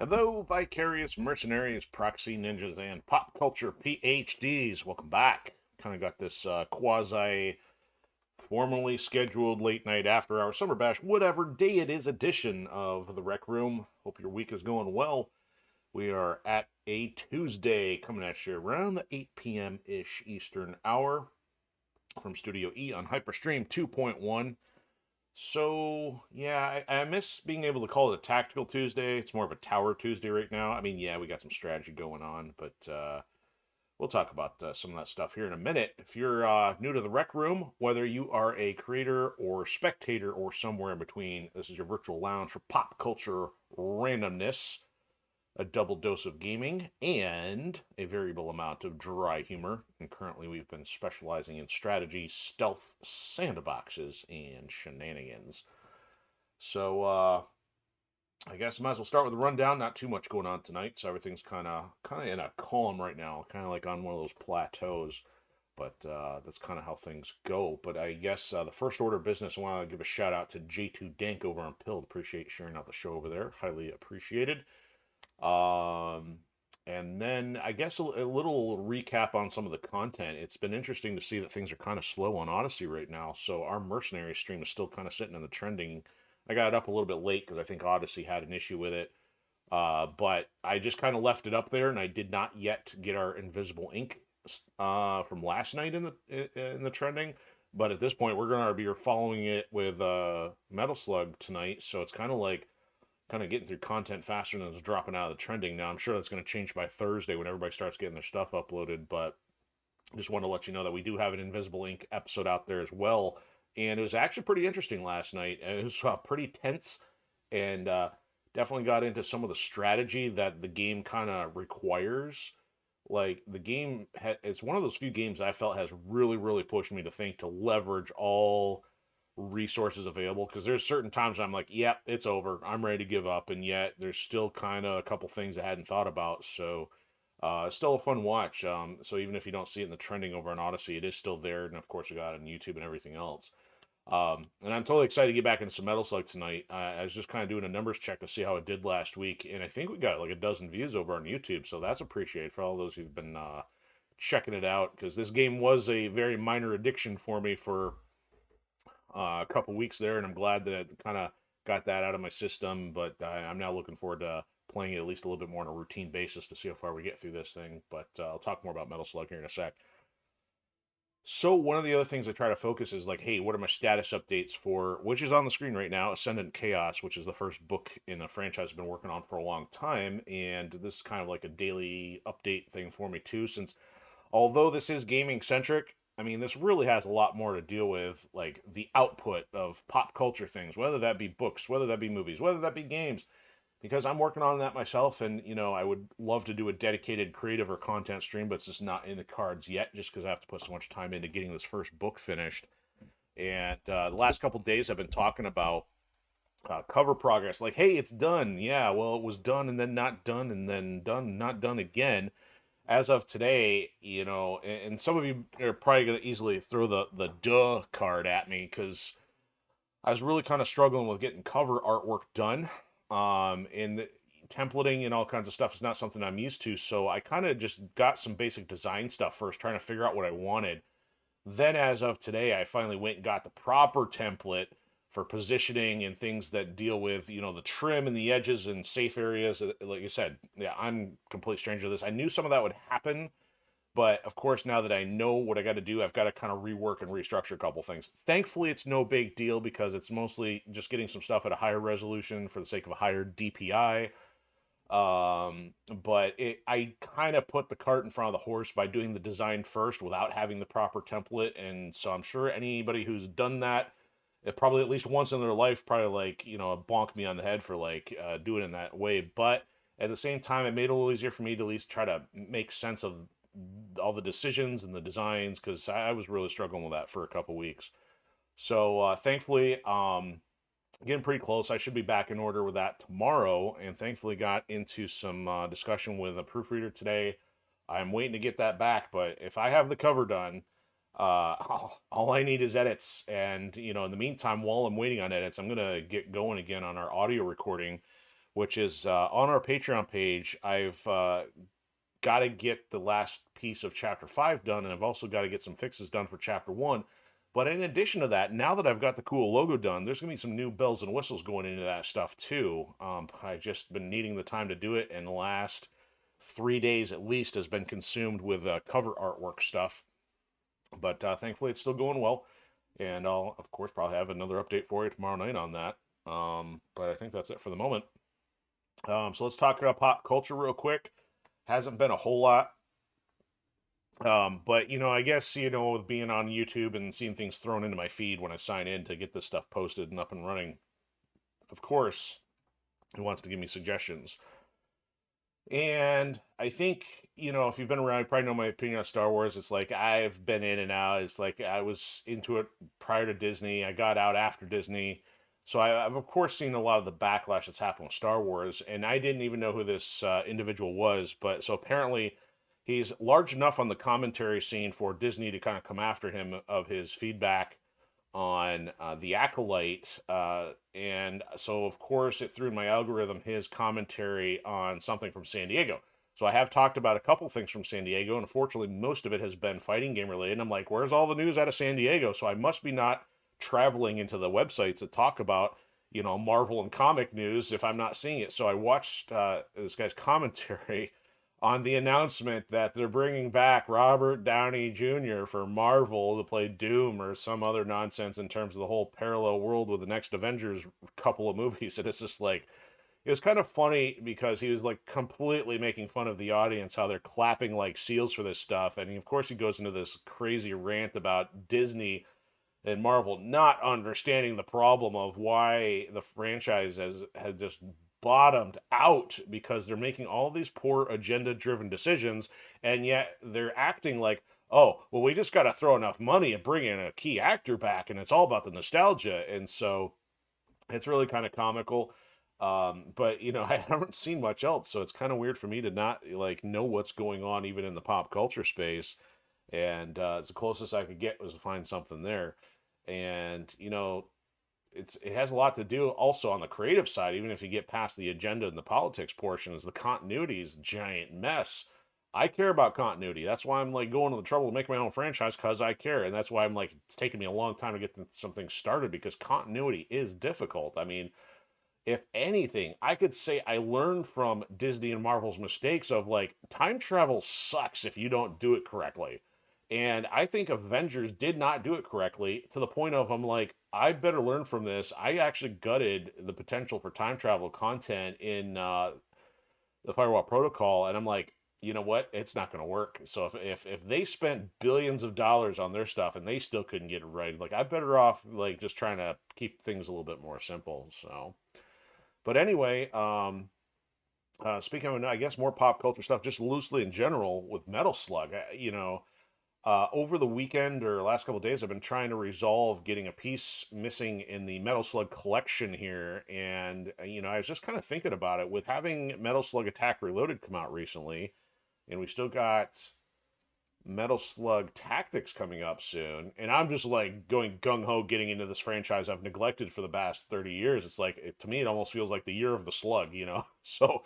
Hello, vicarious mercenaries, proxy ninjas, and pop culture PhDs. Welcome back. Kind of got this quasi formally scheduled late night after hour summer bash, whatever day it is, edition of the Rec Room. Hope your week is going well. We are at a Tuesday coming at you around the 8 p.m. ish Eastern hour from Studio E on Hyperstream 2.1. So yeah, I miss being able to call it a tactical Tuesday. It's more of a Tower Tuesday right now. I mean, yeah, we got some strategy going on, but we'll talk about some of that stuff here in a minute. If you're new to the Rec Room, whether you are a creator or spectator or somewhere in between, this is your virtual lounge for pop culture randomness, a double dose of gaming, and a variable amount of dry humor. And currently, we've been specializing in strategy, stealth, sandboxes, and shenanigans. So, I guess I might as well start with a rundown. Not too much going on tonight, so everything's kind of in a calm right now, kind of like on one of those plateaus. But that's kind of how things go. But I guess the first order of business, I want to give a shout out to J2 Dank over on Pilled. Appreciate sharing out the show over there. Highly appreciated. Um, and then I guess a little recap on some of the content. It's been interesting to see that things are kind of slow on Odysee right now. So our mercenary stream is still kind of sitting in the trending. I got it up a little bit late because I think Odysee had an issue with it. But I just kind of left it up there, and I did not yet get our invisible ink from last night in the trending. But at this point, we're gonna be following it with Metal Slug tonight. So it's kind of getting through content faster than it's dropping out of the trending. Now, I'm sure that's going to change by Thursday when everybody starts getting their stuff uploaded, but just want to let you know that we do have an Invisible Ink episode out there as well. And it was actually pretty interesting last night. It was pretty tense and definitely got into some of the strategy that the game kind of requires. Like, the game, it's one of those few games I felt has really, really pushed me to think to leverage all resources available, because there's certain times I'm like, yep, it's over, I'm ready to give up, and yet there's still kind of a couple things I hadn't thought about. So it's still a fun watch. So even if you don't see it in the trending over on Odysee, it is still there, and of course we got it on YouTube and everything else. And I'm totally excited to get back into some Metal Slug tonight. I was just kind of doing a numbers check to see how it did last week, and I think we got like a dozen views over on YouTube, so that's appreciated for all those who've been checking it out, because this game was a very minor addiction for me for a couple weeks there, and I'm glad that I kind of got that out of my system. But I'm now looking forward to playing it at least a little bit more on a routine basis to see how far we get through this thing. But I'll talk more about Metal Slug here in a sec. So one of the other things I try to focus is like, hey, what are my status updates for, which is on the screen right now, Ascendant Chaos, which is the first book in a franchise I've been working on for a long time. And this is kind of like a daily update thing for me too, since although this is gaming centric, I mean, this really has a lot more to deal with, like the output of pop culture things, whether that be books, whether that be movies, whether that be games, because I'm working on that myself. And, I would love to do a dedicated creative or content stream, but it's just not in the cards yet, just because I have to put so much time into getting this first book finished. And the last couple days, I've been talking about cover progress. Like, hey, it's done. Yeah, well, it was done and then not done and then done, not done again. As of today, and some of you are probably going to easily throw the duh card at me, because I was really kind of struggling with getting cover artwork done. And the templating and all kinds of stuff is not something I'm used to. So I kind of just got some basic design stuff first, trying to figure out what I wanted. Then, as of today, I finally went and got the proper template for positioning and things that deal with, the trim and the edges and safe areas. Like you said, yeah, I'm a complete stranger to this. I knew some of that would happen, but of course, now that I know what I got to do, I've got to kind of rework and restructure a couple things. Thankfully, it's no big deal, because it's mostly just getting some stuff at a higher resolution for the sake of a higher DPI. But I kind of put the cart in front of the horse by doing the design first without having the proper template. And so I'm sure anybody who's done that, it probably at least once in their life, probably like, bonk me on the head for like doing it in that way. But at the same time, it made it a little easier for me to at least try to make sense of all the decisions and the designs, because I was really struggling with that for a couple weeks. So thankfully, getting pretty close. I should be back in order with that tomorrow, and thankfully got into some discussion with a proofreader today. I'm waiting to get that back, but if I have the cover done, all I need is edits. And in the meantime, while I'm waiting on edits, I'm gonna get going again on our audio recording, which is on our Patreon page. I've got to get the last piece of Chapter 5 done, and I've also got to get some fixes done for Chapter 1. But in addition to that, now that I've got the cool logo done, there's going to be some new bells and whistles going into that stuff too. I've just been needing the time to do it, and the last 3 days at least has been consumed with cover artwork stuff. But thankfully it's still going well, and I'll, of course, probably have another update for you tomorrow night on that. But I think that's it for the moment. So let's talk about pop culture real quick. Hasn't been a whole lot. But, I guess, with being on YouTube and seeing things thrown into my feed when I sign in to get this stuff posted and up and running, of course, it wants to give me suggestions. And I think, if you've been around, you probably know my opinion on Star Wars. It's like I've been in and out. It's like I was into it prior to Disney. I got out after Disney. So I've, of course, seen a lot of the backlash that's happened with Star Wars. And I didn't even know who this individual was. But so apparently he's large enough on the commentary scene for Disney to kind of come after him of his feedback on The Acolyte. And so, of course, it threw in my algorithm his commentary on something from San Diego. So I have talked about a couple things from San Diego, and unfortunately, most of it has been fighting game related. And I'm like, where's all the news out of San Diego? So I must be not traveling into the websites that talk about, Marvel and comic news if I'm not seeing it. So I watched this guy's commentary on the announcement that they're bringing back Robert Downey Jr. for Marvel to play Doom or some other nonsense in terms of the whole parallel world with the next Avengers couple of movies. And it's just like, it was kind of funny because he was like completely making fun of the audience, how they're clapping like seals for this stuff. And of course he goes into this crazy rant about Disney and Marvel not understanding the problem of why the franchise has just bottomed out because they're making all these poor agenda-driven decisions, and yet they're acting like, oh, well, we just got to throw enough money and bring in a key actor back, and it's all about the nostalgia. And so it's really kind of comical. But I haven't seen much else, so it's kind of weird for me to not like know what's going on even in the pop culture space. And it's the closest I could get was to find something there. And it has a lot to do also on the creative side. Even if you get past the agenda and the politics portion, is the continuity is a giant mess. I care about continuity. That's why I'm like going to the trouble to make my own franchise, because I care. And that's why I'm like, it's taken me a long time to get something started, because continuity is difficult. I mean, if anything, I could say I learned from Disney and Marvel's mistakes of like, time travel sucks if you don't do it correctly. And I think Avengers did not do it correctly, to the point of I'm like, I better learn from this. I actually gutted the potential for time travel content in the Firewall Protocol, and I'm like, you know what? It's not going to work. So if they spent billions of dollars on their stuff and they still couldn't get it right, like, I'm better off like just trying to keep things a little bit more simple. So, but anyway, speaking of, I guess, more pop culture stuff, just loosely in general with Metal Slug, over the weekend or last couple of days, I've been trying to resolve getting a piece missing in the Metal Slug collection here. And, I was just kind of thinking about it with having Metal Slug Attack Reloaded come out recently, and we still got Metal Slug Tactics coming up soon. And I'm just like going gung-ho getting into this franchise I've neglected for the past 30 years. It's like, to me, it almost feels like the year of the slug, So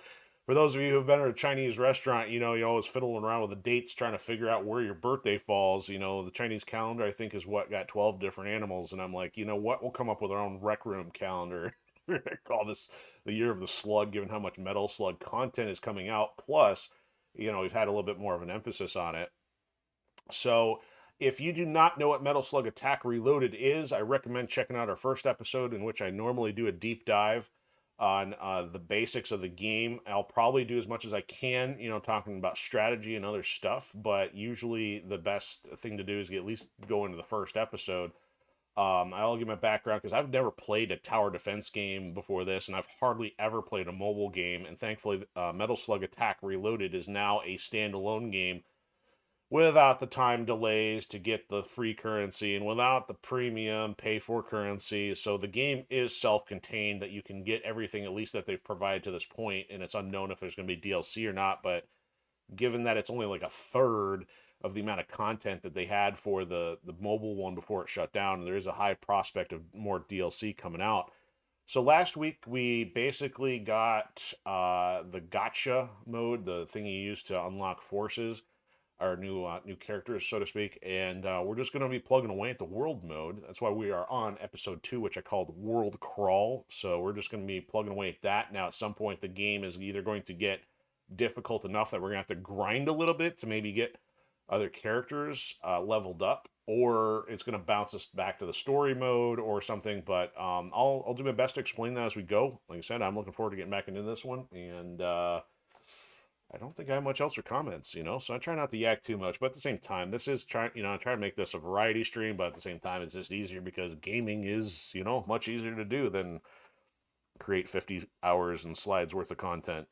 for those of you who've been at a Chinese restaurant, you're always fiddling around with the dates, trying to figure out where your birthday falls. The Chinese calendar, I think, is what got 12 different animals. And I'm like, what? We'll come up with our own Rec Room calendar. We're going to call this the year of the slug, given how much Metal Slug content is coming out. Plus, we've had a little bit more of an emphasis on it. So if you do not know what Metal Slug Attack Reloaded is, I recommend checking out our first episode, in which I normally do a deep dive on the basics of the game. I'll probably do as much as I can, talking about strategy and other stuff, but usually the best thing to do is at least go into the first episode. I'll give my background, because I've never played a tower defense game before this, and I've hardly ever played a mobile game, and thankfully Metal Slug Attack Reloaded is now a standalone game without the time delays to get the free currency and without the premium pay for currency. So the game is self-contained, that you can get everything at least that they've provided to this point, and it's unknown if there's going to be DLC or not. But given that it's only like a third of the amount of content that they had for the mobile one before it shut down, and there is a high prospect of more DLC coming out, So last week we basically got the gotcha mode, the thing you use to unlock forces, our new characters, so to speak, and we're just going to be plugging away at the world mode. That's why we are on episode 2, which I called World Crawl. So we're just going to be plugging away at that. Now, at some point, the game is either going to get difficult enough that we're going to have to grind a little bit to maybe get other characters leveled up, or it's going to bounce us back to the story mode or something. But I'll do my best to explain that as we go. Like I said, I'm looking forward to getting back into this one, and I don't think I have much else for comments, so I try not to yak too much. But at the same time, this is trying, I try to make this a variety stream, but at the same time, it's just easier because gaming is, much easier to do than create 50 hours and slides worth of content.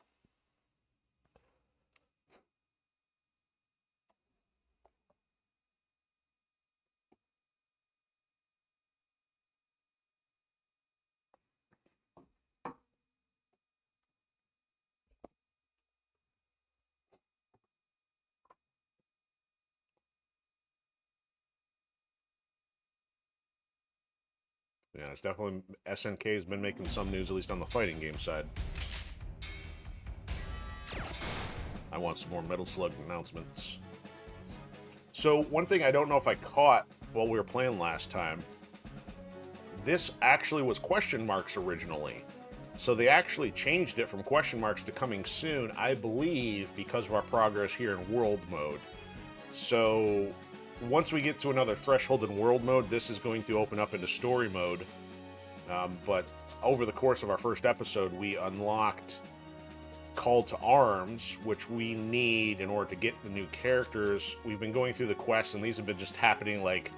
Yeah, it's definitely SNK has been making some news, at least on the fighting game side. I want some more Metal Slug announcements. So one thing I don't know if I caught while we were playing last time, this actually was question marks originally. So they actually changed it from question marks to coming soon, I believe, because of our progress here in world mode. So once we get to another threshold in world mode, this is going to open up into story mode. But over the course of our first episode, we unlocked Call to Arms, which we need in order to get the new characters. We've been going through the quests, and these have been just happening like,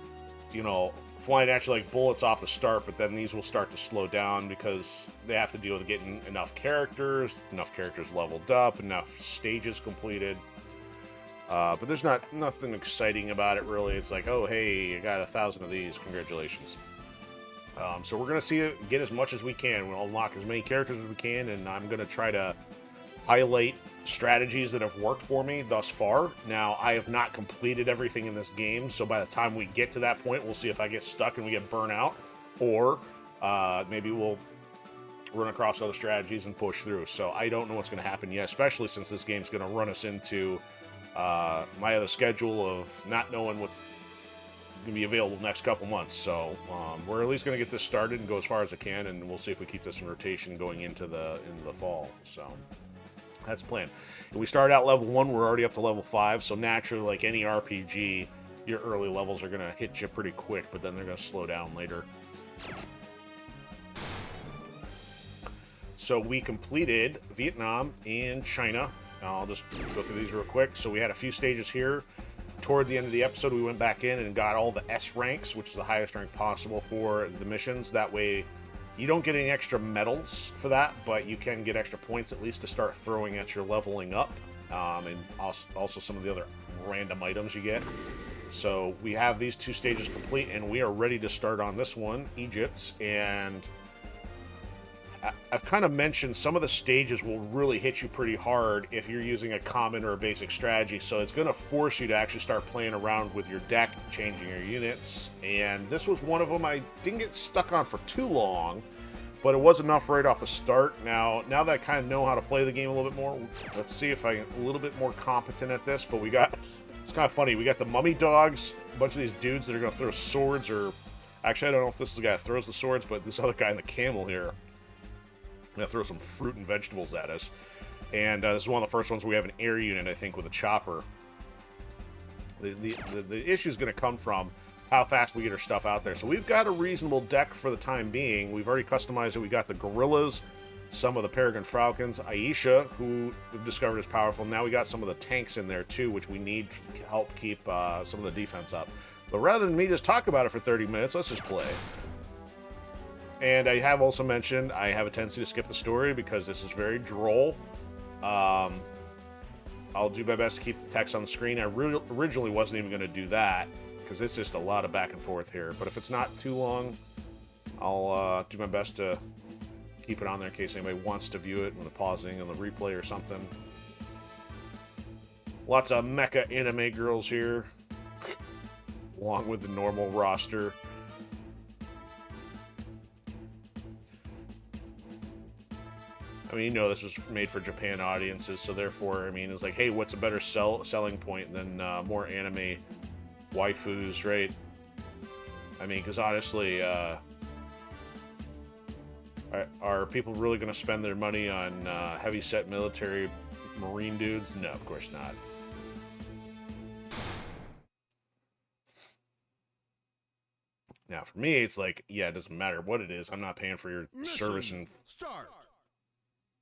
flying at you like bullets off the start, but then these will start to slow down because they have to deal with getting enough characters leveled up, enough stages completed. But there's nothing exciting about it, really. It's like, oh, hey, you got 1,000 of these. Congratulations. So we're going to get as much as we can. We'll unlock as many characters as we can, and I'm going to try to highlight strategies that have worked for me thus far. Now, I have not completed everything in this game, so by the time we get to that point, we'll see if I get stuck and we get burnt out, or maybe we'll run across other strategies and push through. So I don't know what's going to happen yet, especially since this game's going to run us into my other schedule of not knowing what's going to be available the next couple months. So we're at least going to get this started and go as far as I can, and we'll see if we keep this in rotation going into the fall. So that's the plan. And we started out level 1, we're already up to level 5, so naturally, like any RPG, your early levels are going to hit you pretty quick, but then they're going to slow down later. So we completed Vietnam and China. I'll just go through these real quick. So we had a few stages here. Toward the end of the episode, we went back in and got all the S ranks, which is the highest rank possible for the missions. That way, you don't get any extra medals for that, but you can get extra points at least to start throwing at your leveling up, and also some of the other random items you get. So we have these 2 stages complete, and we are ready to start on this one, Egypt, and I've kind of mentioned some of the stages will really hit you pretty hard if you're using a common or a basic strategy, so it's going to force you to actually start playing around with your deck, changing your units, and this was one of them I didn't get stuck on for too long, but it was enough right off the start. Now that I kind of know how to play the game a little bit more, let's see if I'm a little bit more competent at this, but it's kind of funny, we got the mummy dogs, a bunch of these dudes that are going to throw swords, or actually I don't know if this is the guy that throws the swords, but this other guy in the camel here, gonna throw some fruit and vegetables at us. And this is one of the first ones where we have an air unit, I think, with a chopper. The issue is going to come from how fast we get our stuff out there. So we've got a reasonable deck for the time being. We've already customized it. We got the gorillas, some of the Peregrine Falcons, Aisha, who we've discovered is powerful. Now we got some of the tanks in there too, which we need to help keep some of the defense up. But rather than me just talk about it for 30 minutes, let's just play. And I have also mentioned I have a tendency to skip the story because this is very droll. I'll do my best to keep the text on the screen. I originally wasn't even going to do that because it's just a lot of back and forth here. But if it's not too long, I'll do my best to keep it on there in case anybody wants to view it when they're pausing on the replay or something. Lots of mecha anime girls here, along with the normal roster. mean, you know, this was made for Japan audiences, so therefore, I mean, it's like, hey, what's a better selling point than more anime waifus, right? I mean, because honestly, are people really going to spend their money on heavy-set military marine dudes? No, of course not. Now, for me, it's like, yeah, it doesn't matter what it is. I'm not paying for your service and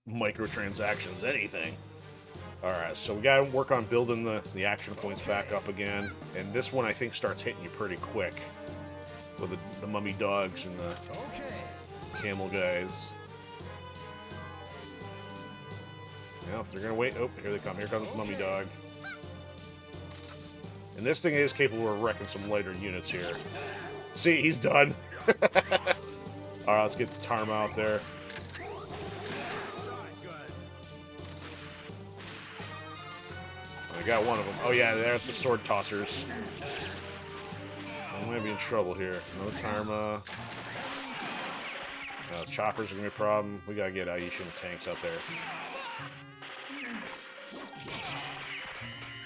microtransactions, anything. Alright, so we gotta work on building the action points back up again. And this one, I think, starts hitting you pretty quick. With the mummy dogs and the camel guys. Now, if they're gonna wait... Oh, here they come. Here comes the mummy dog. And this thing is capable of wrecking some lighter units here. See, he's done. Alright, let's get the Tarma out there. I got one of them. Oh yeah, they're the sword tossers. I'm gonna be in trouble here. No Tarma. Choppers are gonna be a problem. We gotta get Aisha and tanks out there.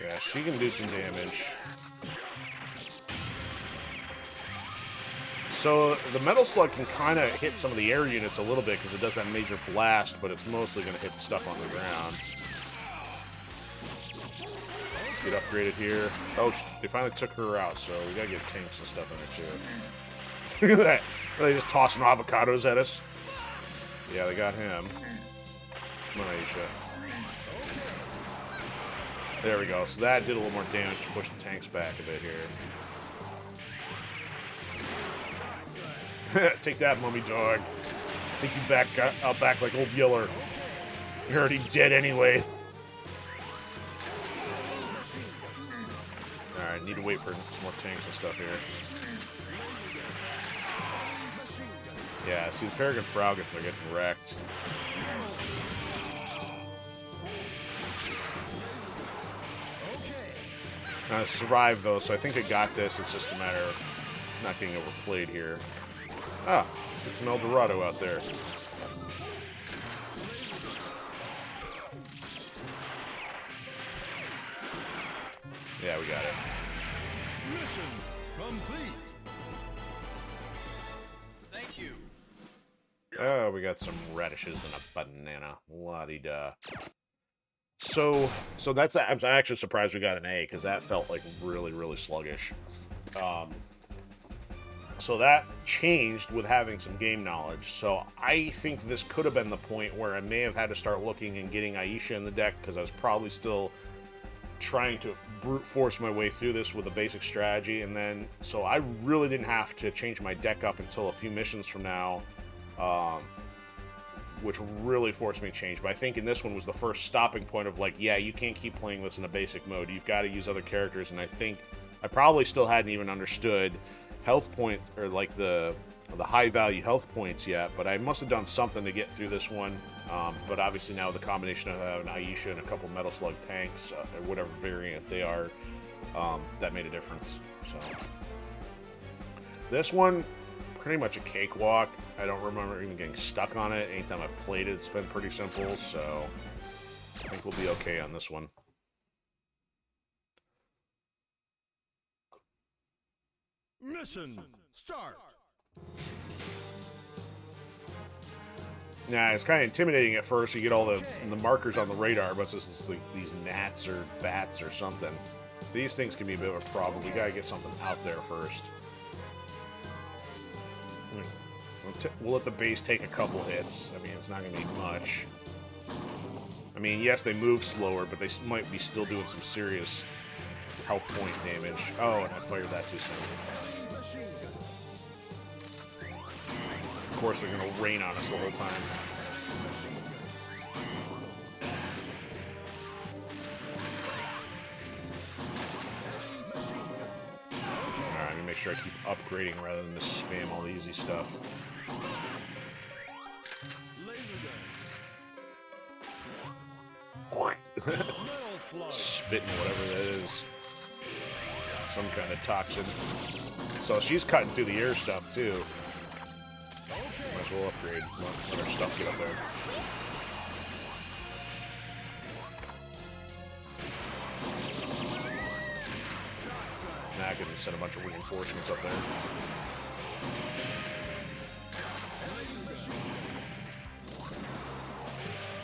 Yeah, she can do some damage. So the metal slug can kind of hit some of the air units a little bit because it does that major blast, but it's mostly going to hit the stuff on the ground. Let's get upgraded here. Oh, they finally took her out, so we got to get tanks and stuff in there too. Look at that. Are they just tossing avocados at us? Yeah, they got him. Come on, Aisha. There we go. So that did a little more damage to push the tanks back a bit here. Take that, mummy dog. Think you out back like old Yeller. You're already dead anyway. Alright, need to wait for some more tanks and stuff here. Yeah, see, the Peregrine Fraugans are getting wrecked. I survived, though, so I think I got this. It's just a matter of not getting overplayed here. Ah, it's an El Dorado out there. Yeah, we got it. Mission complete. Thank you. Oh, we got some radishes and a banana. La-di-da. So that's... I'm actually surprised we got an A, because that felt like really, really sluggish. So that changed with having some game knowledge. So I think this could have been the point where I may have had to start looking and getting Aisha in the deck, because I was probably still trying to brute force my way through this with a basic strategy. And then, so I really didn't have to change my deck up until a few missions from now, which really forced me to change. But I think in this one was the first stopping point of like, yeah, you can't keep playing this in a basic mode. You've got to use other characters. And I think I probably still hadn't even understood health point, or like the high value health points yet, but I must have done something to get through this one. But obviously now the combination of having Aisha and a couple metal slug tanks, or whatever variant they are, that made a difference. So this one, pretty much a cakewalk. I don't remember even getting stuck on it. Anytime I've played it, it's been pretty simple, so I think we'll be okay on this one. Mission start. Nah, it's kind of intimidating at first. You get all the markers on the radar, but it's just like these gnats or bats or something. These things can be a bit of a problem. We gotta get something out there first. We'll let the base take a couple hits. I mean, it's not gonna be much. I mean, yes, they move slower, but they might be still doing some serious health point damage. Oh, and I fired that too soon. Of course, they're going to rain on us the whole time. Alright, I'm going to make sure I keep upgrading rather than just spam all the easy stuff. Spitting whatever that is. Some kind of toxin. So she's cutting through the air stuff too. Might as well upgrade. Let our stuff get up there. Now I can send a bunch of reinforcements up there.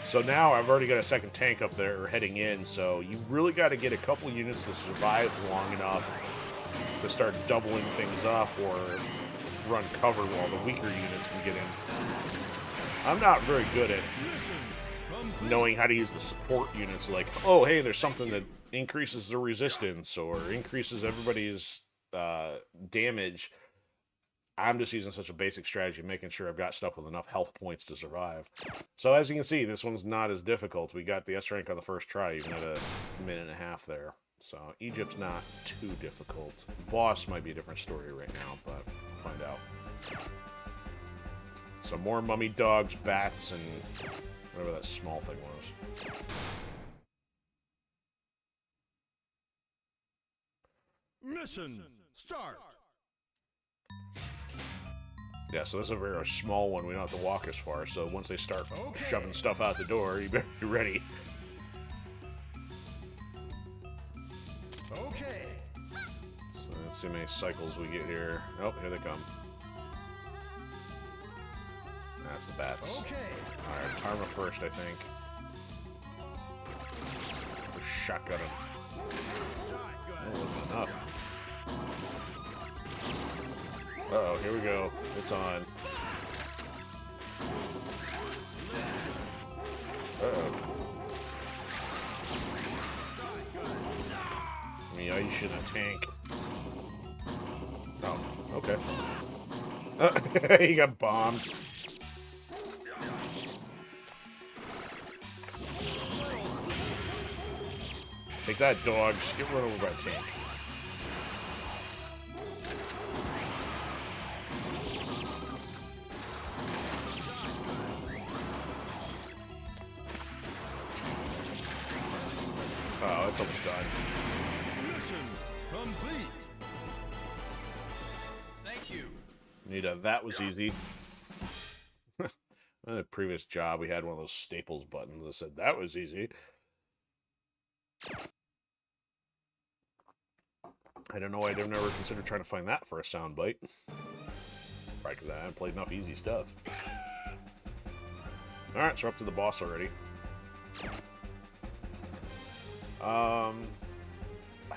So now I've already got a second tank up there heading in, so you really got to get a couple units to survive long enough to start doubling things up or run cover while the weaker units can get in. I'm not very good at knowing how to use the support units, like, oh, hey, there's something that increases the resistance or increases everybody's damage. I'm just using such a basic strategy, making sure I've got stuff with enough health points to survive. So as you can see, this one's not as difficult. We got the S rank on the first try, even at a minute and a half there. So Egypt's not too difficult. Boss might be a different story right now, but we'll find out. So more mummy dogs, bats, and whatever that small thing was. Mission start. Yeah, so this is a very small one. We don't have to walk as far. So once they start shoving stuff out the door, you better be ready. Okay. So let's see how many cycles we get here. Oh, here they come. That's the bats. Okay. Alright, Tarma first, I think. Shotgun him. Oh, wasn't enough. Uh-oh, here we go. It's on. Uh-oh. I mean, you shouldn't have tank. Oh, okay. He got bombed. Take that, dogs. Get run over by a tank. Oh, it's almost done. Mission complete. Thank you. Need a that was easy. In a previous job, we had one of those Staples buttons that said that was easy. I don't know why I've never considered trying to find that for a soundbite. Probably because I haven't played enough easy stuff. Alright, so we're up to the boss already. I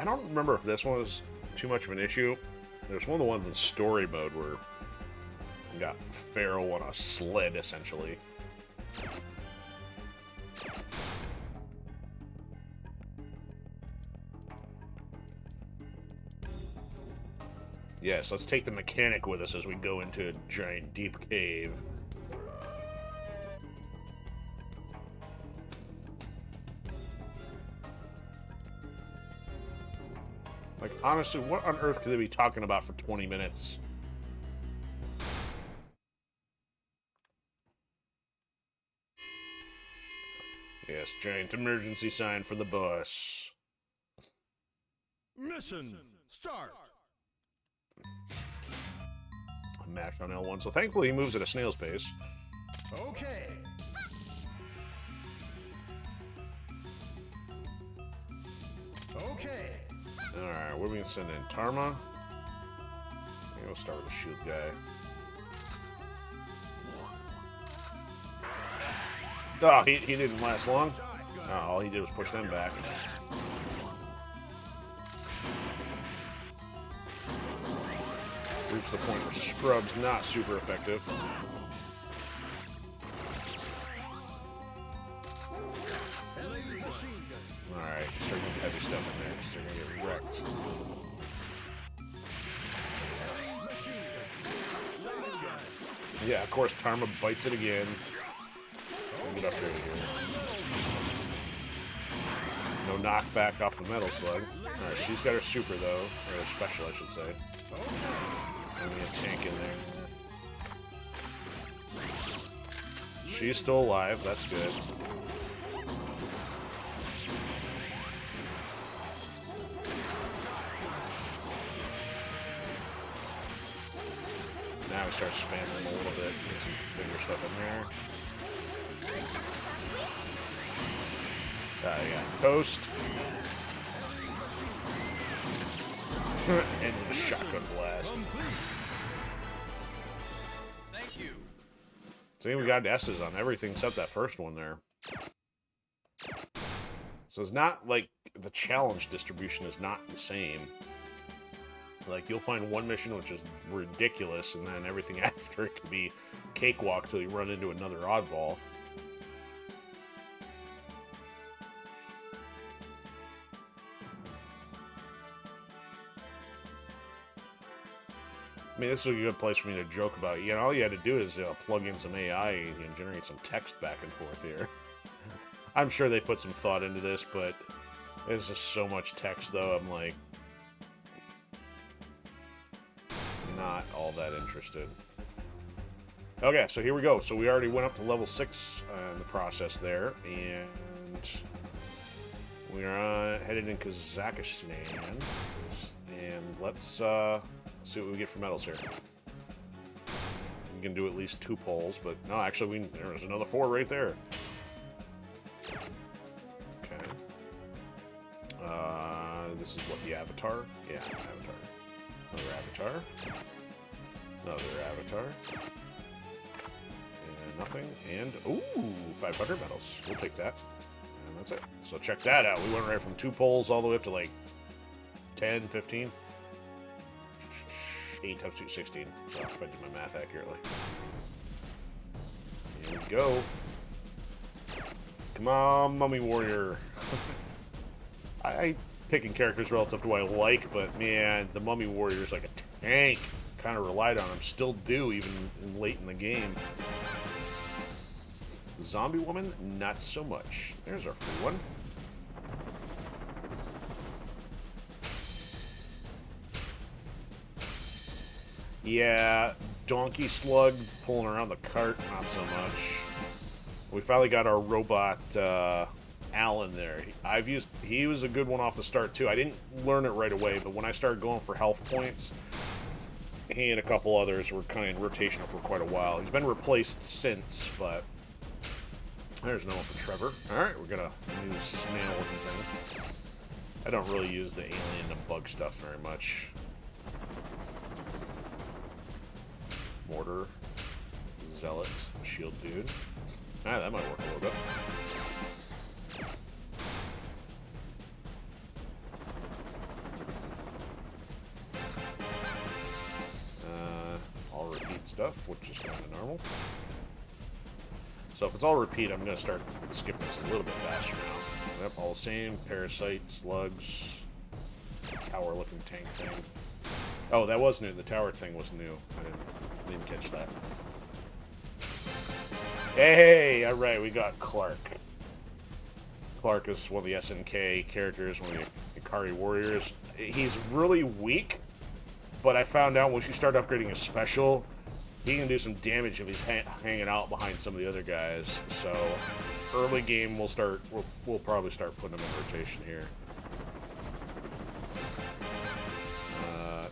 don't remember if this one was too much of an issue. There's one of the ones in story mode where you got Pharaoh on a sled, essentially. Yes, let's take the mechanic with us as we go into a giant deep cave. Like, honestly, what on earth could they be talking about for 20 minutes? Yes, giant emergency sign for the boss. Mission start. Mash on L1, so thankfully he moves at a snail's pace. Okay. Okay. Alright, what are we gonna send in? Tarma? Maybe we'll start with the shield guy. Oh, he didn't last long. Oh, all he did was push them back. Reached the point where Scrub's not super effective. Alright, start getting heavy stuff in there. Just gonna get wrecked. Yeah, of course, Tarma bites it again. Get up here. No knockback off the metal slug. Alright, she's got her super though. Or her special, I should say. And we have a tank in there. She's still alive, that's good. Now we start spamming them a little bit, get some bigger stuff in there. Yeah, toast. And with a shotgun blast. Complete. Thank you. See, we got S's on everything except that first one there. So it's not like the challenge distribution is not the same. Like, you'll find one mission which is ridiculous, and then everything after it can be cakewalk till you run into another oddball. I mean, this is a good place for me to joke about. You know, all you had to do is plug in some AI and generate some text back and forth here. I'm sure they put some thought into this, but there's just so much text, though. I'm like, not all that interested. Okay, so here we go. So we already went up to level 6 in the process there, and we are headed in Kazakhstan. And let's see what we get for medals here. We can do at least 2 polls, but no, actually, there's another 4 right there. Okay. This is what, the avatar? Yeah, avatar. Another avatar. Another avatar. And nothing. And, ooh, 500 medals. We'll take that. And that's it. So check that out. We went right from 2 poles all the way up to like 10, 15. 8 times 2, 16. So if I do my math accurately. Here we go. Come on, Mummy Warrior. I picking characters relative to what I like, but man, the Mummy Warrior is like a tank. Kind of relied on him. Still do, even late in the game. Zombie Woman, not so much. There's our free one. Yeah, Donkey Slug pulling around the cart, not so much. We finally got our robot Alan there. He was a good one off the start too. I didn't learn it right away, but when I started going for health points, he and a couple others were kind of in rotation for quite a while. He's been replaced since, but there's no one for Trevor. Alright, we're gonna use snail looking thing. I don't really use the alien and bug stuff very much. Mortar, Zealot, Shield Dude. Ah, that might work a little bit. All repeat stuff, which is kind of normal. So if it's all repeat, I'm going to start skipping this a little bit faster now. Yep, all the same. Parasite, slugs, tower-looking tank thing. Oh, that was new. The tower thing was new. I didn't catch that. Hey, alright, we got Clark. Clark is one of the SNK characters, one of the Ikari warriors. He's really weak, but I found out once you start upgrading his special, he can do some damage if he's hanging out behind some of the other guys. So, early game, we'll probably start putting him in rotation here.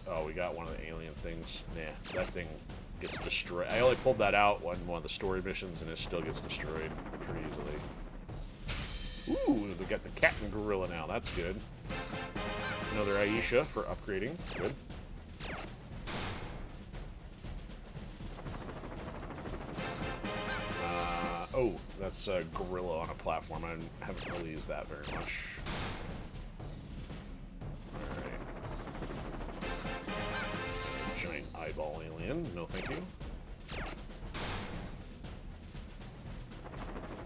Oh, we got one of the alien things. Nah, that thing gets destroyed. I only pulled that out on one of the story missions, and it still gets destroyed pretty easily. Ooh, we got the cat and gorilla now. That's good. Another Aisha for upgrading. Good. Oh, that's a gorilla on a platform. I haven't really used that very much. Giant eyeball alien. No, thank you.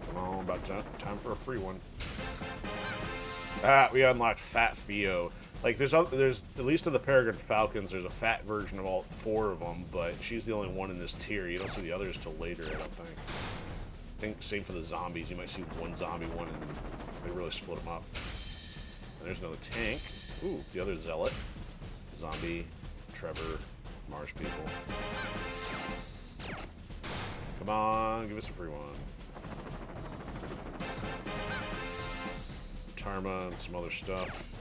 Come on, about time for a free one. Ah, we unlocked Fat Theo. Like, there's at least of the Peregrine Falcons, there's a fat version of all 4 of them, but she's the only one in this tier. You don't see the others till later, I don't think. I think same for the zombies. You might see one zombie one, and they really split them up. And there's another tank. Ooh, the other Zealot. Zombie, Trevor, Mars people. Come on, give us a free one. Tarma and some other stuff.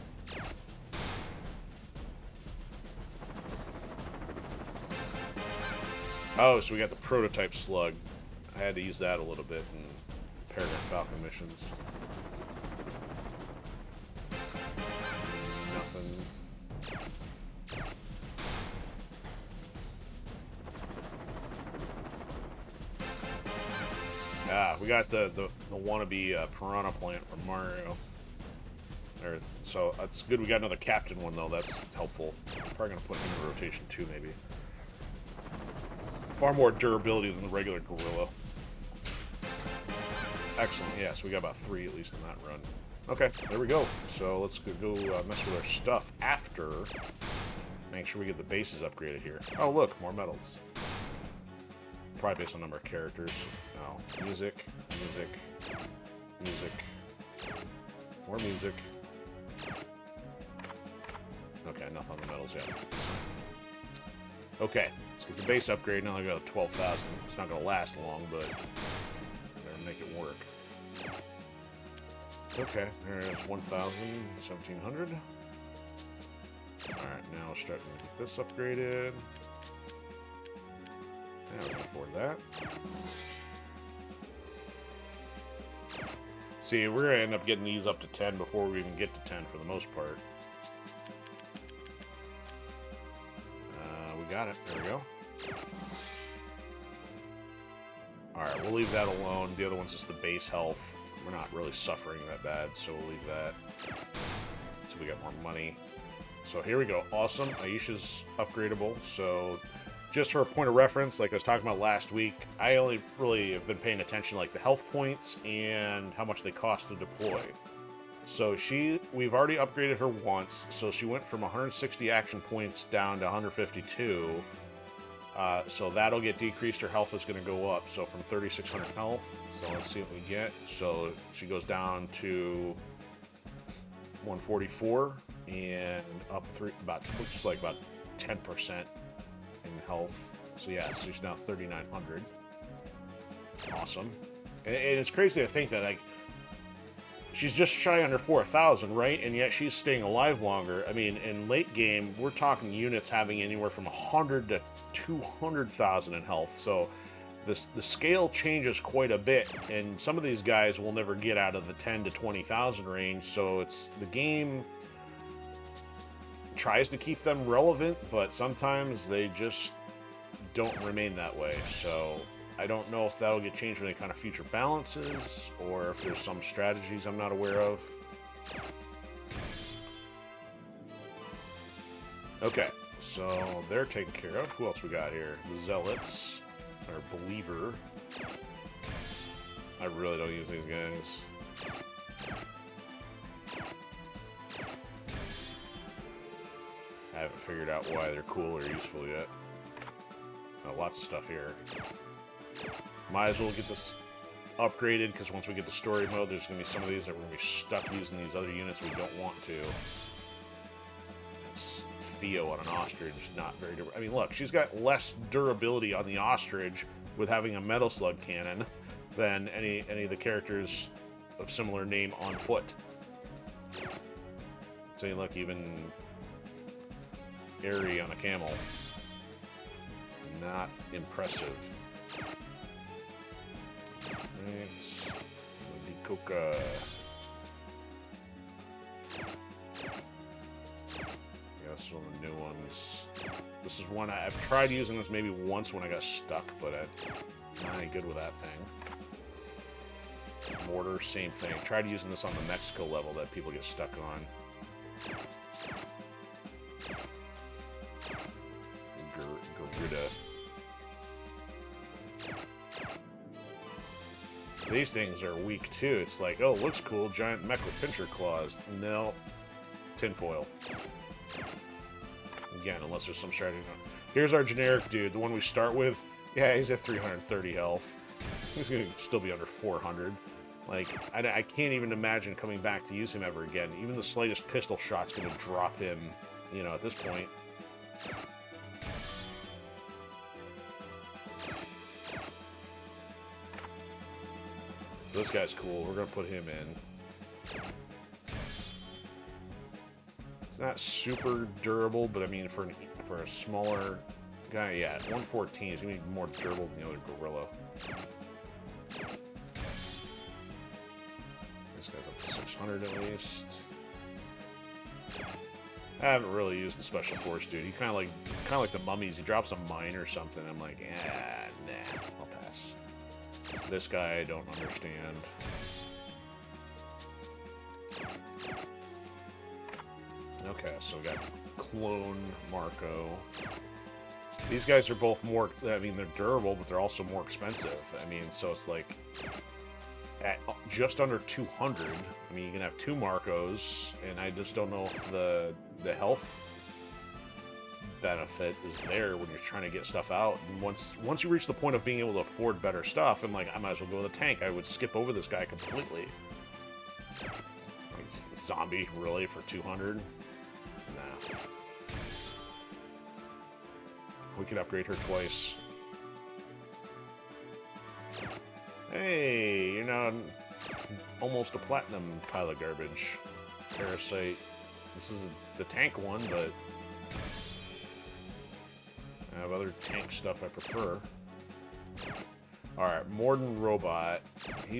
Oh, so we got the prototype slug. I had to use that a little bit in Peregrine Falcon missions. Nothing. Ah, we got the wannabe piranha plant from Mario. There, so that's good. We got another captain one though. That's helpful. I'm probably gonna put him in rotation too, maybe. Far more durability than the regular gorilla. Excellent. Yeah, so we got about 3 at least in that run. Okay, there we go. So let's go mess with our stuff after. Make sure we get the bases upgraded here. Oh, look, more medals. Probably based on number of characters. No, music, music, music, more music. Okay, nothing on the medals yet. Okay, let's get the base upgrade. Now I got 12,000. It's not going to last long, but better make it work. Okay, there's 1,000, 1,700. Alright, now we're starting to get this upgraded. Yeah, we can afford that. See, we're going to end up getting these up to 10 before we even get to 10 for the most part. We got it. There we go. Alright, we'll leave that alone. The other one's just the base health. We're not really suffering that bad, so we'll leave that until we get more money. So here we go. Awesome. Aisha's upgradable. So just for a point of reference, like I was talking about last week, I only really have been paying attention to like the health points and how much they cost to deploy. So we've already upgraded her once, so she went from 160 action points down to 152. So that'll get decreased. Her health is going to go up. So from 3,600 health. So let's see what we get. So she goes down to 144 and up looks like about 10% in health. So yeah, so she's now 3,900. Awesome. And it's crazy to think that like she's just shy under 4,000, right? And yet she's staying alive longer. I mean, in late game, we're talking units having anywhere from 100 to 200,000 in health. So the scale changes quite a bit, and some of these guys will never get out of the 10 to 20,000 range. So the game tries to keep them relevant, but sometimes they just don't remain that way. So I don't know if that'll get changed with any kind of future balances, or if there's some strategies I'm not aware of. Okay, so they're taken care of. Who else we got here? The Zealots, or Believer. I really don't use these guys. I haven't figured out why they're cool or useful yet. Lots of stuff here. Might as well get this upgraded, because once we get to story mode, there's going to be some of these that we're going to be stuck using these other units we don't want to. It's Theo on an ostrich, not very durable. I mean, look, she's got less durability on the ostrich with having a metal slug cannon than any of the characters of similar name on foot. So you look, even Airy on a camel. Not impressive. It's Coca. Yes, one of the new ones. This is one I've tried using this maybe once when I got stuck, but I'm not any good with that thing. Mortar, same thing. Tried using this on the Mexico level that people get stuck on. Garuda. These things are weak too. It's like, oh, looks cool, giant mech with pincher claws. No, tinfoil. Again, unless there's some strategy. Here's our generic dude, the one we start with. Yeah, he's at 330 health. He's gonna still be under 400. Like, I can't even imagine coming back to use him ever again. Even the slightest pistol shot's gonna drop him, you know, at this point. So this guy's cool. We're gonna put him in. It's not super durable, but I mean, for a smaller guy, yeah, 114 is gonna be more durable than the other gorilla. This guy's up to 600 at least. I haven't really used the special force dude. He kind of like the mummies. He drops a mine or something. I'm like, nah, I'll pass. This guy I don't understand. Okay, so we got Clone Marco. These guys are both more, I mean, they're durable, but they're also more expensive. I mean, so it's like, at just under 200, I mean, you can have 2 Marcos, and I just don't know if the health benefit is there when you're trying to get stuff out. And once you reach the point of being able to afford better stuff, I'm like, I might as well go with a tank. I would skip over this guy completely. Like, zombie, really, for 200? Nah. We could upgrade her twice. Hey, you're not almost a platinum pile of garbage. Parasite. This is the tank one, but I have other tank stuff I prefer. Alright, Morden Robot.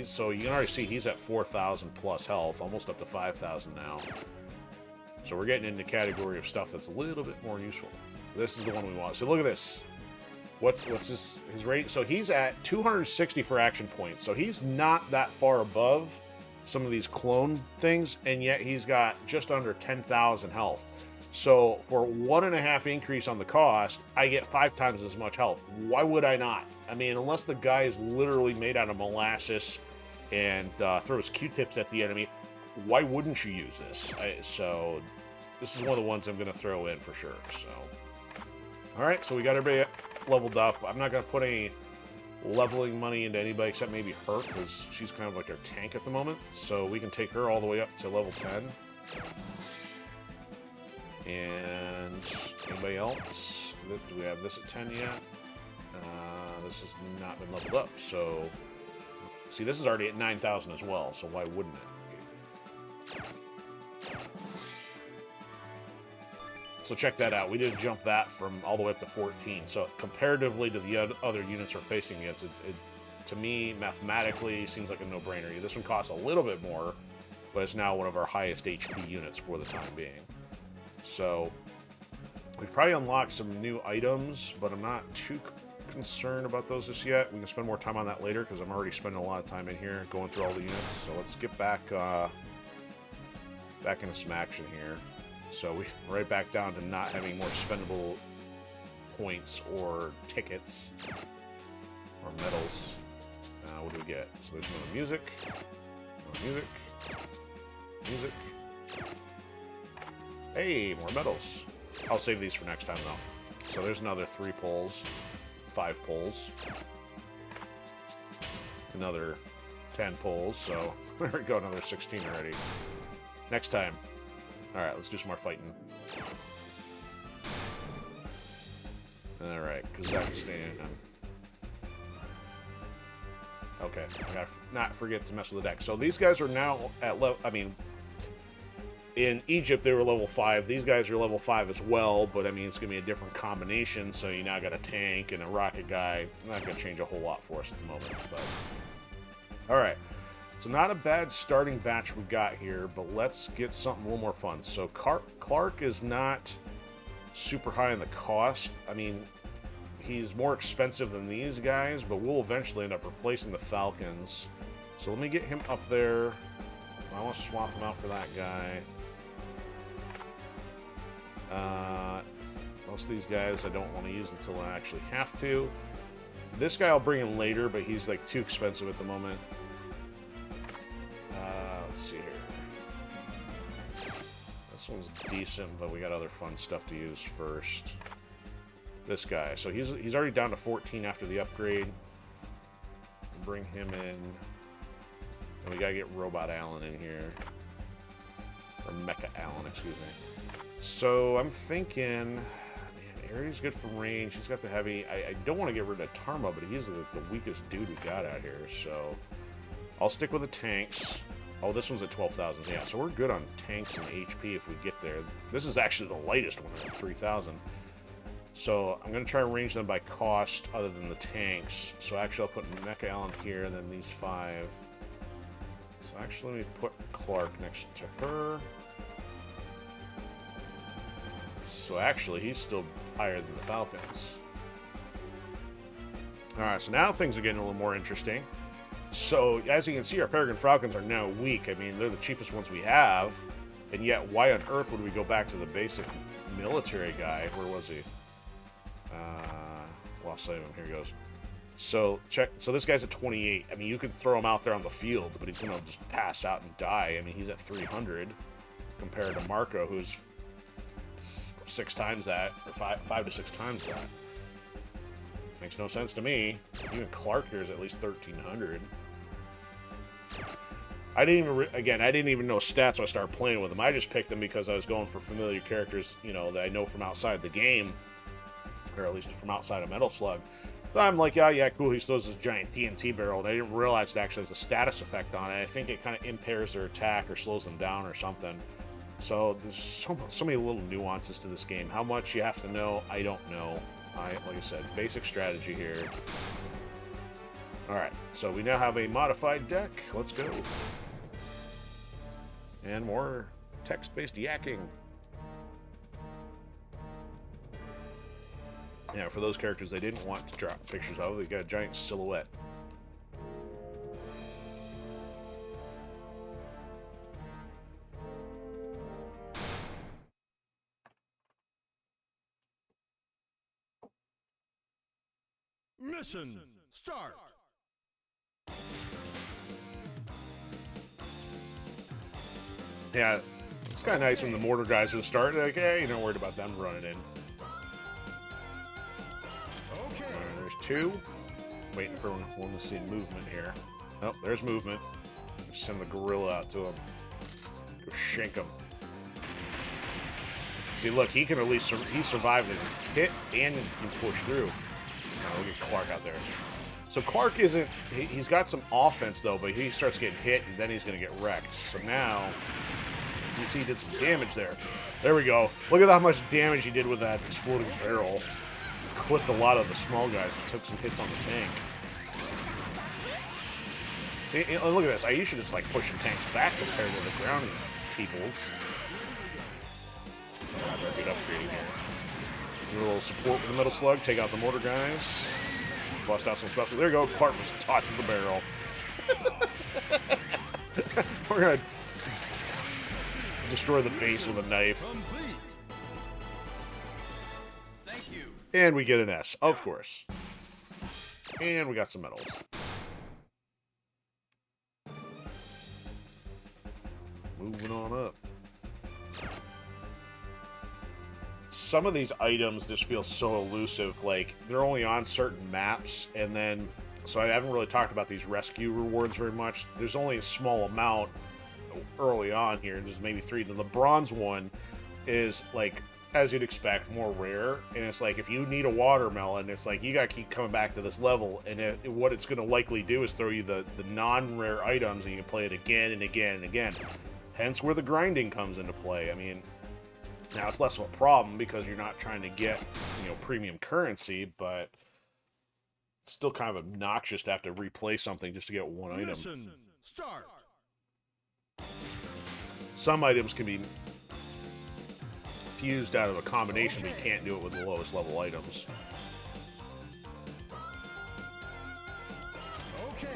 So you can already see he's at 4,000 plus health, almost up to 5,000 now. So we're getting into the category of stuff that's a little bit more useful. This is the one we want. So look at this. What's his rating? So he's at 260 for action points. So he's not that far above some of these clone things, and yet he's got just under 10,000 health. So for 1.5 increase on the cost, I get 5 times as much health. Why would I not? I mean, unless the guy is literally made out of molasses and throws Q-tips at the enemy, why wouldn't you use this? So this is one of the ones I'm going to throw in for sure. So, all right, so we got everybody leveled up. I'm not going to put any leveling money into anybody except maybe her, because she's kind of like our tank at the moment. So we can take her all the way up to level 10. And anybody else? Do we have this at 10 yet? This has not been leveled up, so... See, this is already at 9,000 as well, so why wouldn't it? So check that out. We just jumped that from all the way up to 14. So comparatively to the other units we're facing against, it to me, mathematically, seems like a no-brainer. This one costs a little bit more, but it's now one of our highest HP units for the time being. So we've probably unlocked some new items, but I'm not too concerned about those just yet. We can spend more time on that later, because I'm already spending a lot of time in here going through all the units. So let's get back into some action here. So we're right back down to not having more spendable points or tickets or medals. What do we get? So there's more music. More music. Music. Hey, more medals. I'll save these for next time, though. So there's another 3 pulls. 5 pulls. Another 10 pulls. So there we go, another 16 already. Next time. Alright, let's do some more fighting. Alright, Kazakhstan. Okay, I gotta not forget to mess with the deck. So these guys are now at level... I mean, in Egypt they were level 5. These guys are level 5 as well, but I mean, it's going to be a different combination, so you now got a tank and a rocket guy. Not going to change a whole lot for us at the moment, but... Alright. So not a bad starting batch we got here, but let's get something a little more fun. So Clark is not super high in the cost. I mean, he's more expensive than these guys, but we'll eventually end up replacing the Falcons. So let me get him up there. I want to swap him out for that guy. Most of these guys I don't want to use until I actually have to. This guy I'll bring in later, but he's like too expensive at the moment. Let's see here. This one's decent, but we got other fun stuff to use first. This guy. So he's already down to 14 after the upgrade. Bring him in. And we gotta get Robot Alan in here. Or Mecha Alan, excuse me. So I'm thinking... Man, Ares good from range. He's got the heavy. I don't want to get rid of Tarma, but he's the weakest dude we got out here. So I'll stick with the tanks. Oh, this one's at 12,000. Yeah, so we're good on tanks and HP if we get there. This is actually the lightest one at 3,000. So I'm going to try and arrange them by cost other than the tanks. So actually I'll put Mecha Allen here and then these 5. So actually let me put Clark next to her. So actually he's still higher than the Falcons. Alright, so now things are getting a little more interesting. So, as you can see, our Peregrine Falcons are now weak. I mean, they're the cheapest ones we have. And yet, why on earth would we go back to the basic military guy? Where was he? Lost sight of him. Here he goes. So, check. So, this guy's at 28. I mean, you can throw him out there on the field, but he's going to just pass out and die. I mean, he's at 300 compared to Marco, who's 6 times that, or 5 to 6 times that. Makes no sense to me. Even Clark here is at least 1,300. I didn't even know stats when I started playing with him. I just picked him because I was going for familiar characters, you know, that I know from outside the game, or at least from outside of Metal Slug. So I'm like, yeah, cool. He throws this giant TNT barrel, and I didn't realize it actually has a status effect on it. I think it kind of impairs their attack or slows them down or something. So there's so many little nuances to this game. How much you have to know, I don't know. Like I said, basic strategy here. Alright, so we now have a modified deck. Let's go. And more text-based yakking. Yeah, for those characters they didn't want to drop pictures of, they got a giant silhouette. Mission start. Yeah, it's kind of nice when the mortar guys just start. Like, hey, you're not worried about them running in. Okay. There's 2. Waiting for one to see movement here. Oh, there's movement. Just send the gorilla out to him. Go shank him. See, look, he can at least he survived and hit and can push through. Oh, we'll get Clark out there. So Clark isn't... He's got some offense, though, but he starts getting hit, and then he's going to get wrecked. So now... You see he did some damage there. There we go. Look at how much damage he did with that exploding barrel. Clipped a lot of the small guys and took some hits on the tank. See, look at this. I usually just like pushing tanks back compared to the ground peoples. Oh, very good upgrading here. Do a little support with the Metal Slug. Take out the mortar guys. Bust out some stuff. So there you go. Clark just touches the barrel. We're going to destroy the base with a knife. Complete. Thank you. And we get an S, of course. And we got some medals. Moving on up. Some of these items just feel so elusive. Like, they're only on certain maps, and then... So I haven't really talked about these rescue rewards very much. There's only a small amount early on here. There's maybe 3. The bronze one is, like, as you'd expect, more rare. And it's like, if you need a watermelon, it's like, you gotta keep coming back to this level. And what it's gonna likely do is throw you the non-rare items, and you can play it again and again and again. Hence where the grinding comes into play. I mean... Now, it's less of a problem because you're not trying to get, premium currency, but it's still kind of obnoxious to have to replay something just to get one item. Mission start. Some items can be fused out of a combination, but you can't do it with the lowest level items. Okay.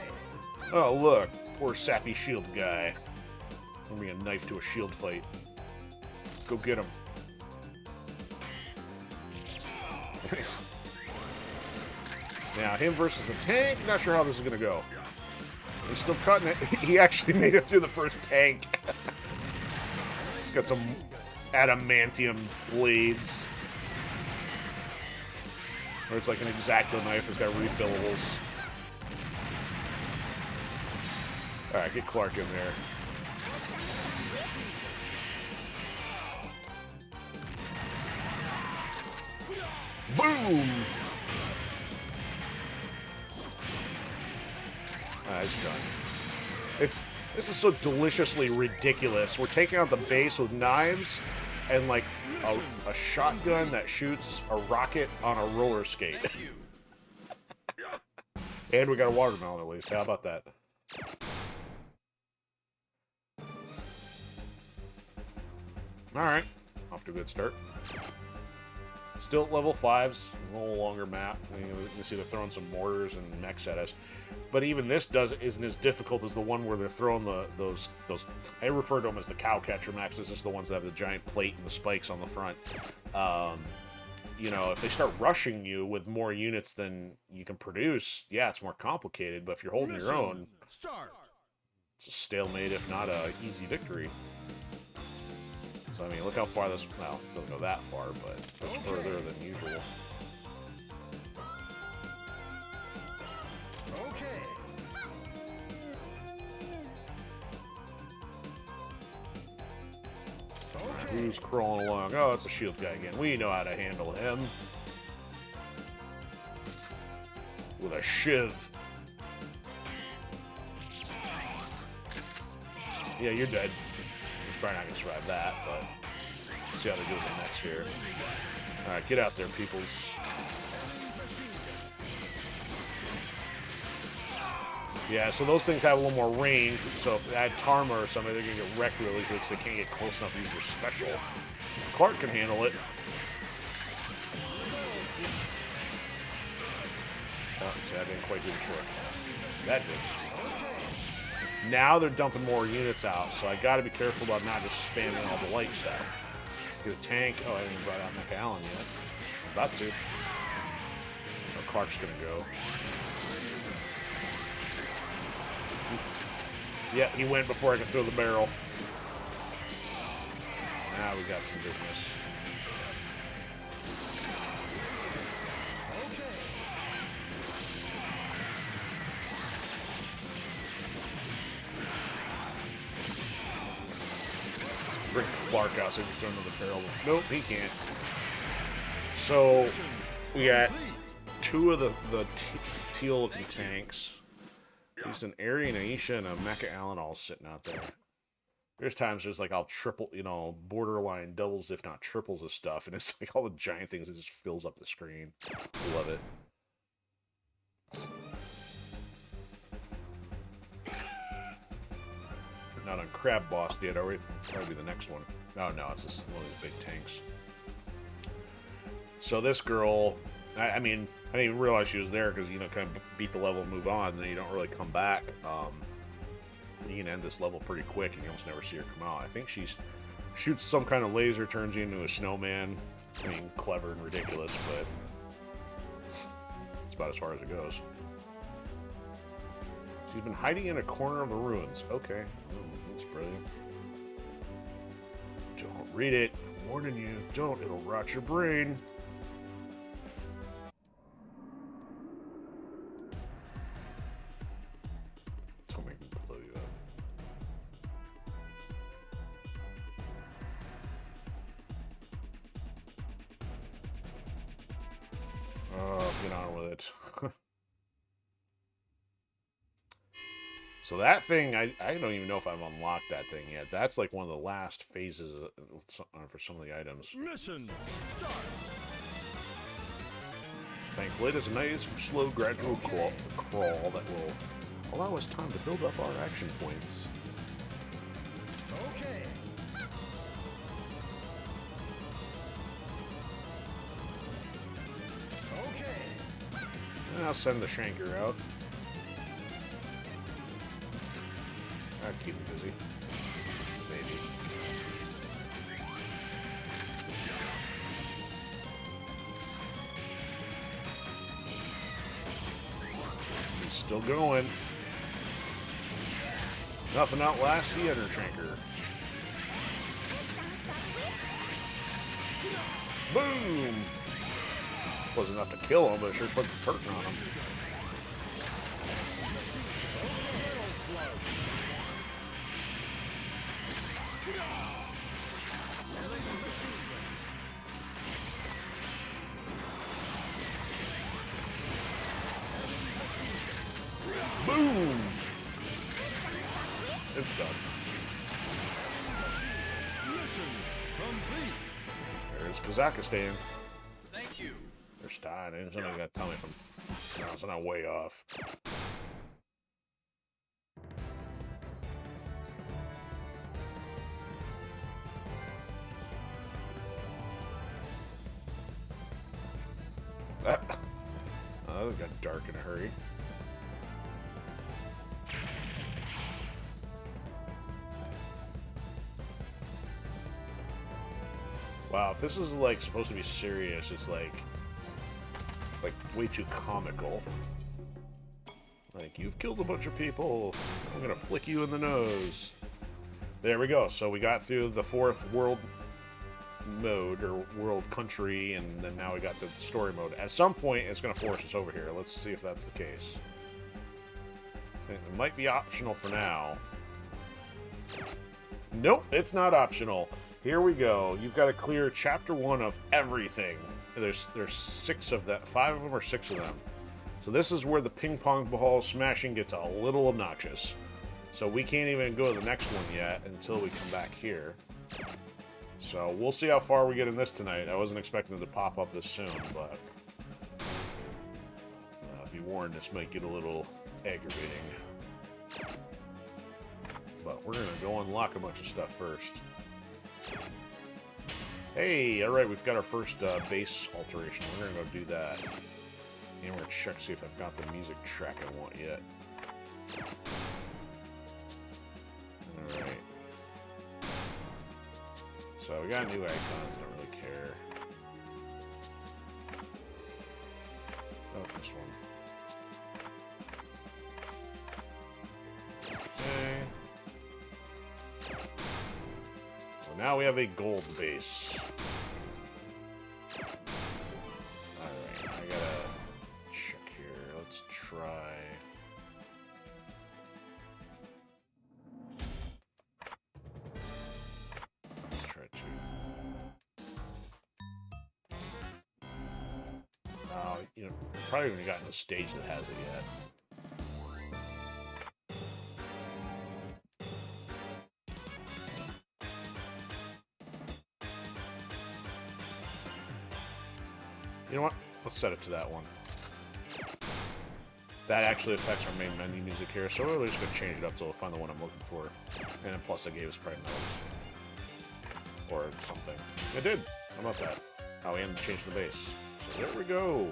Oh, look. Poor sappy shield guy. Bring a knife to a shield fight. Go get him. Now, him versus the tank, not sure how this is going to go. He's still cutting it. He actually made it through the first tank. He's got some adamantium blades. Or it's like an X-Acto knife. It's got refillables. Alright, get Clark in there. Boom! It's done. This is so deliciously ridiculous. We're taking out the base with knives and like a shotgun that shoots a rocket on a roller skate. And we got a watermelon at least. How about that? Alright. Off to a good start. Still at level 5s, a little longer map. You can see they're throwing some mortars and mechs at us. But even this isn't as difficult as the one where they're throwing those. I refer to them as the cow catcher mechs. This is the ones that have the giant plate and the spikes on the front. You know, if they start rushing you with more units than you can produce, yeah, it's more complicated. But if you're holding your own, it's a stalemate, if not a easy victory. So, I mean, look how far this... Well, it doesn't go that far, but it's further than usual. Okay. Who's crawling along? Oh, it's a shield guy again. We know how to handle him. With a shiv. Yeah, you're dead. He's probably not going to survive that, but let's see how they do with the next here. Alright, get out there, peoples. Yeah, so those things have a little more range, so if they add Tarma or something, they're going to get wrecked really easily because they can't get close enough to use their special. Clark can handle it. Oh, see, that didn't quite do the trick. That did. Now they're dumping more units out, so I got to be careful about not just spamming all the light stuff. Let's get a tank. Oh, I haven't even brought out McAllen yet. About to. Oh, Clark's going to go. Yeah, he went before I could throw the barrel. Now we got some business. Bring Clark out so he can throw another barrel. Nope, he can't. So we got two of the teal-looking tanks. There's an Aryan Aisha and a Mecha Allen all sitting out there. There's times there's like I'll triple, you know, borderline doubles, if not triples of stuff, and it's like all the giant things that just fills up the screen. Love it. Not on Crab Boss yet, are we? Probably the next one. Oh no, it's just one of these big tanks. So this girl, I mean, I didn't even realize she was there because, you know, kind of beat the level and move on, and then you don't really come back. You can end this level pretty quick, and you almost never see her come out. I think she shoots some kind of laser, turns you into a snowman. I mean, clever and ridiculous, but it's about as far as it goes. She's been hiding in a corner of the ruins. Okay. That's brilliant. Don't read it. I'm warning you. Don't. It'll rot your brain. Don't make me blow you up. Oh, get on with it. So that thing, I don't even know if I've unlocked that thing yet. That's like one of the last phases for some of the items. Mission start. Thankfully, there's a nice, slow, gradual crawl that will allow us time to build up our action points. Okay. Okay. And I'll send the Shanker out. That'd keep me busy. Maybe. He's still going. Nothing outlasts the other Shanker. Boom! Wasn't enough to kill him, but it sure put the curtain on him. Boom! It's done. Mission complete. There's Kazakhstan. Thank you. They're Stein. Somebody's got to tell me if I'm... No, so I'm way off. Oh, it got dark in a hurry. Wow, if this is like supposed to be serious, it's like way too comical. Like, you've killed a bunch of people. I'm gonna flick you in the nose. There we go. So we got through the 4th world mode, or world country, and then now we got the story mode. At some point, it's gonna force us over here. Let's see if that's the case. I think it might be optional for now. Nope, it's not optional. Here we go. You've got to clear chapter 1 of everything. There's 6 of them. 5 of them or 6 of them. So this is where the ping pong ball smashing gets a little obnoxious. So we can't even go to the next one yet until we come back here. So we'll see how far we get in this tonight. I wasn't expecting it to pop up this soon, but be warned, this might get a little aggravating. But we're going to go unlock a bunch of stuff first. Hey, alright, we've got our first bass alteration. We're going to go do that. And we're going to check to see if I've got the music track I want yet. Alright. So we got new icons, don't really care. Oh, this one. Okay. So now we have a gold base. Alright, I gotta check here. Let's try. Let's try two. You know, probably haven't gotten a stage that has it yet. You know what? Let's set it to that one. That actually affects our main menu music here, so we're just going to change it up until we find the one I'm looking for. And then plus I gave us probably notes. Or something. I did! How about that? Oh, and change the bass. So there we go!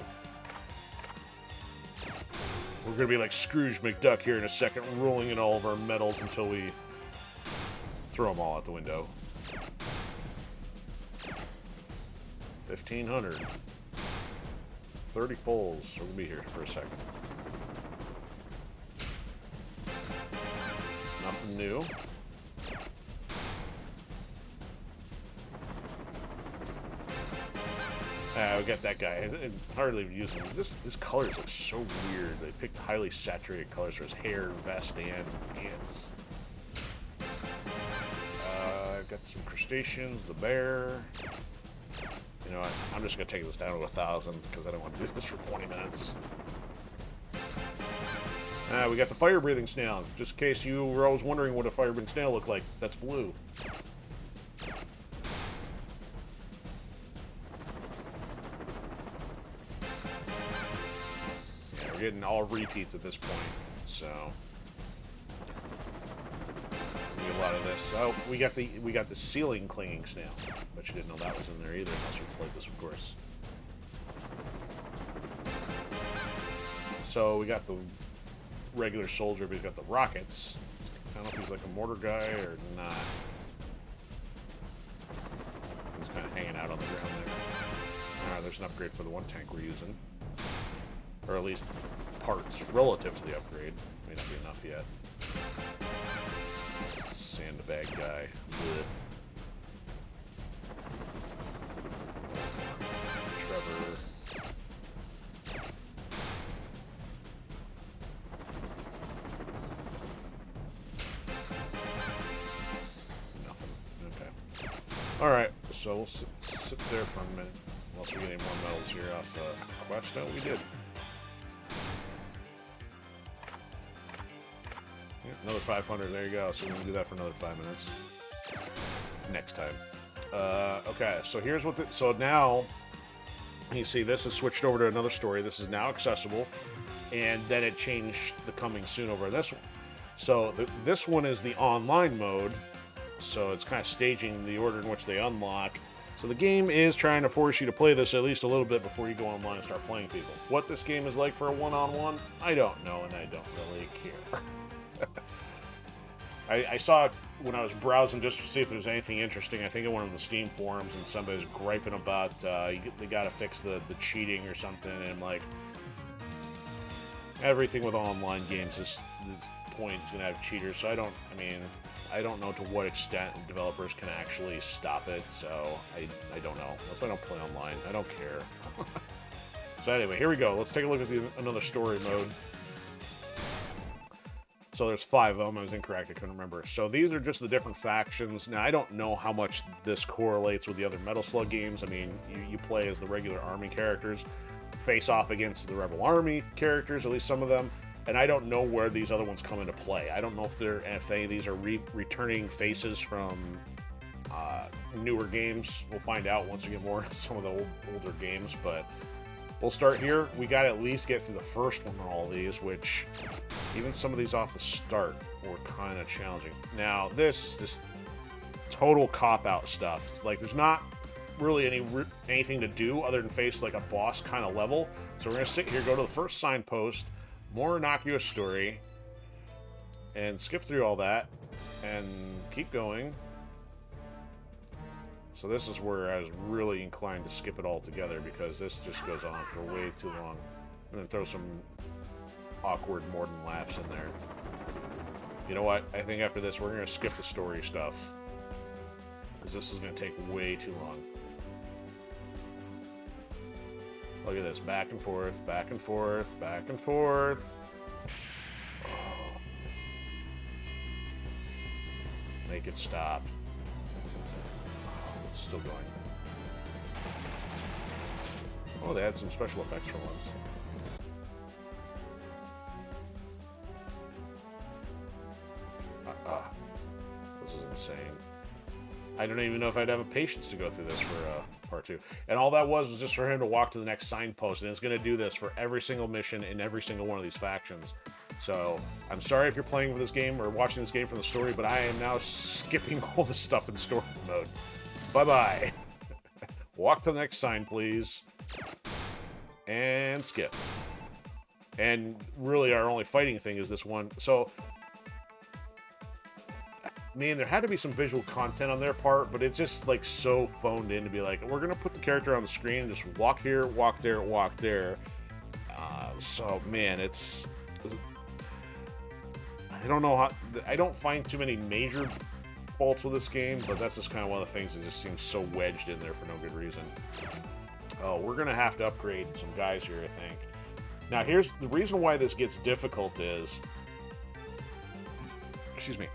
We're going to be like Scrooge McDuck here in a second, rolling in all of our medals until we throw them all out the window. 1,500. 30 poles. We're going to be here for a second. Nothing new. We got that guy. And hardly using him. This colors look so weird. They picked highly saturated colors for his hair, vest, and pants. Got some crustaceans, the bear. You know what? I'm just going to take this down to 1,000 because I don't want to do this for 20 minutes. We got the fire-breathing snail. Just in case you were always wondering what a fire-breathing snail looked like, that's blue. Yeah, we're getting all repeats at this point, so there's gonna be a lot of this. Oh, we got the ceiling clinging snail. Bet you didn't know that was in there either, unless you've played this, of course. So we got the regular soldier, but he's got the rockets. I don't know if he's like a mortar guy or not. He's kind of hanging out on the ground there. There's an upgrade for the one tank we're using. Or at least parts relative to the upgrade. May not be enough yet. Sandbag guy. Blech. Trevor. Nothing. Okay. Alright, so we'll sit there for a minute. Unless we get any more medals here off quest. No, we did. Yeah, another 500, there you go. So we're going to do that for another 5 minutes. Next time. Okay, so here's what so now, you see this is switched over to another story. This is now accessible. And then it changed the coming soon over this one. So this one is the online mode. So it's kind of staging the order in which they unlock. So the game is trying to force you to play this at least a little bit before you go online and start playing people. What this game is like for a one-on-one, I don't know, and I don't really care. I saw it when I was browsing just to see if there was anything interesting. I think in one of the Steam forums, and somebody's griping about they got to fix the cheating or something, and I'm like, everything with online games is point is going to have cheaters, so I don't know to what extent developers can actually stop it, so I don't know. That's why I don't play online. I don't care. So anyway, here we go. Let's take a look at another story mode. So there's 5 of them. I was incorrect. I couldn't remember. So these are just the different factions. Now, I don't know how much this correlates with the other Metal Slug games. I mean, you play as the regular army characters, face off against the Rebel Army characters, at least some of them. And I don't know where these other ones come into play. I don't know if any of these are returning faces from newer games. We'll find out once we get more into some of the older games, but we'll start here. We got to at least get through the first one on all these, which even some of these off the start were kind of challenging. Now, this is just total cop-out stuff. It's like, there's not really anything to do other than face like a boss kind of level. So we're going to sit here, go to the first signpost, more innocuous story, and skip through all that, and keep going. So this is where I was really inclined to skip it all together, because this just goes on for way too long. I'm going to throw some awkward Morden laughs in there. You know what? I think after this, we're going to skip the story stuff, because this is going to take way too long. Look at this. Back and forth, back and forth, back and forth. Oh. Make it stop. It's still going. Oh, they had some special effects for once. This is insane. I don't even know if I'd have a patience to go through this for part 2. And all that was just for him to walk to the next signpost, and it's going to do this for every single mission in every single one of these factions. So, I'm sorry if you're playing with this game or watching this game from the story, but I am now skipping all the stuff in story mode. Bye-bye. Walk to the next sign, please. And skip. And really, our only fighting thing is this one. So, man, there had to be some visual content on their part, but it's just, like, so phoned in to be like, we're going to put the character on the screen and just walk here, walk there, walk there. So, man, it's... I don't know how... I don't find too many major faults with this game, but that's just kind of one of the things that just seems so wedged in there for no good reason. Oh, we're going to have to upgrade some guys here, I think. Now, here's the reason why this gets difficult is... Excuse me.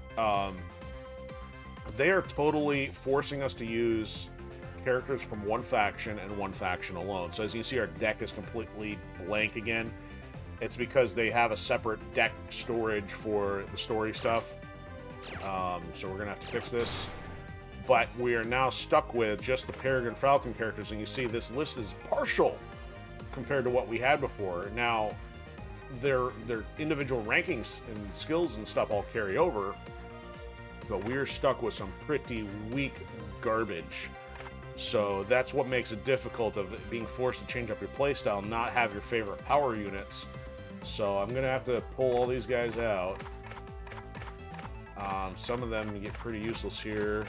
They are totally forcing us to use characters from one faction and one faction alone. So as you can see, our deck is completely blank again. It's because they have a separate deck storage for the story stuff. So we're going to have to fix this. But we are now stuck with just the Peregrine Falcon characters, and you see this list is partial compared to what we had before. Now, their individual rankings and skills and stuff all carry over, but we're stuck with some pretty weak garbage. So that's what makes it difficult of being forced to change up your playstyle, not have your favorite power units. So I'm going to have to pull all these guys out. Some of them get pretty useless here.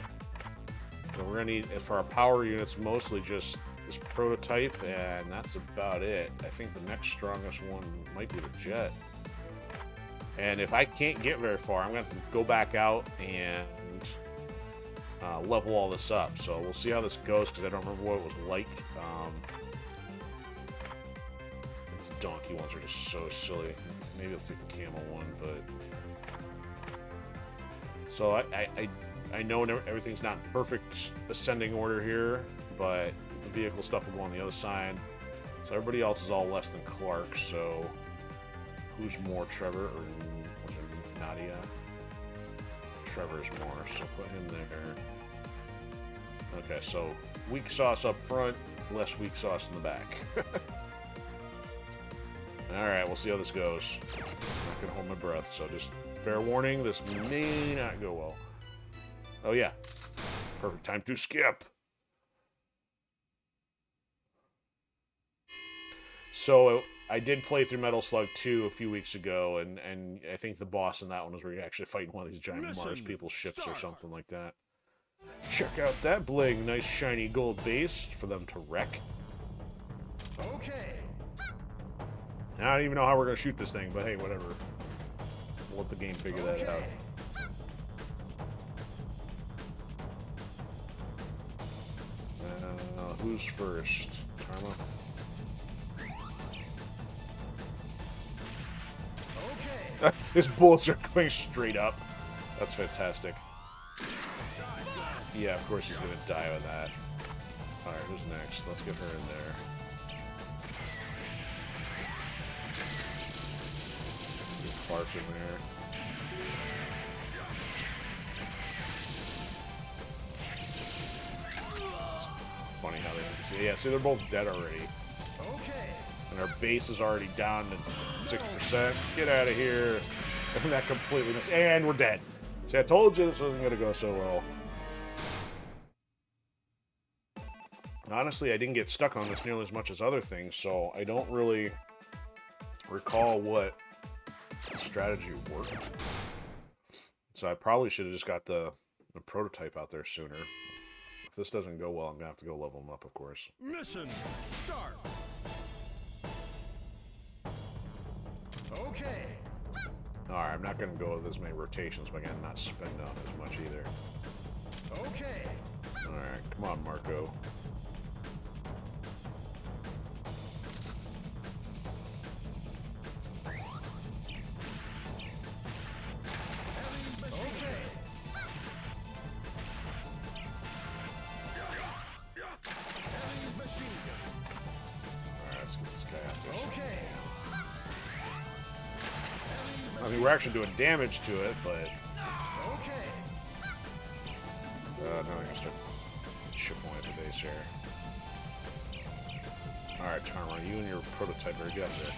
So we're going to need, for our power units, mostly just this prototype, and that's about it. I think the next strongest one might be the Jet. And if I can't get very far, I'm going to have to go back out and level all this up. So we'll see how this goes, because I don't remember what it was like. These donkey ones are just so silly. Maybe I'll take the camel one, but... So I know everything's not in perfect ascending order here, but the vehicle stuff will go on the other side. So everybody else is all less than Clark, so... Who's more, Trevor, or was it Nadia? Trevor's more, so put him there. Okay, so weak sauce up front, less weak sauce in the back. Alright, we'll see how this goes. I'm not gonna hold my breath, so just fair warning, this may not go well. Oh yeah, perfect time to skip. So I did play through Metal Slug 2 a few weeks ago, and I think the boss in that one was where you're actually fighting one of these giant Mars people's ships or something like that. Check out that bling. Nice shiny gold base for them to wreck. Okay. I don't even know how we're going to shoot this thing, but hey, whatever. We'll let the game figure that out. Who's first? Tarma? Okay. His bullets are going straight up. That's fantastic. Yeah, of course he's going to die with that. Alright, who's next? Let's get her in there. Get Clark in there. It's funny how they didn't see. Yeah, see, they're both dead already. Okay. And our base is already down to 60%. Get out of here. And that completely missed. And we're dead. See, I told you this wasn't going to go so well. Honestly, I didn't get stuck on this nearly as much as other things, so I don't really recall what strategy worked. So I probably should have just got the prototype out there sooner. If this doesn't go well, I'm going to have to go level them up, of course. Mission start. Okay. Alright, I'm not going to go with as many rotations, but again, not spend on as much either. Okay. Alright, come on, Marco. Okay. Heavy machine gun. Alright, let's get this guy out there. Okay. I mean, we're actually doing damage to it, but... Okay. now I'm going to start chipping away at the base here. Alright, Tarma, you and your prototype better get up there.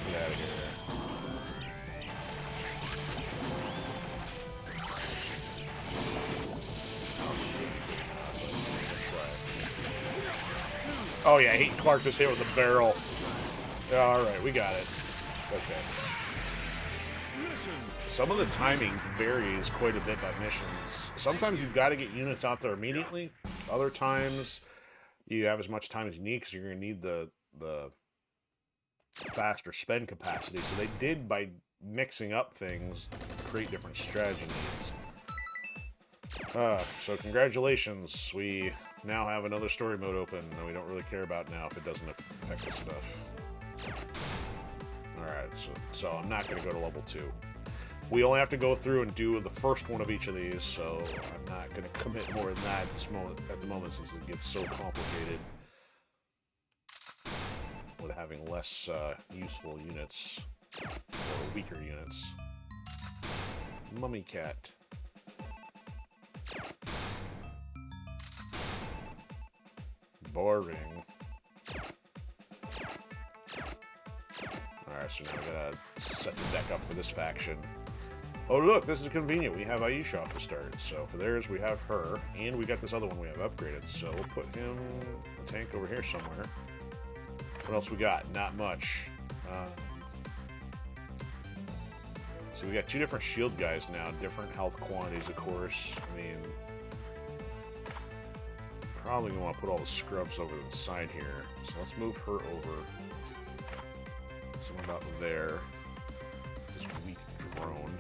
Get out of here. Oh yeah, he Clark just hit with a barrel. Alright, we got it. Okay. Mission. Some of the timing varies quite a bit by missions. Sometimes you've got to get units out there immediately. Other times you have as much time as you need because you're going to need the faster spend capacity. So they did, by mixing up things, create different strategy needs. So congratulations, we now have another story mode open that we don't really care about now if it doesn't affect us enough. Alright, so I'm not going to go to level 2. We only have to go through and do the first one of each of these, so I'm not going to commit more than that at the moment since it gets so complicated with having less useful units, or weaker units. Mummy cat. Boring. Alright, so now we gotta set the deck up for this faction. Oh look, this is convenient. We have Aisha off the start. So for theirs, we have her, and we got this other one we have upgraded. So we'll put him, a tank over here somewhere. What else we got? Not much. So we got 2 different shield guys now, different health quantities, of course. I mean, probably gonna want to put all the scrubs over to the side here. So let's move her over. Someone about there. This weak drone.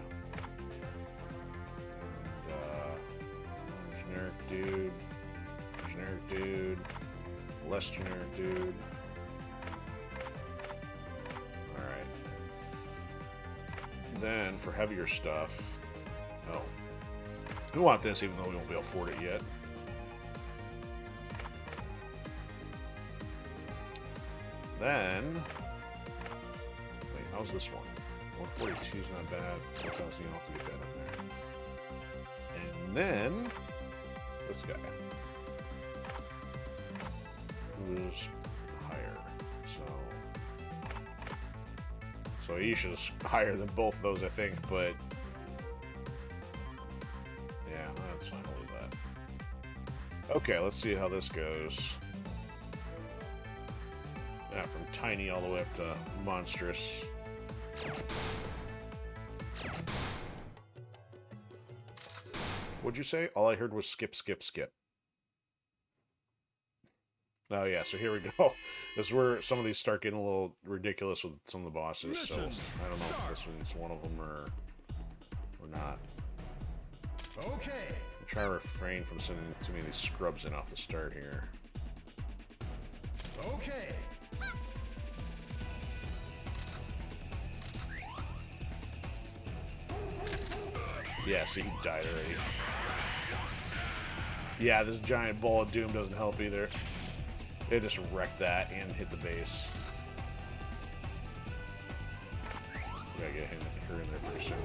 And, generic dude. Generic dude. Less generic dude. Alright. Then, for heavier stuff... Oh. We want this even though we won't be able to afford it yet. Then... Wait, how's this one? 142 is not bad. 1,000, you don't have to get that in there. And then... this guy. Who's higher. So Aisha's higher than both those, I think, but... yeah, that's fine, I'll leave that. Okay, let's see how this goes. Yeah, from tiny all the way up to monstrous. What'd you say? All I heard was skip, skip, skip. Oh yeah, so here we go. This is where some of these start getting a little ridiculous with some of the bosses. So I don't know if this one's one of them or not. Okay. I'll try to refrain from sending too many of these scrubs in off the start here. Okay. Yeah, see, he died already. Yeah, this giant ball of doom doesn't help either. They just wrecked that and hit the base. Gotta get her in there pretty soon.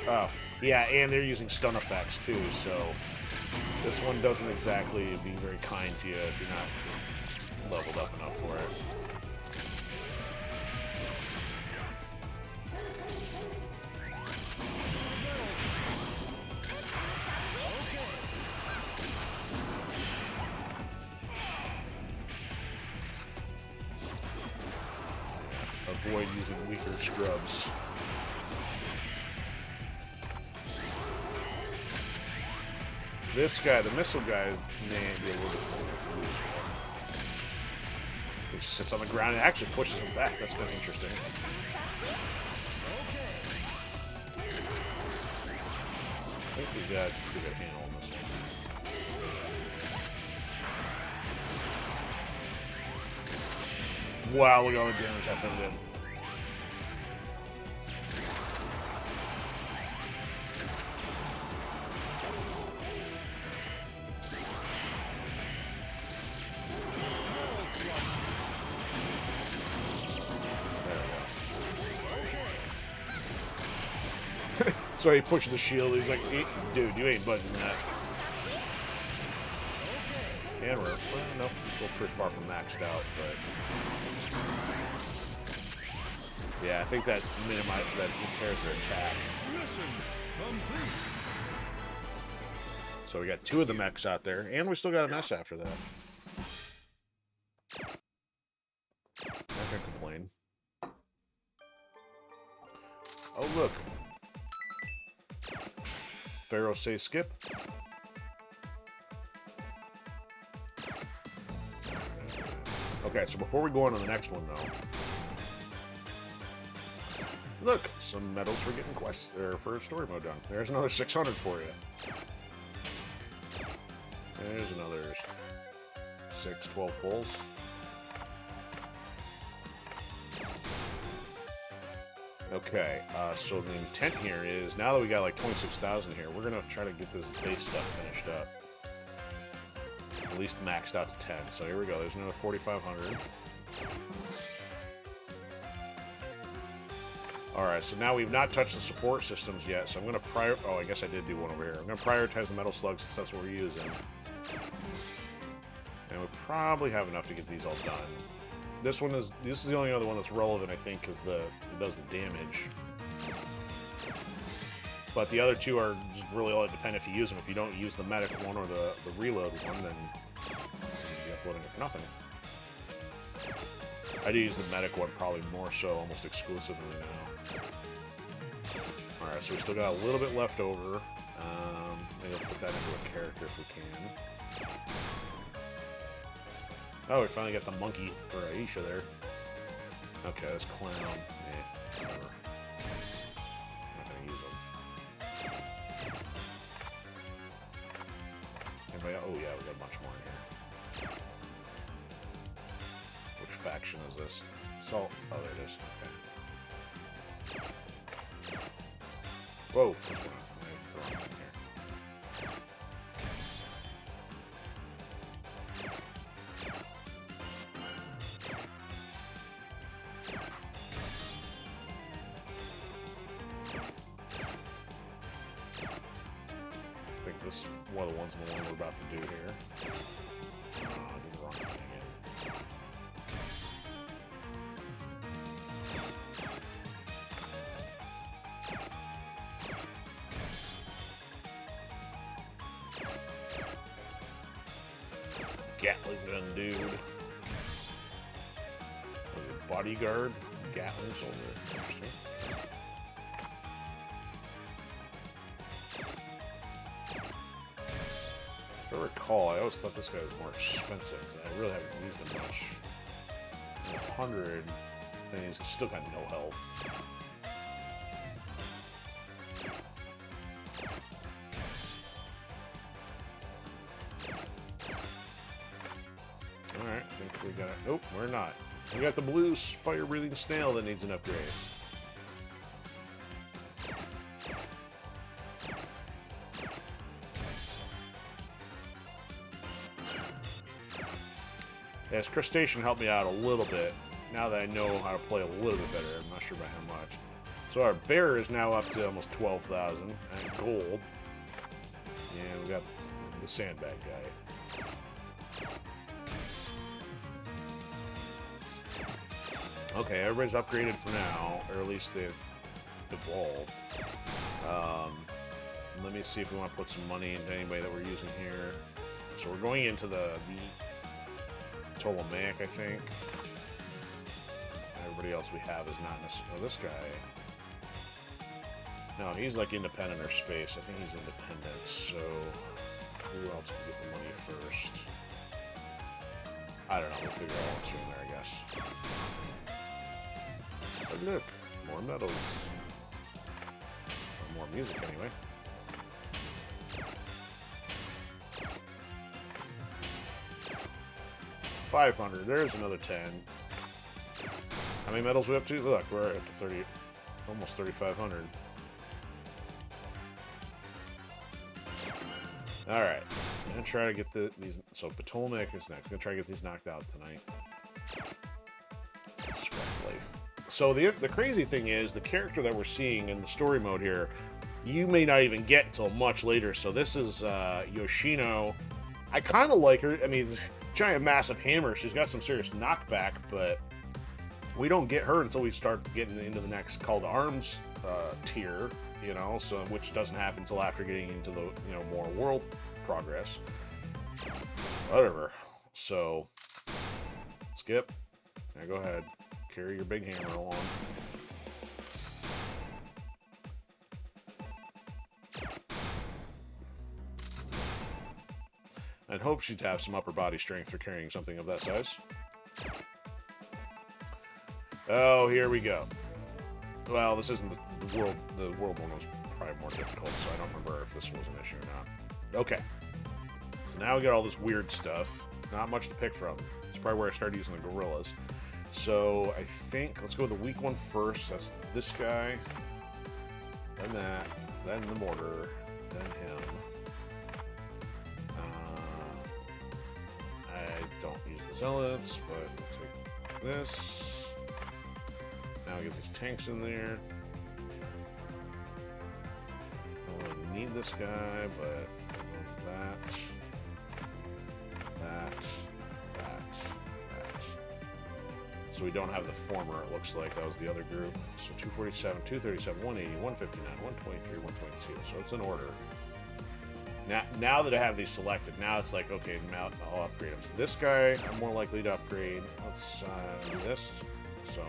Oh, yeah, and they're using stun effects too, so this one doesn't exactly be very kind to you if you're not leveled up enough for it. Avoid using weaker scrubs. This guy, the missile guy, may be a little bit more loose. He sits on the ground and actually pushes him back. That's kind of interesting. I think we got a handle on this one. Wow, look at all the damage that thing did. So he pushed the shield. He's like, dude, you ain't budging that. And we're, well, nope, still pretty far from maxed out, but yeah, I think that impairs their attack. Mission complete. So we got 2 of the mechs out there, and we still got an S after that. Not gonna complain. Oh look. Pharaoh say skip. Okay, so before we go on to the next one, though, look, some medals for getting quests or for story mode done. There's another 600 for you. There's another 12 pulls. Okay, so the intent here is, now that we got like 26,000 here, we're going to try to get this base stuff finished up. At least maxed out to 10. So here we go, there's another 4,500. Alright, so now we've not touched the support systems yet, so I'm going to oh, I guess I did do one over here. I'm going to prioritize the metal slugs since that's what we're using. And we probably have enough to get these all done. This is the only other one that's relevant, I think, because it does the damage. But the other 2 are just really all depend if you use them. If you don't use the medic one or the reload one, then you'll be uploading it for nothing. I do use the medic one probably more so, almost exclusively now. Alright, so we still got a little bit left over. Maybe I'll put that into a character if we can. Oh, we finally got the monkey for Aisha there. Okay, this clown. Whatever. I'm not gonna use him. Anybody? Oh yeah, we got a bunch more in here. Which faction is this? Salt. Oh, there it is. Okay. Whoa, what's going on? I have the wrong thing here. I think this is one of the ones in the one we're about to do here. I did the wrong thing again. Gatling gun dude. Was it bodyguard? Gatling soldier. Interesting. If I recall, I always thought this guy was more expensive, because I really haven't used him much. 100, and he's still got no health. Alright, I think we got it. Nope, we're not. We got the blue fire-breathing snail that needs an upgrade. Yes, crustacean helped me out a little bit. Now that I know how to play a little bit better, I'm not sure by how much. So our bear is now up to almost 12,000 and gold. And we got the sandbag guy. Okay, everybody's upgraded for now, or at least they've evolved. Let me see if we want to put some money into anybody that we're using here. So we're going into the Ptolemaic, I think. Everybody else we have is not necessarily... Oh, this guy... No, he's like independent or space. I think he's independent, so... Who else can get the money first? I don't know, we'll figure out what's in there, I guess. But look, more medals. Or more music, anyway. $500. There's another 10. How many medals are we up to? Look, we're up to 30, almost 3,500. All right, I'm gonna try to get these. So Ptolemaic is next. I'm gonna try to get these knocked out tonight. Scrap life. So the crazy thing is the character that we're seeing in the story mode here, you may not even get until much later. So this is Yoshino. I kind of like her. I mean, giant massive hammer. She's got some serious knockback, but we don't get her until we start getting into the next Call to Arms tier, you know, so which doesn't happen until after getting into the, you know, more world progress. Whatever. So skip. Now go ahead. Carry your big hammer along. I'd hope she'd have some upper body strength for carrying something of that size. Oh, here we go. Well, this isn't the world. The world one was probably more difficult, so I don't remember if this was an issue or not. Okay. So now we got all this weird stuff. Not much to pick from. It's probably where I started using the gorillas. So I think let's go with the weak one first. That's this guy. Then that. Then the mortar. Then him. I don't use the zealots, but we'll take this. Now we get these tanks in there. I don't really need this guy, but that. So we don't have the former, it looks like. That was the other group. So 247, 237, 180, 159, 123, 122. So it's in order. Now that I have these selected, now it's like, okay, now I'll upgrade them. So this guy, I'm more likely to upgrade. Let's do this. So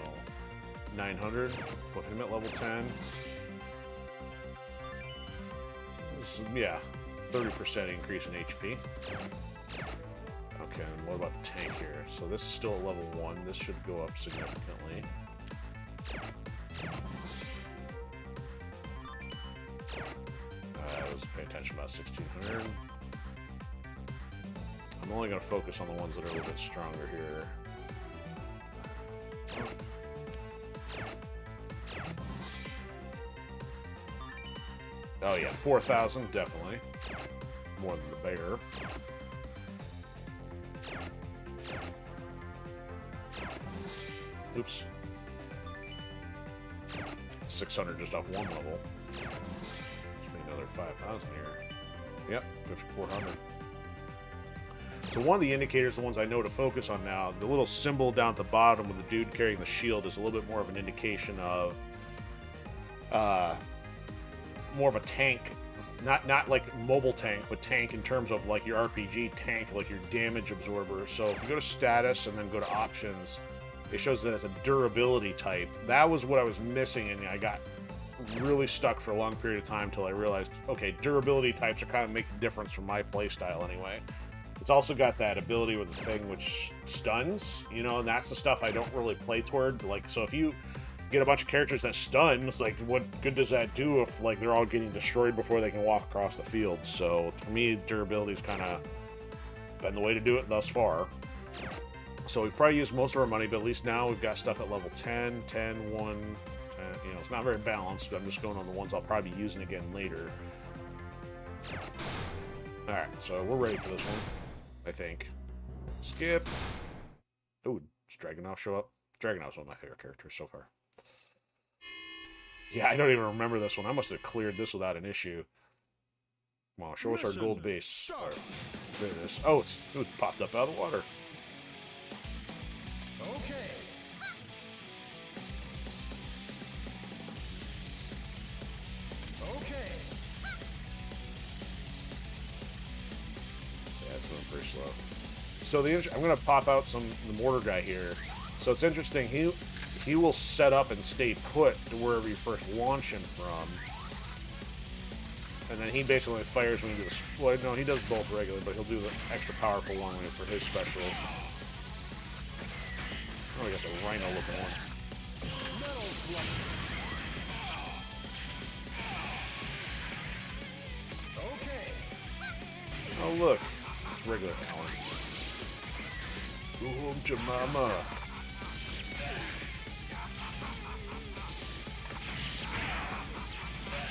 900, put him at level 10. This is, yeah, 30% increase in HP. Okay, and what about the tank here? So this is still at level 1. This should go up significantly. Let's pay attention about 1600. I'm only going to focus on the ones that are a little bit stronger here. Oh yeah, 4,000, definitely. More than the bear. Oops. 600 just off one level. Another 5,000 here. Yep, 5,400. So one of the indicators, the ones I know to focus on now, the little symbol down at the bottom with the dude carrying the shield is a little bit more of an indication of more of a tank not like mobile tank, but tank in terms of like your RPG tank, like your damage absorber. So if you go to status and then go to options, it shows that it's a durability type. That was what I was missing, and I got really stuck for a long period of time until I realized, okay, durability types are kind of make the difference from my playstyle anyway. It's also got that ability with the thing which stuns, you know, and that's the stuff I don't really play toward. Like, so if you get a bunch of characters that stun, it's like, what good does that do if like they're all getting destroyed before they can walk across the field? So for me, durability's kind of been the way to do it thus far. So we've probably used most of our money, but at least now we've got stuff at level 10, 10, 1, 10, you know, it's not very balanced, but I'm just going on the ones I'll probably be using again later. Alright, so we're ready for this one, I think. Skip. Ooh, does Dragunov show up? Dragunov's one of my favorite characters so far. Yeah, I don't even remember this one. I must have cleared this without an issue. Come on, show us our gold base. Right, there it is. Oh, it popped up out of the water. Okay. Okay. Yeah, it's going pretty slow. So I'm going to pop out the mortar guy here. So it's interesting. He will set up and stay put to wherever you first launch him from. And then he basically fires when you do the... Well, no, he does both regularly, but he'll do the extra powerful one for his special. Oh, we got the rhino looking one. Okay. Oh, look. It's regular Alan. Go home to mama.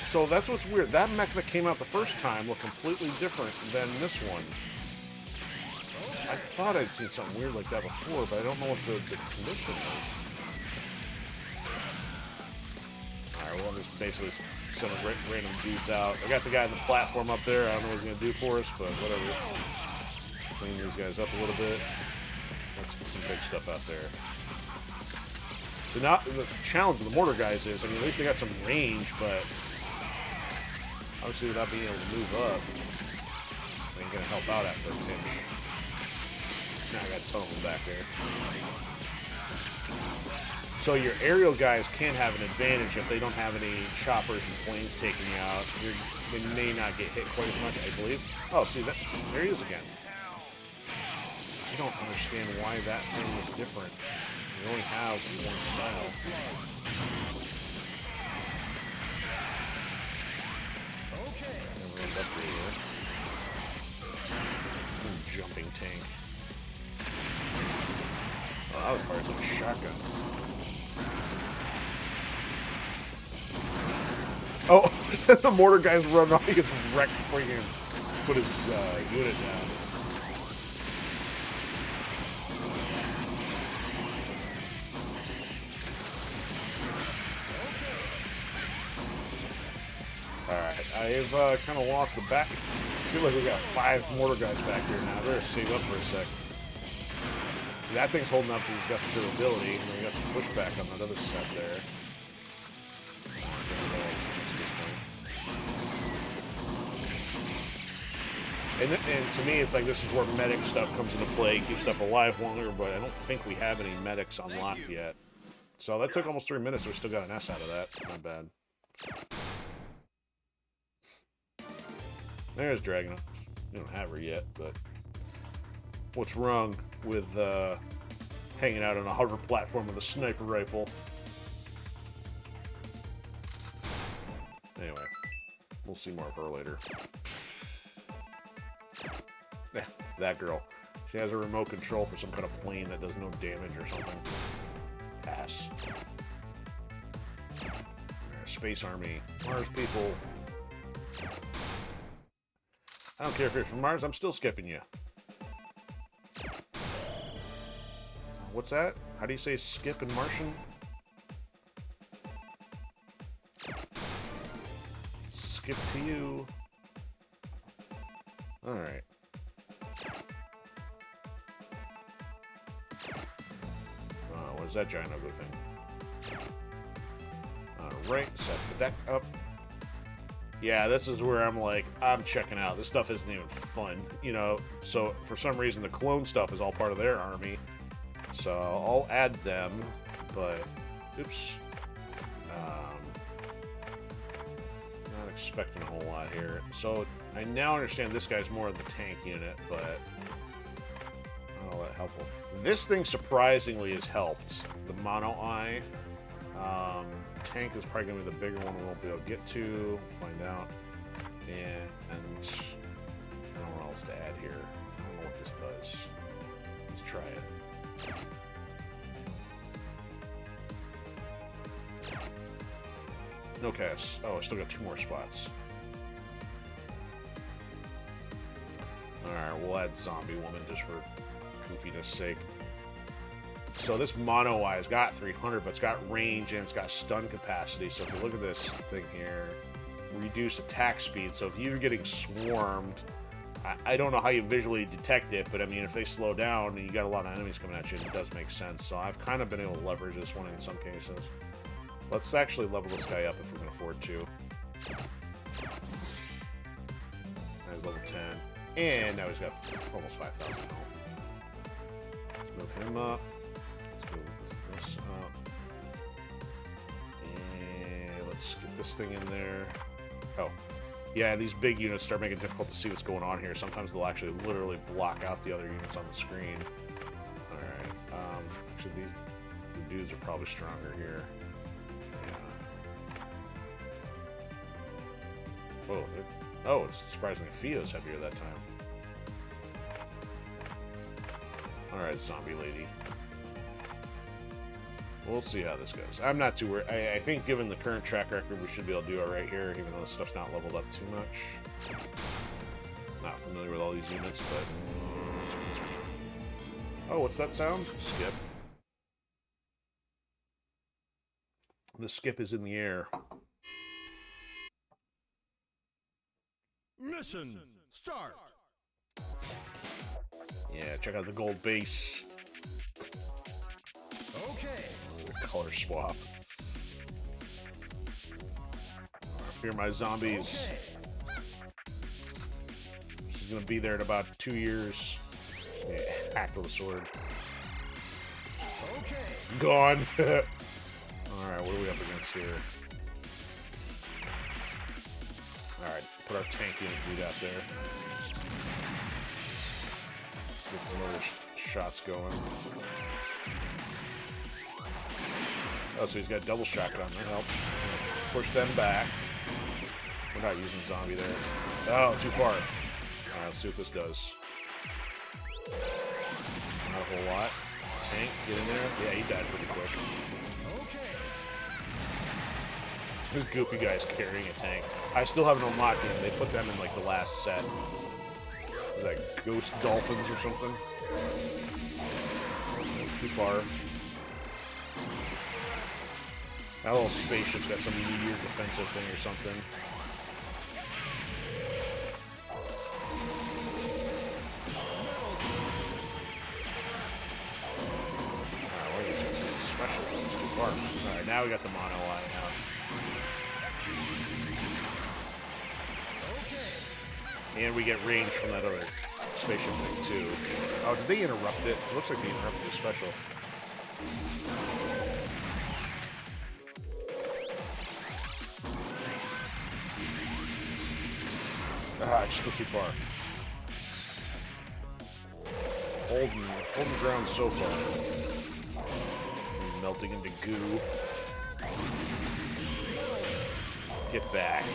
So that's what's weird. That mech that came out the first time looked completely different than this one. I thought I'd seen something weird like that before, but I don't know what the condition is. Alright, well, I'm just basically sending random dudes out. I got the guy on the platform up there. I don't know what he's going to do for us, but whatever. Clean these guys up a little bit. Let's get some big stuff out there. So now, the challenge with the mortar guys is, I mean, at least they got some range, but obviously without being able to move up, they ain't going to help out after a pinch. Now I got a ton of them back there. So your aerial guys can have an advantage if they don't have any choppers and planes taking you out. They may not get hit quite as much, I believe. Oh, see, there he is again. I don't understand why that thing is different. We only have one style. Okay. Never runs up here. Jumping tank. Oh, that was fires like a shotgun. Oh, the mortar guy's running off. He gets wrecked before he can put his unit down. Alright, I've kind of lost the back. Seems like we got 5 mortar guys back here now. I better save up for a sec. See, that thing's holding up because it's got the durability, and then we got some pushback on that other set there. And to me, it's like this is where medic stuff comes into play, keeps stuff alive longer, but I don't think we have any medics unlocked yet. So that took almost 3 minutes, we still got an S out of that. Not bad. There's Dragunov. You don't have her yet, but what's wrong with hanging out on a hover platform with a sniper rifle? Anyway, we'll see more of her later. Yeah, that girl. She has a remote control for some kind of plane that does no damage or something. Pass. Space Army. Mars people. I don't care if you're from Mars, I'm still skipping you. What's that? How do you say skip in Martian? Skip to you. Alright. What is that giant ugly thing? Alright, set the deck up. Yeah, this is where I'm like, I'm checking out. This stuff isn't even fun, you know? So, for some reason, the clone stuff is all part of their army. So, I'll add them, but... Oops. Not expecting a whole lot here. So, I now understand this guy's more of the tank unit, but... Not all that helpful. This thing, surprisingly, has helped. The Mono Eye. Tank is probably going to be the bigger one we won't be able to get to. Find out. And I don't know what else to add here. I don't know what this does. Let's try it. Okay. Oh, I still got 2 more spots. Alright, we'll add Zombie Woman just for goofiness sake. So this Mono Eye's got 300, but it's got range and it's got stun capacity. So if you look at this thing here, reduce attack speed. So if you're getting swarmed, I don't know how you visually detect it, but I mean, if they slow down and you got a lot of enemies coming at you, it does make sense. So I've kind of been able to leverage this one in some cases. Let's actually level this guy up if we can afford to. Now he's level 10. And now he's got almost 5,000 health. Let's move him up. Let's move this up. And let's get this thing in there. Oh. Yeah, these big units start making it difficult to see what's going on here. Sometimes they'll actually literally block out the other units on the screen. Alright. Actually, the dudes are probably stronger here. Yeah. Oh, it's surprisingly Fio's heavier that time. Alright, zombie lady. We'll see how this goes. I'm not too worried. I think given the current track record, we should be able to do it right here, even though this stuff's not leveled up too much. Not familiar with all these units, but... Oh, what's that sound? Skip. The skip is in the air. Mission start. Yeah, check out the gold base. Okay. The color swap. Fear my zombies. Okay. She's gonna be there in about 2 years. Yeah, hack with a sword. Okay. Gone. Alright, what are we up against here? Alright, put our tank unit dude out there. Get some other shots going. Oh, so he's got double shotgun. That helps. Push them back. We're not using zombie there. Oh, too far. Alright, let's see what this does. Not a whole lot. Tank, get in there. Yeah, he died pretty quick. Okay. This goofy guy's carrying a tank. I still haven't unlocked him. They put them in like the last set. Is that ghost dolphins or something? Too far. That little spaceship's got some meteor defensive thing or something. Alright, what are these? This is special. It's too far. Alright, now we got the mono eye now. And we get range from that other spaceship thing too. Oh, did they interrupt it? It looks like they interrupted the special. Ah, it's still too far. Holding ground so far. Melting into goo. Get back.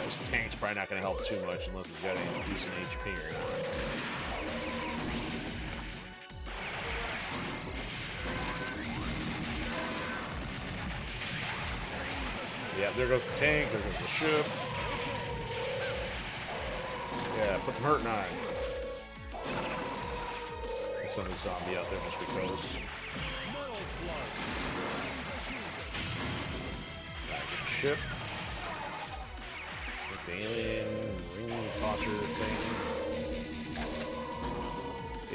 This tank's probably not going to help too much unless it's got any decent HP or not. Yeah, there goes the tank, there goes the ship. Yeah, put some hurting on. Send a zombie out there just because. Back to the ship. Get the alien ring tosser thing.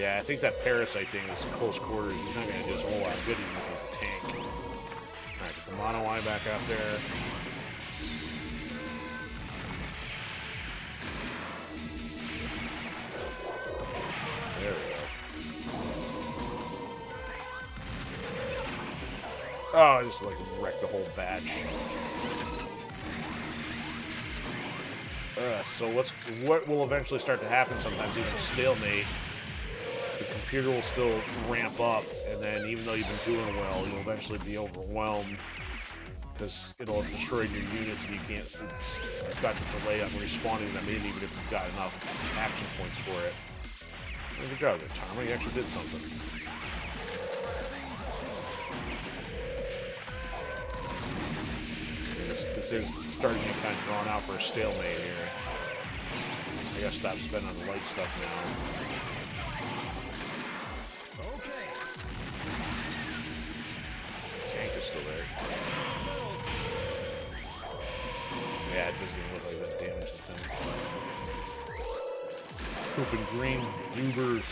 Yeah, I think that parasite thing is close quarters. He's not going to do us a whole lot of good even if he's a tank. Alright, get the mono eye back out there. There we go. Oh, I just like wrecked the whole batch. So what will eventually start to happen sometimes, even a stalemate, the computer will still ramp up, and then even though you've been doing well, you'll eventually be overwhelmed because it'll have destroyed your units and you can't, it's got the delay on respawning them in even if you've got enough action points for it. Well, good job there, Tom. You actually did something. This is starting to get kind of drawn out for a stalemate here. I gotta stop spending on the light stuff now. Okay. Tank is still there. Yeah, it doesn't even look like that's damaged the thing. Pooping green goobers.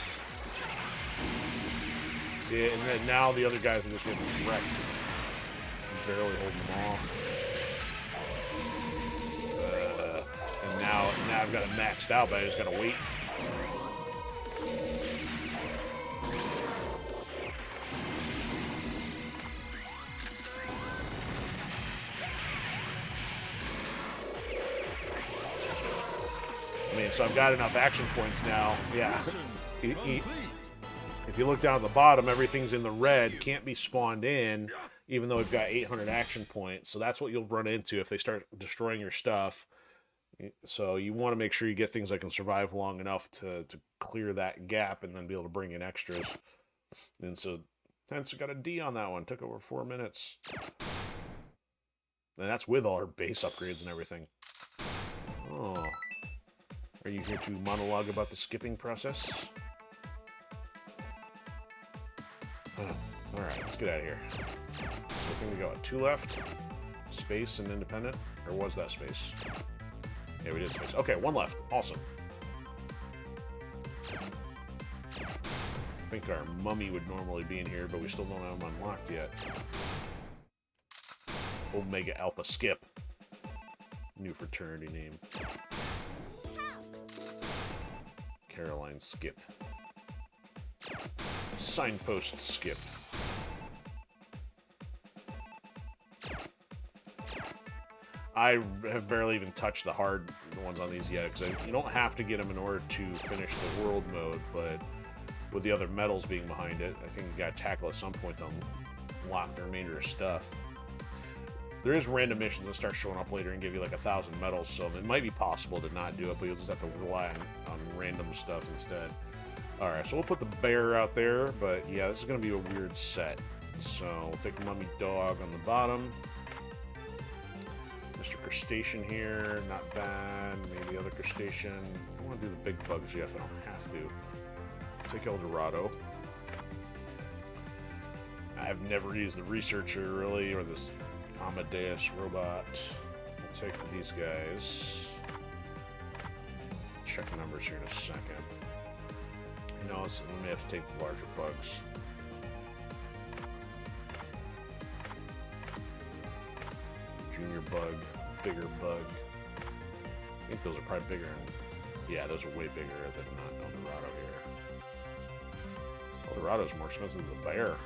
See, and then now the other guys are just getting wrecked. I'm barely holding them off. Now I've got it maxed out, but I just gotta wait. I mean, so I've got enough action points now. Yeah. If you look down at the bottom, everything's in the red, can't be spawned in, even though we've got 800 action points. So that's what you'll run into if they start destroying your stuff. So you want to make sure you get things that can survive long enough to clear that gap and then be able to bring in extras. And so hence we got a D on that one. Took over 4 minutes. And that's with all our base upgrades and everything. Oh. Are you here to monologue about the skipping process? Alright, let's get out of here. So I think we got 2 left. Space and independent. Or was that space? Yeah, we did space. Okay, 1 left. Awesome. I think our mummy would normally be in here, but we still don't have them unlocked yet. Omega Alpha Skip. New fraternity name. Caroline Skip. Signpost Skip. I have barely even touched the hard ones on these yet, because you don't have to get them in order to finish the world mode, but with the other medals being behind it, I think you gotta tackle at some point to unlock the remainder of stuff. There is random missions that start showing up later and give you like 1,000 medals, so it might be possible to not do it, but you'll just have to rely on random stuff instead. Alright, so we'll put the bear out there, but yeah, this is going to be a weird set. So we'll take Mummy Dog on the bottom. Mr. Crustacean here, not bad. Maybe other Crustacean. I don't want to do the big bugs yet, but I don't have to. Take El Dorado. I've never used the Researcher, really, or this Amadeus robot. We'll take these guys. Check numbers here in a second. No, so we may have to take the larger bugs. Junior bug, bigger bug. I think those are probably bigger. Yeah, those are way bigger than El Dorado here. El Dorado's more expensive than the bear.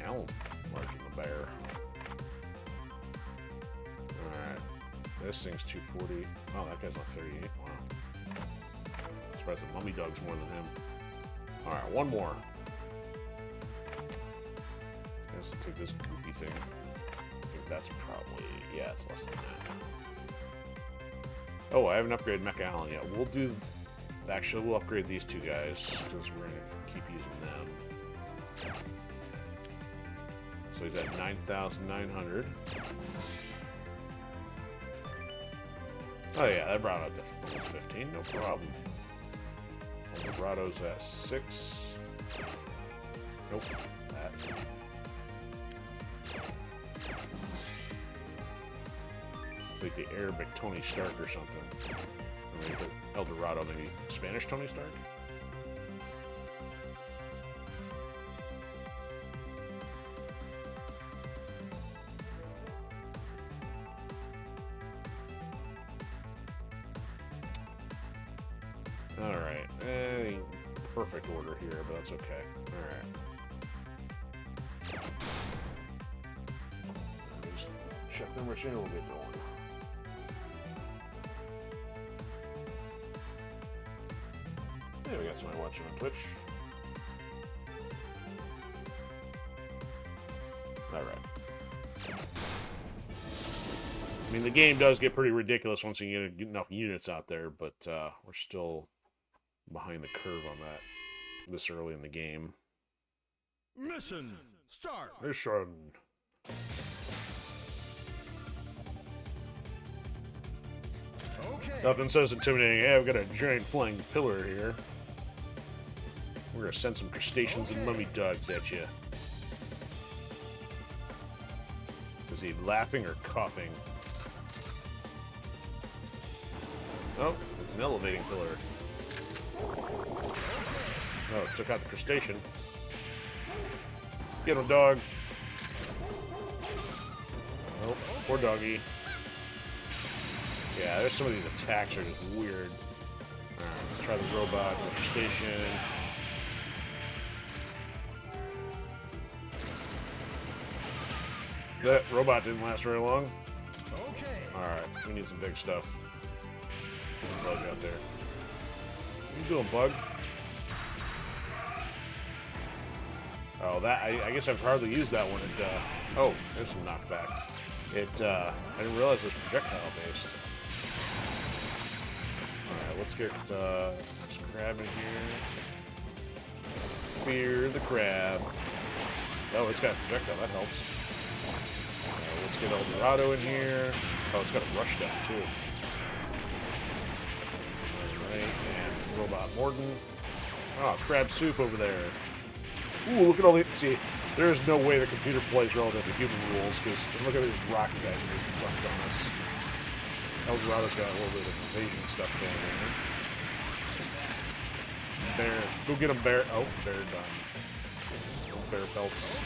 Al's larger than the bear. Alright. This thing's 240. Oh, that guy's not 38. Wow. I'm surprised the Mummy Dog's more than him. Alright, one more. Let's take this goofy thing. I think that's probably... yeah, it's less than that. Oh, I haven't upgraded Mecha Allen yet. We'll do... actually, we'll upgrade these two guys, because we're going to keep using them. So he's at 9,900. Oh yeah, that brought out to almost 15, no problem. El Dorado's at 6. Nope, that. It's like the Arabic Tony Stark or something. Or maybe the El Dorado, maybe Spanish Tony Stark? Alright. Perfect order here, but that's okay. Alright. Just check the machine and we'll get going. Yeah, we got somebody watching on Twitch. Alright. I mean, the game does get pretty ridiculous once you get enough units out there, but we're still behind the curve on that this early in the game. Mission start. Mission. Okay. Nothing says intimidating. Hey, we've got a giant flying pillar here. We're gonna send some crustaceans and mummy dogs at you. Is he laughing or coughing? Oh, it's an elevating pillar. Oh, it took out the crustacean. Get him, dog. Oh, poor doggy. Yeah, there's some of these attacks are just weird. Alright, let's try the robot, the crustacean. That robot didn't last very long. Okay. Alright, we need some big stuff. There's a bug out there. What are you doing, bug? Oh, that I guess I've hardly used that one. Oh, there's some knockback. I didn't realize it was projectile based. Alright, let's get this crab in here. Fear the crab. Oh, it's got a projectile, that helps. Let's get El Dorado in here. Oh, it's got a rush down too. Alright, and Robot Morton. Oh, crab soup over there. Ooh, look at all the... See, there's no way the computer plays relative to human rules, because look at these rocket guys that just dunked on us. El Dorado's got a little bit of invasion stuff going on. Bear. Go get him, bear. Oh, bear done. Bear pelts.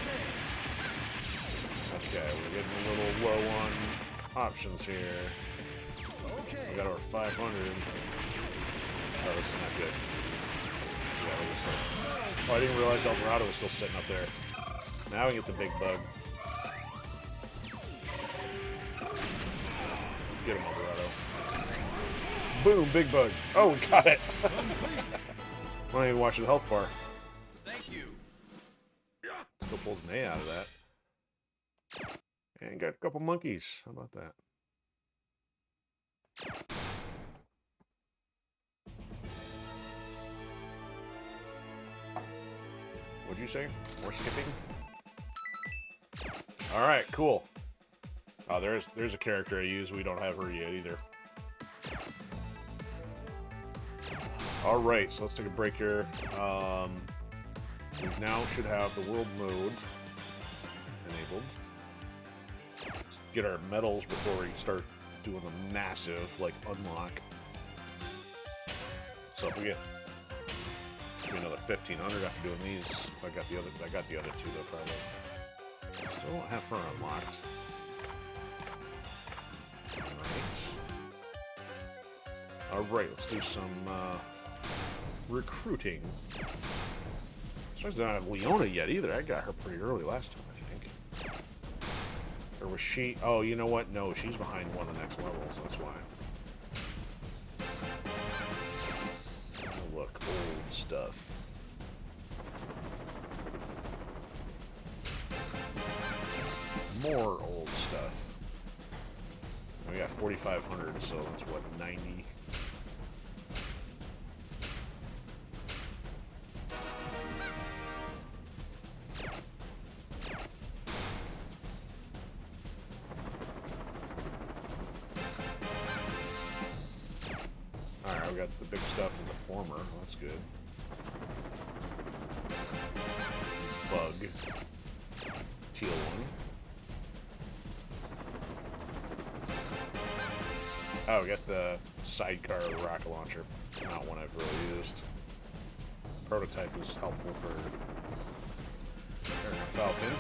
Okay, we're getting a little low on options here. We got our 500. Oh, this is not good. Yeah, we're just like... Oh, I didn't realize El Dorado was still sitting up there. Now we get the big bug. Get him, El Dorado. Boom, big bug. Oh, we got it. I'm not even watching the health bar. Thank you. Let's go pull an A out of that. And got a couple monkeys. How about that? What'd you say? More skipping? Alright, cool. Oh, there's a character I use. We don't have her yet either. Alright, so let's take a break here. We now should have the world mode enabled. Let's get our medals before we start doing the massive, like, unlock. So if we get another 1,500 after doing these, I got the other two though, probably. Still don't have her unlocked. Alright, let's do some recruiting. I don't have Leona yet either. I got her pretty early last time, I think. Or was she? Oh, you know what? No, she's behind one of the next levels. That's why. Oh, look, old stuff. More old stuff. We got 4,500, so that's what, 90. Alright, we got the big stuff in the former. Well, that's good. Bug. Teal one. Oh, get the sidecar rocket launcher. Not one I've really used. Prototype is helpful for Falcon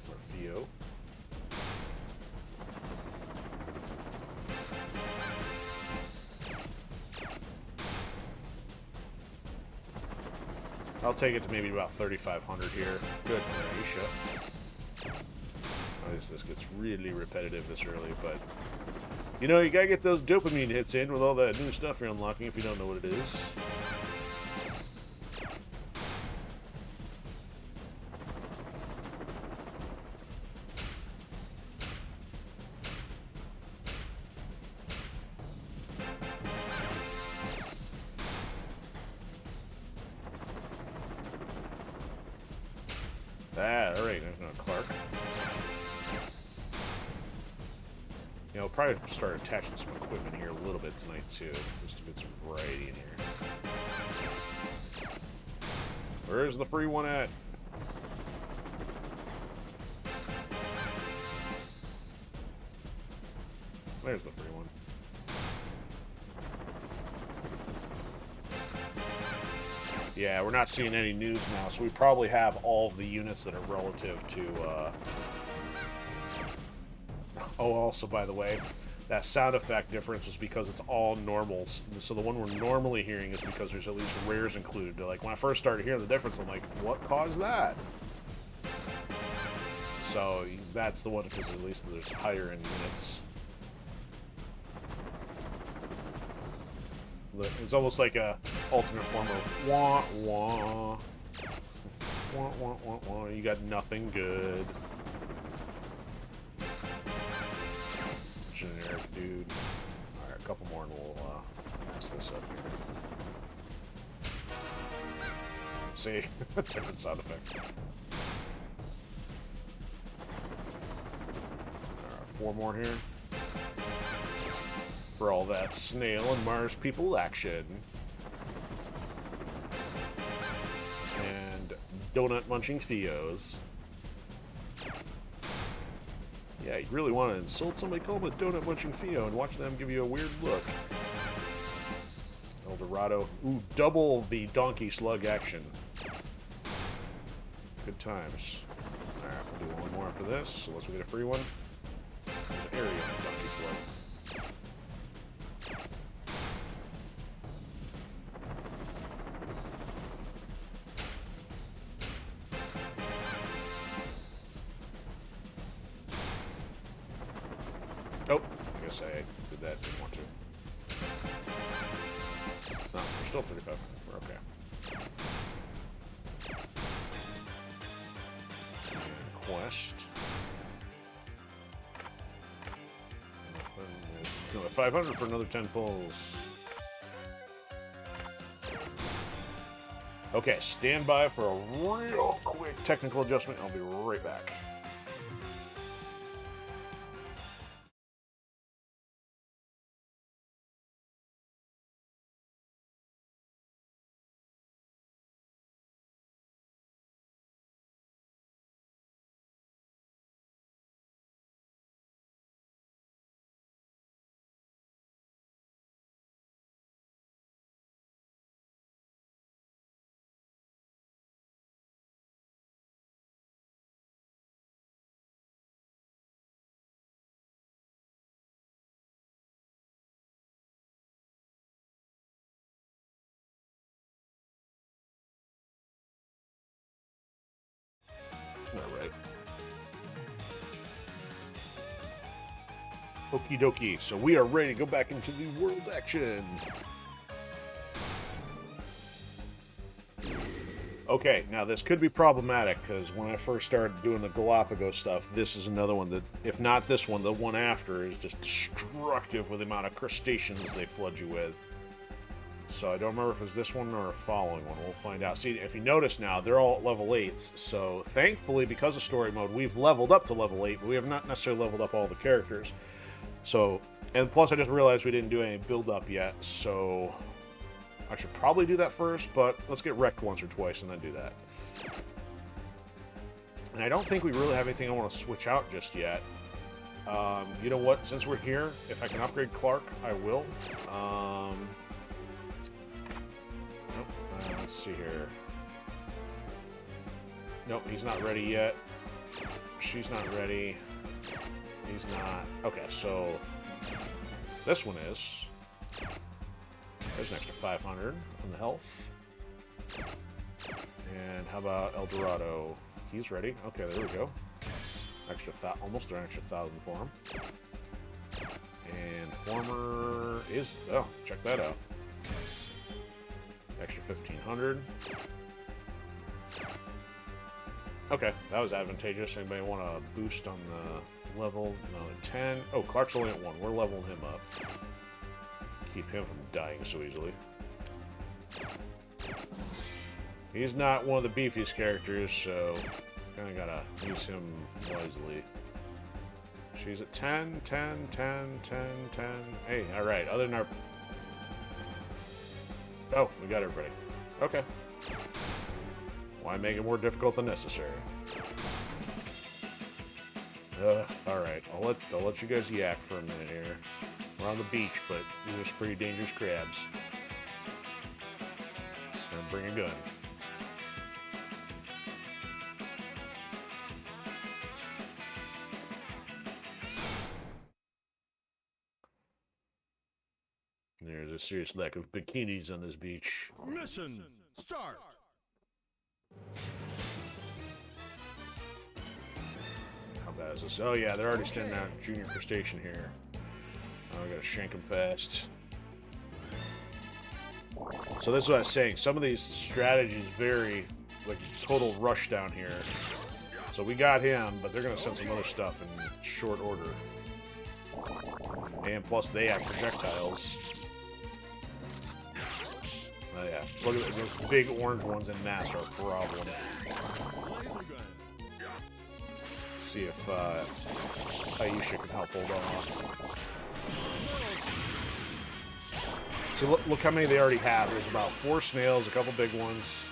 or Theo. I'll take it to maybe about 3,500 here. Good, Aisha. At least this gets really repetitive this early, but you know, you gotta get those dopamine hits in with all that new stuff you're unlocking if you don't know what it is. Alright, Clark. You know, probably start attaching some equipment here a little bit tonight, too, just to get some variety in here. Where's the free one at? There's the free one. Yeah, we're not seeing any news now, so we probably have all of the units that are relative to, Oh, also, by the way, that sound effect difference is because it's all normals. So the one we're normally hearing is because there's at least rares included. Like, when I first started hearing the difference, I'm like, what caused that? So that's the one, because at least there's higher end units. It's almost like a alternate form of wah wah. Wah wah wah wah. You got nothing good. Generic dude. Alright, a couple more and we'll mess this up here. See? Different sound effect. Alright, 4 more here. For all that snail and Mars people action. And donut munching Theos. Yeah, you really want to insult somebody, call them a donut munching Theo and watch them give you a weird look. El Dorado. Ooh, double the donkey slug action. Good times. Alright, we'll do one more after this, unless we get a free one. There's an area on the donkey slug. Oh, I guess I did that, didn't want to. No, we're still 35. We're okay. And quest. No, 500 for another 10 pulls. Okay, stand by for a real quick technical adjustment. I'll be right back. Alright. Okie dokie, so we are ready to go back into the world action. Okay, now this could be problematic, because when I first started doing the Galapagos stuff, this is another one that, if not this one, the one after is just destructive with the amount of crustaceans they flood you with. So I don't remember if it's this one or a following one. We'll find out. See, if you notice now, they're all at level 8s. So thankfully, because of story mode, we've leveled up to level 8, but we have not necessarily leveled up all the characters. So, and plus I just realized we didn't do any build-up yet, so I should probably do that first, but let's get wrecked once or twice and then do that. And I don't think we really have anything I want to switch out just yet. You know what? Since we're here, if I can upgrade Clark, I will. Nope. Let's see here. Nope, he's not ready yet. She's not ready. He's not. Okay, so this one is. There's an extra 500 on the health. And how about El Dorado? He's ready. Okay, there we go. Almost an extra 1,000 for him. And Former is... Oh, check that out. Extra 1,500. Okay, that was advantageous. Anybody want a boost on the level? Another 10. Oh, Clark's only at 1. We're leveling him up. Keep him from dying so easily. He's not one of the beefiest characters, so kind of gotta use him wisely. She's at 10, 10, 10, 10, 10. Hey, alright, other than our... Oh, we got everybody. Okay. Why make it more difficult than necessary? Alright, I'll let you guys yak for a minute here. We're on the beach, but these are pretty dangerous crabs. And bring a gun. There's a serious lack of bikinis on this beach. Mission start. How bad is this? Oh yeah, they're already standing out junior crustacean here. Oh, I gotta shank them fast. So this is what I was saying. Some of these strategies vary, like total rush down here. So we got him, but they're gonna send some other stuff in short order. And plus they have projectiles. Oh yeah, look at those big orange ones in mass are a problem. See if Aisha can help hold off. So look how many they already have. There's about 4 snails, a couple big ones.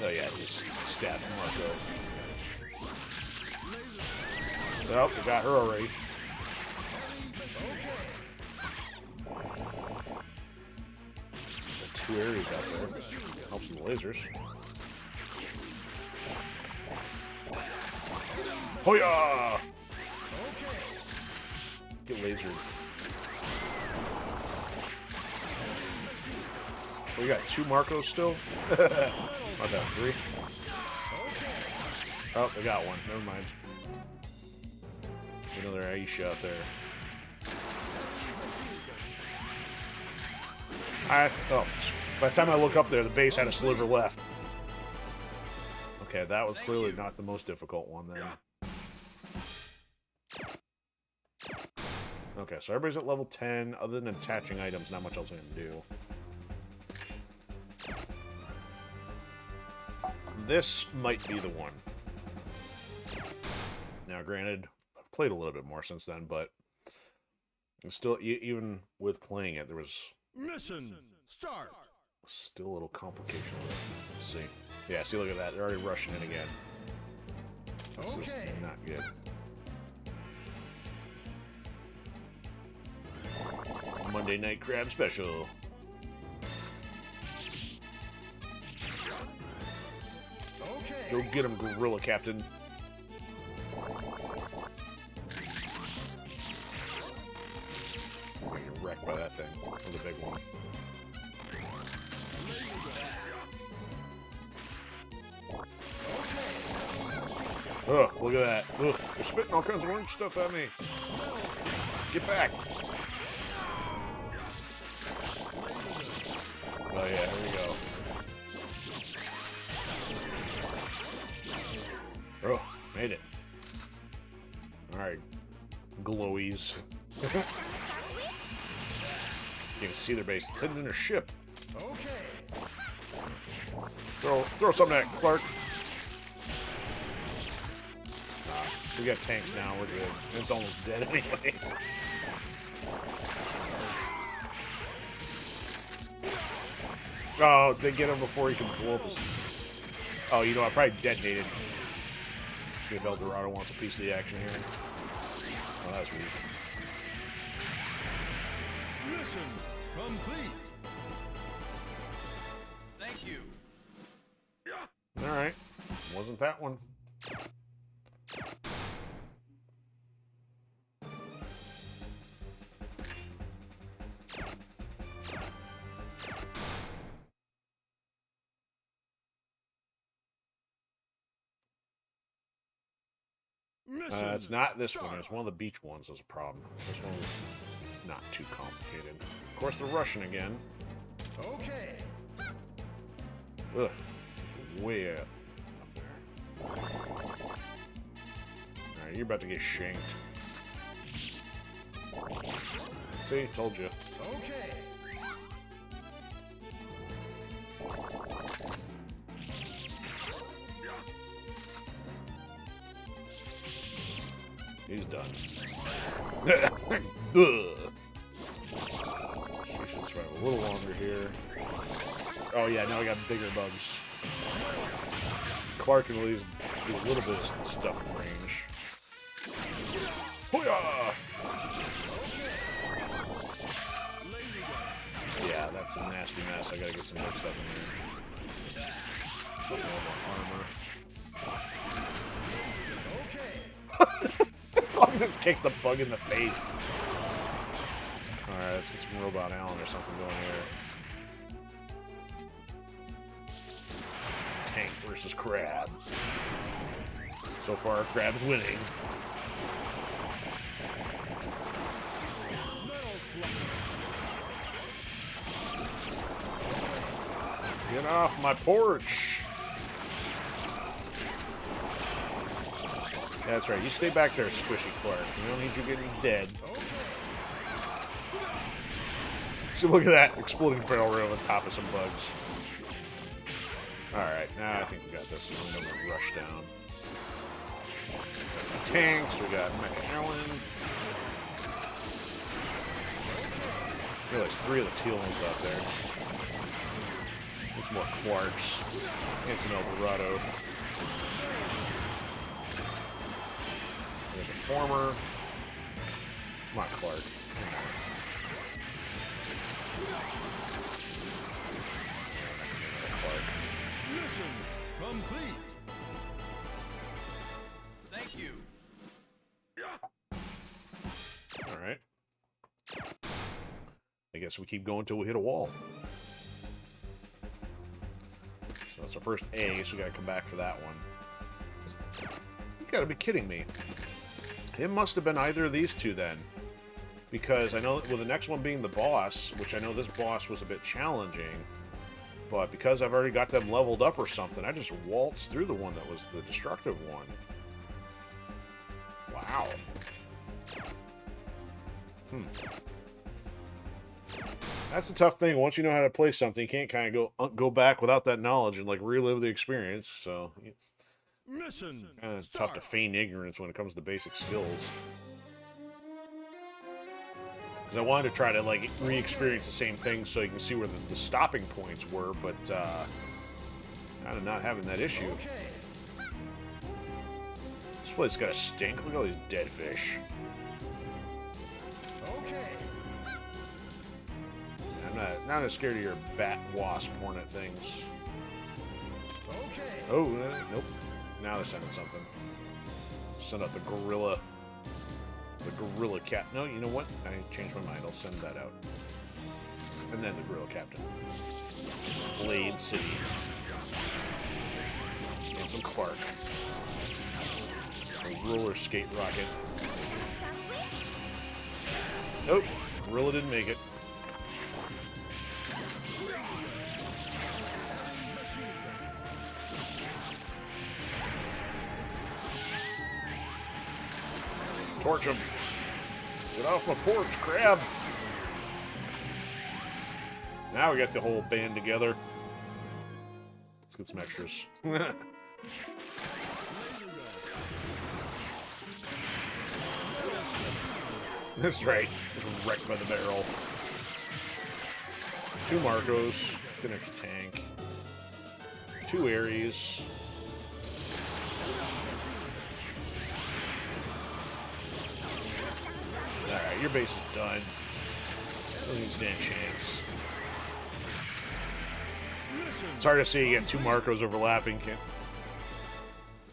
Oh yeah, just stabbed Marco. Oh, we got her already. Got 2 areas out there. Helps with the lasers. Hoya! Get lasered. We got 2 Marcos still? I got 3. Oh, we got 1. Never mind. Another Aisha out there. Oh, by the time I look up there, the base had a sliver left. Okay, that was clearly not the most difficult one then. Okay, so everybody's at level 10. Other than attaching items, not much else I can do. This might be the one. Now, granted, I've played a little bit more since then, but still, even with playing it, there was Mission start. still a little complication with it. Let's see. Yeah, see, look at that. They're already rushing in again. This is not good. Monday Night Crab Special. Go get him, Gorilla Captain. You're wrecked by that thing. That's a big one. Ugh, look at that. Ugh, they're spitting all kinds of orange stuff at me. Get back. Oh yeah, here we go. Oh, made it. Alright. Glowies. You can see their base. It's hidden in a ship. Throw something at Clark. We got tanks now, we're good. It's almost dead anyway. Oh, they get him before he can blow up his... Oh, you know, I probably detonated. See if El Dorado wants a piece of the action here. Oh, that's weak. Mission complete. Thank you. Alright. Wasn't that one. Mission It's not this one. start. It's one of the beach ones that's a problem. This one was not too complicated. Of course, they're Russian again. Okay. Ugh. Way up there. Alright, you're about to get shanked. See? Told you. Okay. He's done. Ugh. She should survive a little longer here. Oh yeah, now we got bigger bugs. Clark can at least do a little bit of stuff in range. Hoo-yah! Yeah, that's a nasty mess. I gotta get some big stuff in there. Something more armor. This kicks the bug in the face. Alright, let's get some Robot Allen or something going here. Tank versus Crab. So far, Crab's winning. Get off my porch! That's right, you stay back there, Squishy Clark. We don't need you getting dead. So look at that, exploding barrel right over the top of some bugs. Alright, now I think we got this. I'm gonna rush down. Got some tanks, we got Mecha Allen. Realize 3 of the teal ones out there. There's more Clarks. And some El Dorado. We have a Former. Come on, Clark. Come on. Mission complete. Thank you. Alright. I guess we keep going until we hit a wall. So that's our first A, so we gotta come back for that one. You gotta be kidding me. It must have been either of these two then. Because I know, with the next one being the boss, which I know this boss was a bit challenging, but because I've already got them leveled up or something, I just waltzed through the one that was the destructive one. Wow. That's the tough thing. Once you know how to play something, you can't kind of go back without that knowledge and like relive the experience. So Mission kind of start. tough to feign ignorance when it comes to basic skills. Because I wanted to try to like re-experience the same thing so you can see where the stopping points were, but kind of not having that issue. Okay. This place got a stink. Look at all these dead fish. Okay. I'm not as scared of your bat, wasp, hornet things. Okay. Oh, nope. Now they're sending something. Send out the gorilla. The gorilla cat. No, you know what? I changed my mind. I'll send that out. And then the gorilla captain. Blade City. And some Clark. A roller skate rocket. Nope. Gorilla didn't make it. Torch him. Get off my porch, Crab. Now we got the whole band together. Let's get some extras. That's right. Just wrecked by the barrel. 2 Marcos. Let's get an extra tank. 2 Ares. your base is done. Doesn't even stand a chance. It's hard to see again. Two Marcos overlapping.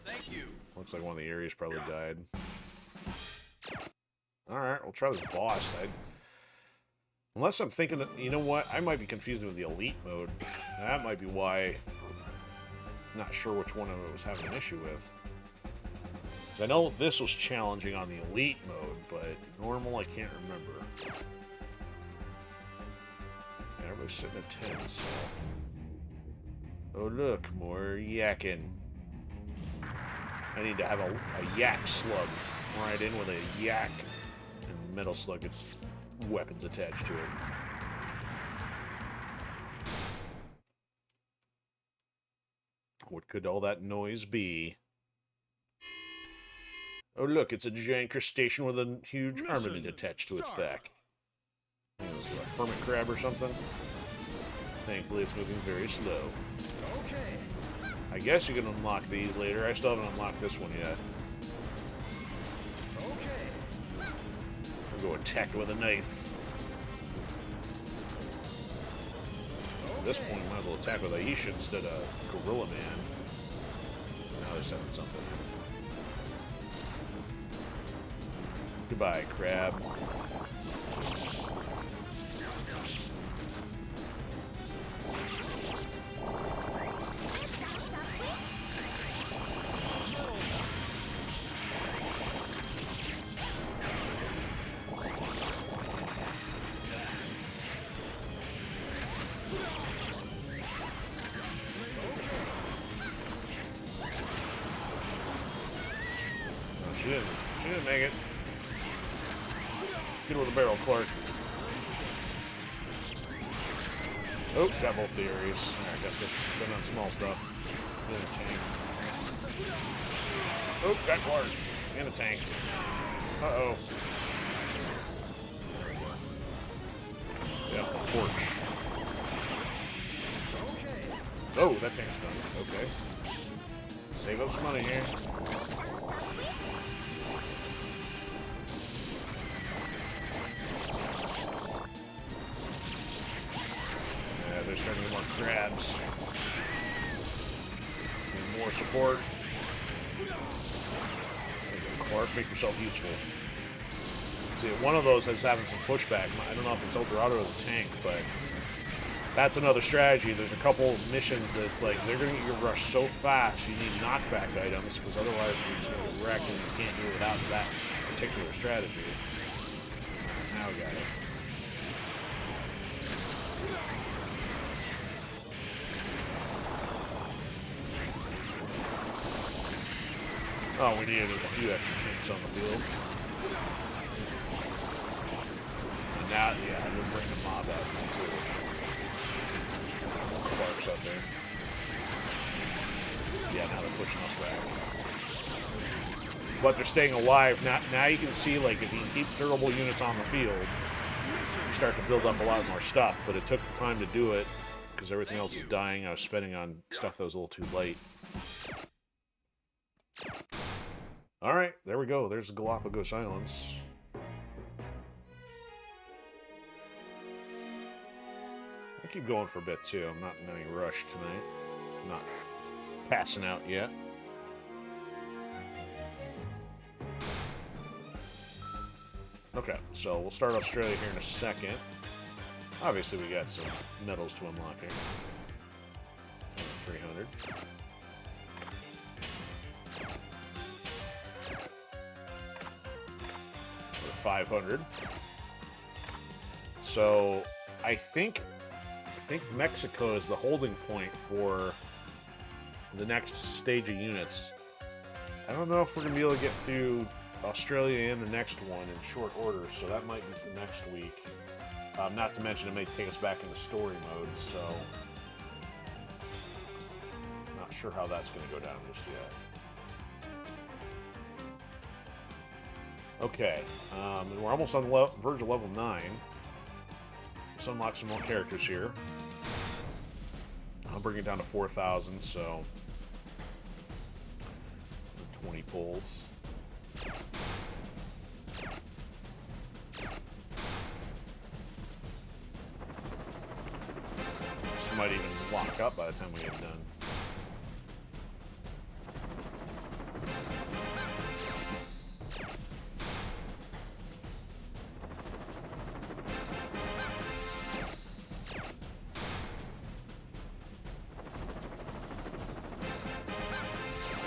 Thank you. Looks like one of the areas probably died. Alright, we'll try this boss. Unless I'm thinking that, you know what? I might be confusing with the elite mode. That might be why. Not sure which one I was having an issue with. I know this was challenging on the elite mode, but normal I can't remember. Yeah, everybody's sitting at 10, so. Oh look, more yakking. I need to have a yak slug right in with a yak and metal slug with weapons attached to it. What could all that noise be? Oh look, it's a giant crustacean with a huge armament attached to its back. I think it was a hermit crab or something. Thankfully, it's moving very slow. Okay. I guess you can unlock these later. I still haven't unlocked this one yet. Okay. I'll go attack it with a knife. At this point, might as well attack with Aisha instead of Gorilla Man. Now they're sending something. Goodbye, crab. She didn't make it. Get with the barrel, Clark. Oh, got both the areas. I guess let's spend on small stuff. And a tank. Oh, got Clark. And a tank. Uh-oh. Yep, torch. Oh, that tank's done. Okay. Save up some money here. They're starting to get more crabs. And more support. Clark, make yourself useful. See, one of those is having some pushback. I don't know if it's El Dorado or the tank, but that's another strategy. There's a couple missions that's like, they're going to get your rush so fast, you need knockback items, because otherwise you're just going to get wrecked and you can't do it without that particular strategy. Now we got it. Oh, we needed a few extra tanks on the field. And now, yeah, we'll bring the mob out. That's it. Clark's up there. Yeah, now they're pushing us back. But they're staying alive. Now you can see, like, if you keep durable units on the field, you start to build up a lot more stuff. But it took time to do it, because everything else was dying. I was spending on stuff that was a little too late. Alright, there we go. There's the Galapagos Islands. I'll keep going for a bit, too. I'm not in any rush tonight. I'm not passing out yet. Okay, so we'll start Australia here in a second. Obviously, we got some medals to unlock here. 300. 500. So I think Mexico is the holding point for the next stage of units. I don't know if we're gonna be able to get through Australia and the next one in short order, so that might be for next week. Not to mention it may take us back into story mode, so not sure how that's gonna go down just yet. Okay, and we're almost on the verge of level 9. Let's unlock some more characters here. I'll bring it down to 4,000, so 20 pulls. This might even lock up by the time we get done.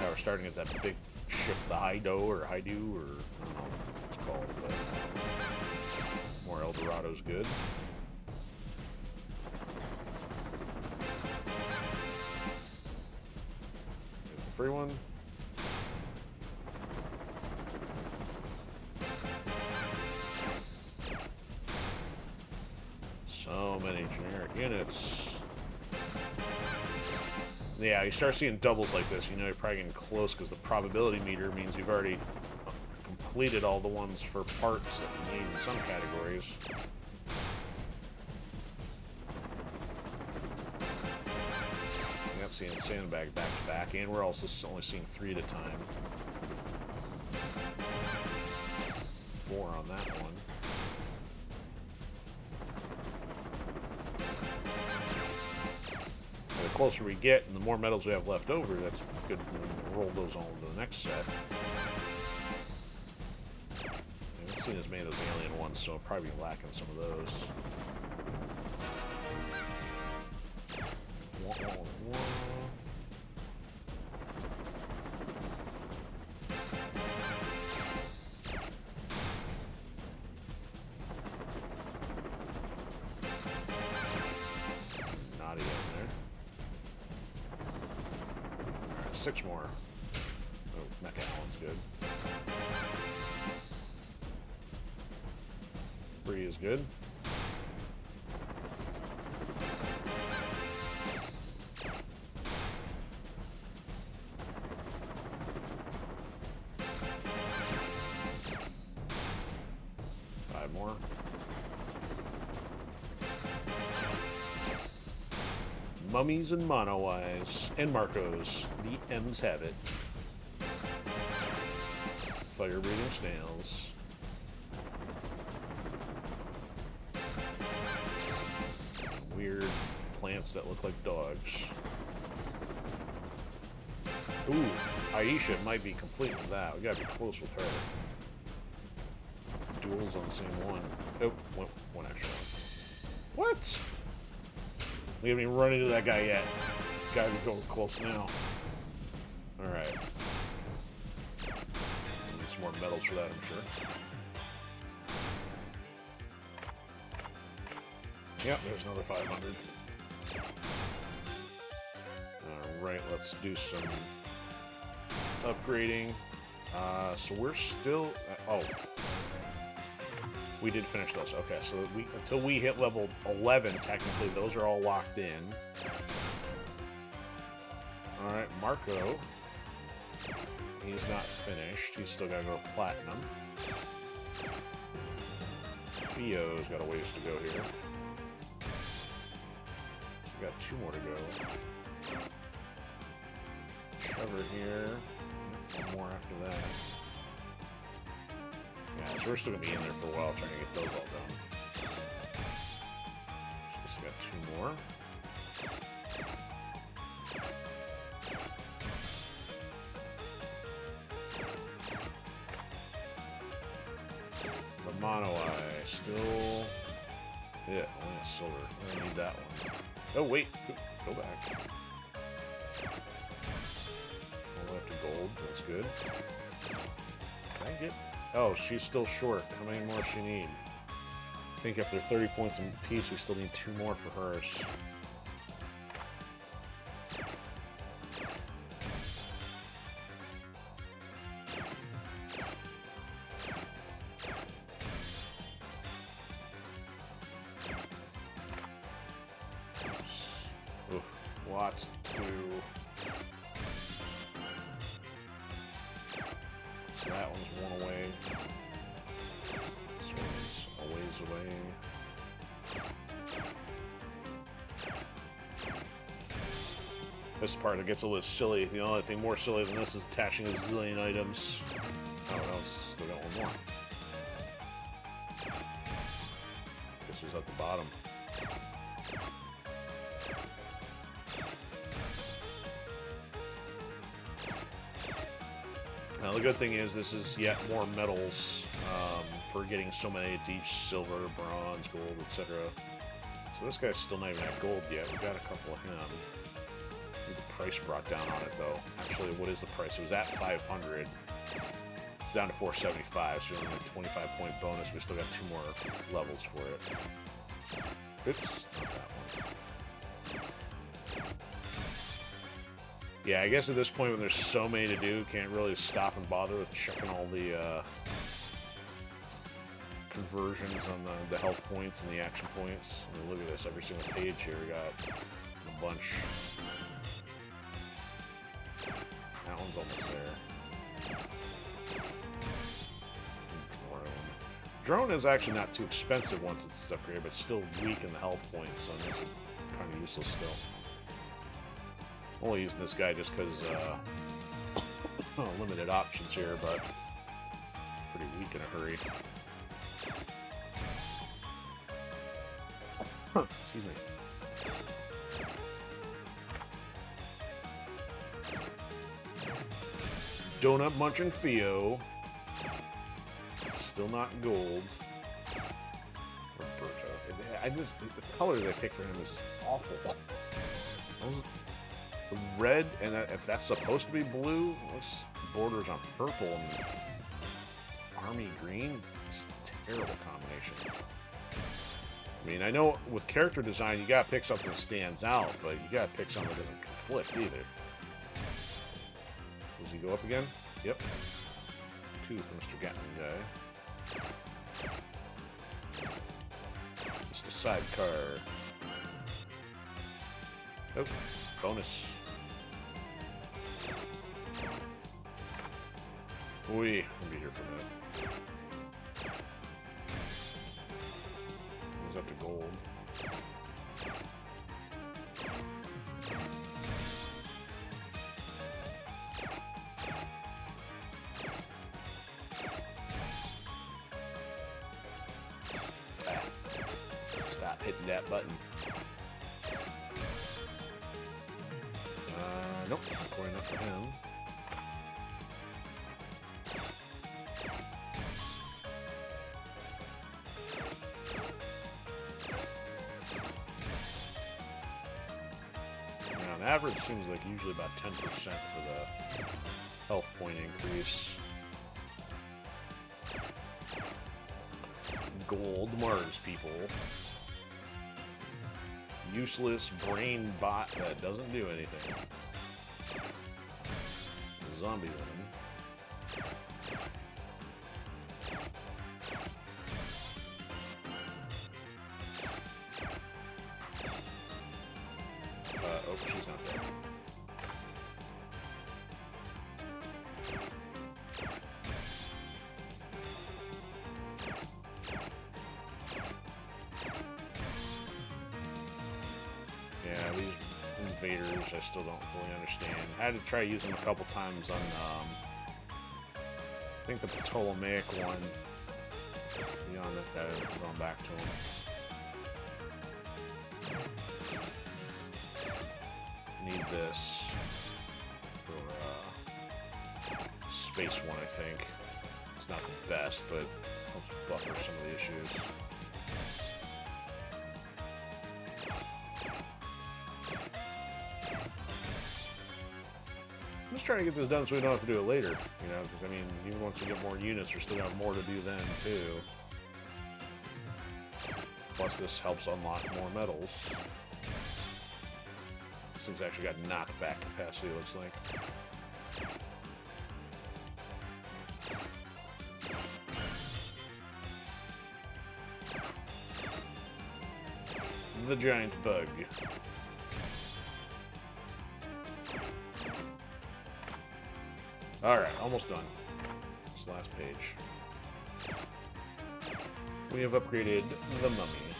Now we're starting at that big ship, the Haido or Haidu, or I don't know what it's called, but more El Dorado's good. Here's the free one. So many generic units. Yeah, you start seeing doubles like this, you know you're probably getting close because the probability meter means you've already completed all the ones for parts that you need in some categories. Yep, seeing sandbag back to back, and we're also only seeing 3 at a time. 4 on that one. The closer we get and the more medals we have left over, that's good. We'll roll those on to the next set. I haven't seen as many of those alien ones, so I'll probably be lacking some of those. Not even there. 6 more. Oh, Mecha Allen's good. 3 is good. Five more. Mummies and Mono Eyes and Marcos. The M's have it. Fire-breathing snails. Weird plants that look like dogs. Ooh, Aisha might be complete with that. We gotta be close with her. Duels on the same one. Oh, one extra. What? We haven't even run into that guy yet. Gotta be going close now. Alright. Need some more medals for that, I'm sure. Yep, there's another 500. Alright, let's do some upgrading. So we're still... oh. We did finish those. Okay, so until we hit level 11, technically, those are all locked in. Alright, Marco. He's not finished. He's still got to go platinum. Theo's got a ways to go here. So we got 2 more to go. Trevor here. 1 more after that. Yeah, so we're still going to be in there for a while trying to get those all done. Just got 2 more. The Mono Eye, still... yeah, only a silver. I don't need that one. Oh, wait. Go back. All the way up to gold. That's good. Can I get... oh, she's still short. How many more does she need? I think after 30 points in piece, we still need 2 more for hers. Oof, lots to do. So that one's 1 away. This one's a ways away. This part that gets a little silly. The only thing more silly than this is attaching a zillion items. Oh, no, it's still got 1 more. This was at the bottom. Now the good thing is this is yet more medals for getting so many to each silver, bronze, gold, etc. So this guy's still not even at gold yet. We got a couple of him. Need the price brought down on it though. Actually, what is the price? It was at 500. It's down to 475, so only a 25-point bonus. We still got 2 more levels for it. Oops, not that one. Yeah, I guess at this point when there's so many to do, can't really stop and bother with checking all the conversions on the health points and the action points. I mean, look at this, every single page here, we got a bunch. That one's almost there. Drone is actually not too expensive once it's upgraded, but still weak in the health points, so it's kind of useless still. Only using this guy just because limited options here, but pretty weak in a hurry. Excuse me. Donut munching Theo. Still not gold. Roberto. The color they picked for him is just awful. The red, and if that's supposed to be blue, looks borders on purple and army green. It's a terrible combination. I mean, I know with character design, you gotta pick something that stands out, but you gotta pick something that doesn't conflict either. Does he go up again? Yep. 2 for Mr. Gatling guy. Just a sidecar. Oh, bonus. I'll be here for a minute. Goes up to gold. Stop hitting that button. Nope, not quite enough for him. On average, seems like usually about 10% for the health point increase. Gold Mars people. Useless brain bot that doesn't do anything. Zombie one. Oh, she's not there. Yeah, these invaders I still don't fully understand. I had to try using them a couple times on, I think the Ptolemaic one. Beyond that, I'm going back to them. Need this for space one, I think. It's not the best, but helps buffer some of the issues. I'm just trying to get this done so we don't have to do it later, you know, because I mean, even once we get more units, we're still gonna have more to do then, too. Plus, this helps unlock more medals. This thing's actually got knockback capacity, looks like. The giant bug. Alright, almost done. This last page. We have upgraded the mummy.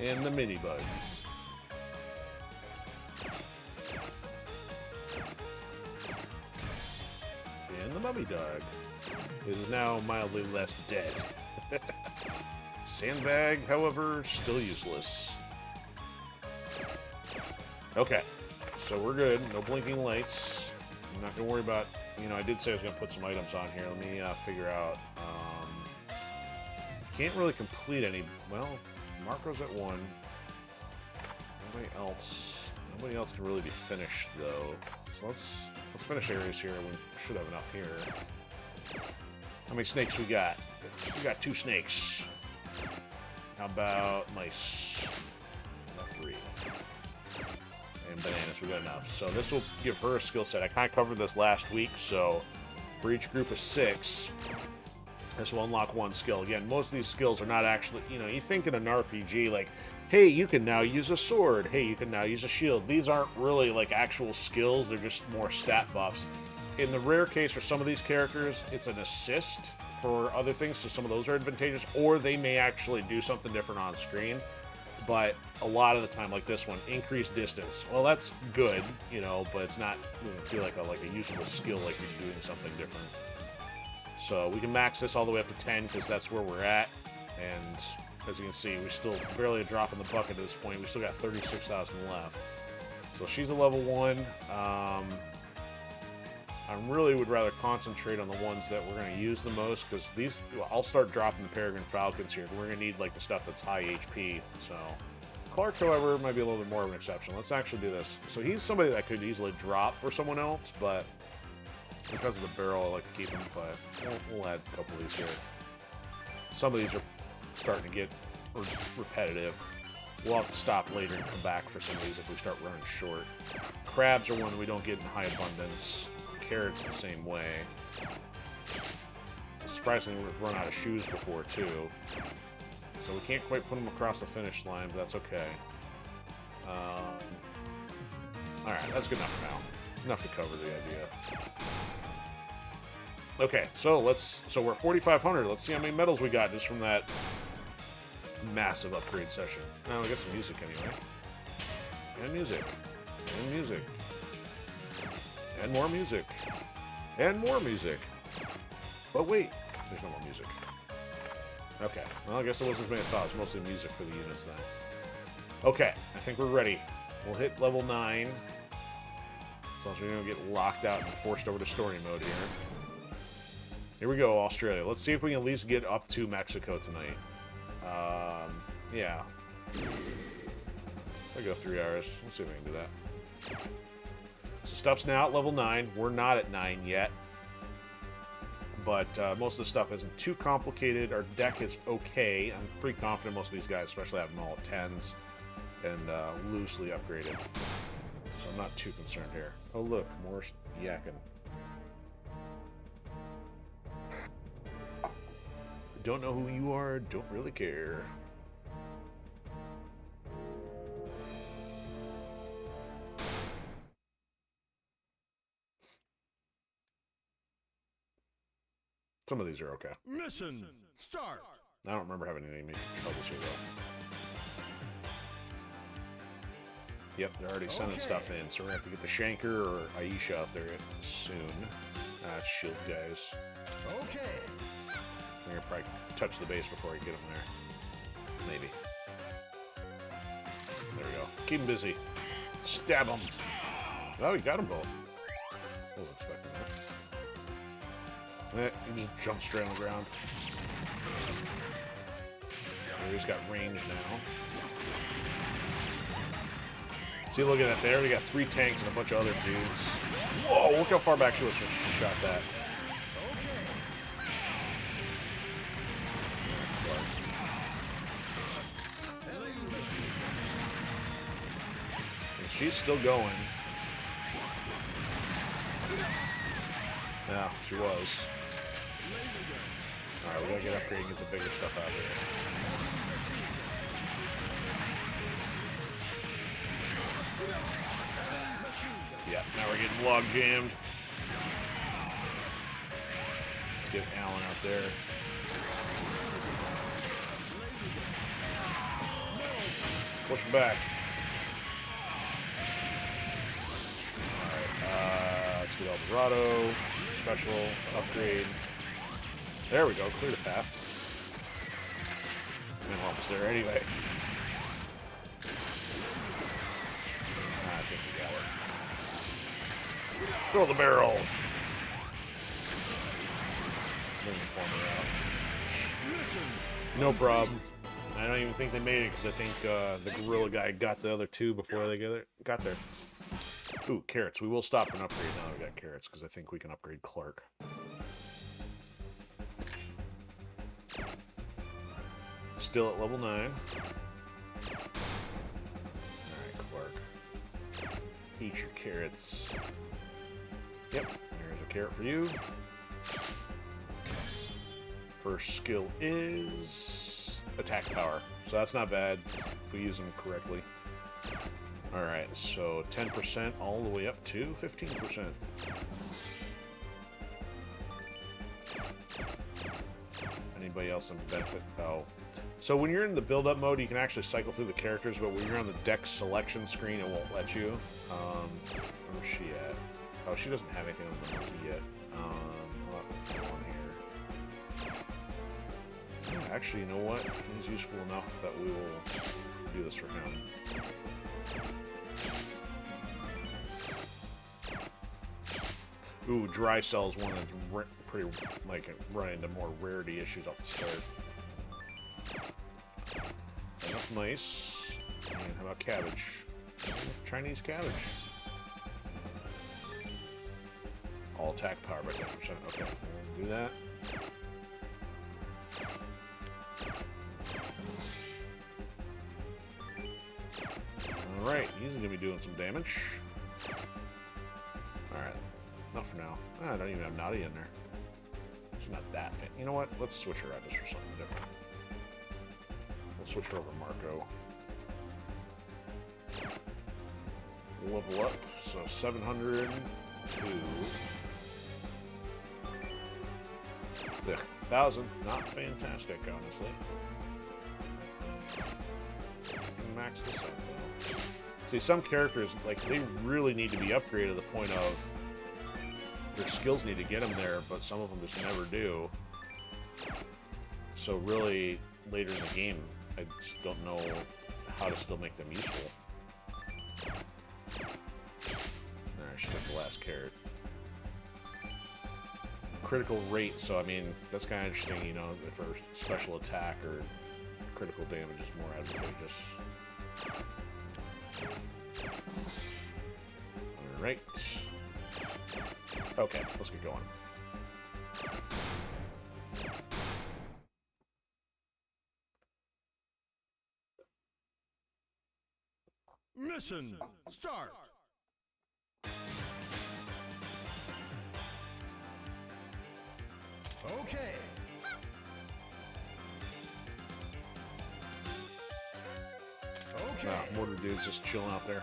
And the mini bug. And the mummy dog is now mildly less dead. Sandbag, however, still useless. Okay, so we're good. No blinking lights. I'm not gonna worry about. You know, I did say I was gonna put some items on here. Let me figure out. Can't really complete any. Well, Marco's at 1. Nobody else can really be finished though. So let's finish areas here. We should have enough here. How many snakes we got? We got 2 snakes. How about mice? About 3. And bananas, we got enough. So this will give her a skill set. I kind of covered this last week, so for each group of 6, this will unlock 1 skill. Again, most of these skills are not actually, you know, you think in an RPG, like, hey, you can now use a sword. Hey, you can now use a shield. These aren't really, like, actual skills. They're just more stat buffs. In the rare case for some of these characters, it's an assist for other things, so some of those are advantageous, or they may actually do something different on screen. But a lot of the time, like this one, increased distance. Well, that's good, you know, but it's not, you know, feel like a usable skill like you're doing something different. So we can max this all the way up to 10 because that's where we're at. And as you can see, we still barely a drop in the bucket at this point. We still got 36,000 left. So she's a level 1. I really would rather concentrate on the ones that we're going to use the most, because these, well, I'll start dropping the Peregrine Falcons here. We're going to need like the stuff that's high HP. So Clark, however, might be a little bit more of an exception. Let's actually do this. So he's somebody that could easily drop for someone else, but because of the barrel, I like to keep him. But we'll add a couple of these here. Some of these are starting to get repetitive. We'll have to stop later and come back for some of these if we start running short. Crabs are one that we don't get in high abundance. Carrots the same way. Surprisingly, we've run out of shoes before too, so we can't quite put them across the finish line, but that's okay. Alright, that's good enough for now. Enough to cover the idea. Okay, so we're at 4,500. Let's see how many medals we got just from that massive upgrade session. Now we got some music anyway. And music. And music. And more music. And more music. But wait, there's no more music. Okay, well, I guess it wasn't as many as I thought. It was mostly music for the units then. Okay, I think we're ready. We'll hit level 9. As long as we don't get locked out and forced over to story mode here. Here we go, Australia. Let's see if we can at least get up to Mexico tonight. Yeah. I'll go 3 hours. Let's see if we can do that. So stuff's now at level 9. We're not at 9 yet. But most of the stuff isn't too complicated. Our deck is okay. I'm pretty confident most of these guys, especially have them all at 10s and loosely upgraded. So I'm not too concerned here. Oh look, more yakking. Don't know who you are, don't really care. Some of these are okay. Mission start. I don't remember having any major troubles here, though. Yep, they're already sending stuff in, so we're going to have to get the Shanker or Aisha out there soon. Shield guys. Okay. We're going to probably touch the base before I get them there. Maybe. There we go. Keep them busy. Stab them. Oh, we got them both. I wasn't expecting that. He just jumped straight on the ground. He's got range now. See, look at that there. We got 3 tanks and a bunch of other dudes. Whoa, look how far back she was when she shot that. And she's still going. Yeah, she was. Alright, we gotta get upgraded and get the bigger stuff out of here. Yeah, now we're getting log jammed. Let's get Alan out there. Push him back. Alright, let's get Eldorado. Special upgrade. There we go, clear the path. And we're almost there anyway. I think we got it. Throw the barrel. Mission. No problem. I don't even think they made it because I think the gorilla guy got the other two before they got there. Ooh, carrots. We will stop and upgrade now that we got carrots because I think we can upgrade Clark. Still at level 9. Alright, Clark. Eat your carrots. Yep, there's a carrot for you. First skill is attack power. So that's not bad if we use them correctly. Alright, so 10% all the way up to 15%. Anybody else in benefit? Oh. So when you're in the build-up mode, you can actually cycle through the characters, but when you're on the deck selection screen, it won't let you. Where's she at? Oh, she doesn't have anything on the monkey yet. What's on here? Yeah, actually, you know what? He's useful enough that we will do this for him. Ooh, dry cell is one that's pretty, like, run into more rarity issues off the start. Enough nice. And how about cabbage? Chinese cabbage. All attack power by 10%. Okay, we'll do that. Alright, he's gonna be doing some damage. Alright, not for now. I don't even have Naughty in there. She's not that fan. You know what? Let's switch her out just for something different. We'll switch her over to Marco. Level up, so 700 to 1,000. Not fantastic, honestly. Max this out though. See, some characters, like, they really need to be upgraded to the point of their skills need to get them there, but some of them just never do. So really, later in the game, I just don't know how to still make them useful. Alright, she took the last carrot. Critical rate, so I mean, that's kind of interesting, you know, if her special attack or critical damage is more advantageous. Alright. Okay, let's get going. Mission. Start. Okay. Okay. Ah, mortar dude's just chilling out there.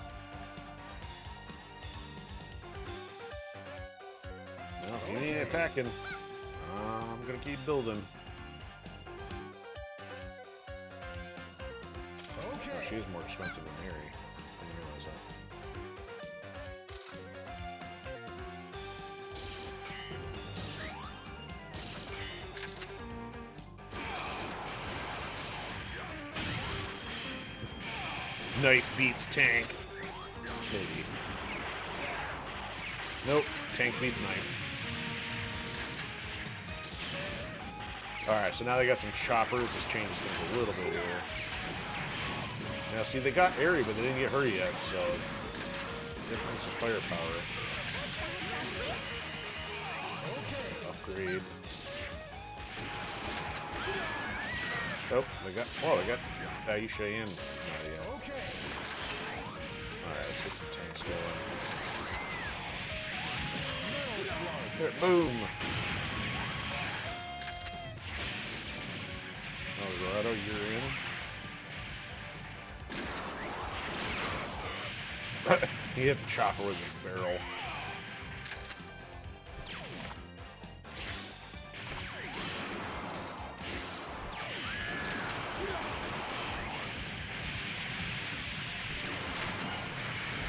No, he ain't attacking. I'm gonna keep building. Okay. Oh, she's more expensive than Mary. I didn't realize that. Knife beats tank. Maybe. Nope. Tank beats knife. Alright, so now they got some choppers. This changes things a little bit here. Now, see, they got Airy, but they didn't get her yet, so... Difference in firepower. Upgrade. Oh, they got... Whoa, they got Aisha in. Oh, yeah. Alright, let's get some tanks going. There, boom! Colorado, you're in. He hit the chopper with his barrel.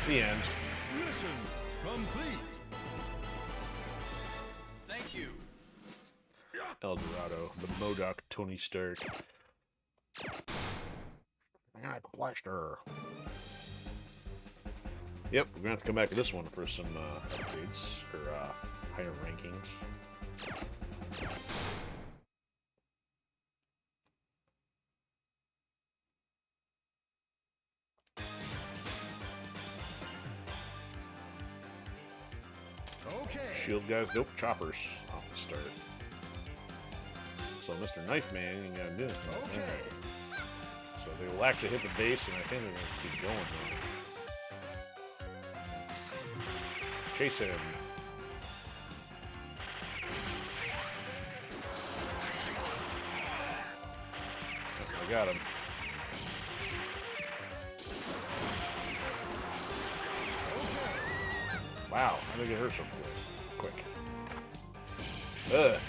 The end. Mission complete. Thank you. El Dorado, the MODOK Tony Stark. I got blaster. Yep, we're gonna have to come back to this one for some upgrades or higher rankings. Okay. Shield guys, nope, choppers off the start. So Mr. Knife Man ain't gonna do it. Okay. Alright. So they will actually hit the base, and I think they're gonna keep going now. Chase him. Yes, I got him. Wow, I think it hurt so quick. Ugh.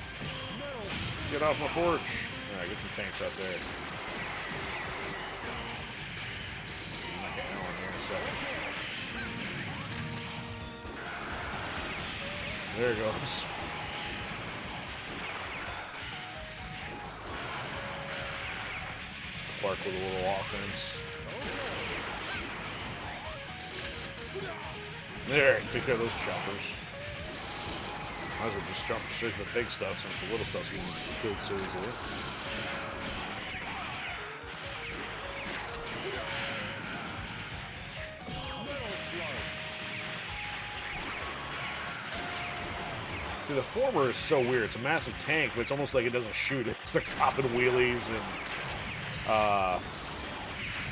Get off my porch. Alright, get some tanks out there. See, knock it down here in a second. There it goes. Clark with a little offense. There, take care of those choppers. Might as well just jump straight to the big stuff since the little stuff's getting killed so easily. Dude, the former is so weird. It's a massive tank, but it's almost like it doesn't shoot. It's like popping wheelies and,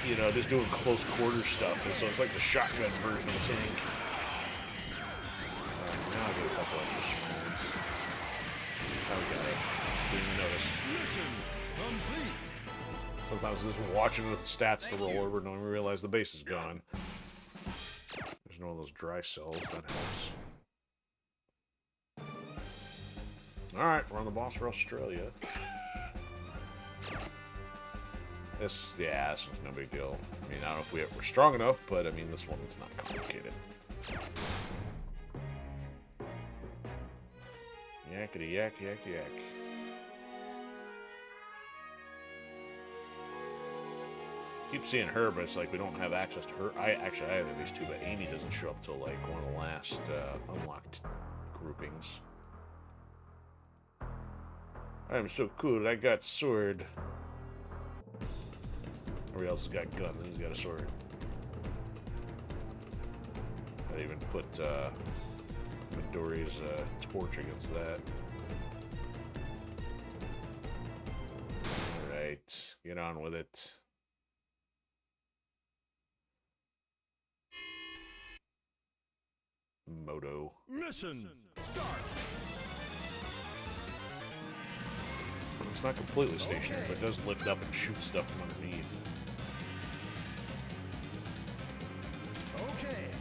you know, just doing close quarter stuff. And so it's like the shotgun version of a tank. Now I get a couple extra smooths. Okay. Didn't even notice. Mission complete. Sometimes just watching with the stats to roll over and don't even realize the base is gone. There's no one of those dry cells. That helps. Alright, we're on the boss for Australia. This one's no big deal. I mean, I don't know if we're strong enough, but I mean, this one's not complicated. Yakety yak, yak, yak. Keep seeing her, but it's like we don't have access to her. I have at least two, but Amy doesn't show up till like one of the last unlocked groupings. I'm so cool, I got sword. Everybody else has got guns, and he's got a sword. I even put Midori's torch against that. Alright, get on with it. Moto. Mission start. It's not completely stationary, but it does lift up and shoot stuff from underneath. Okay.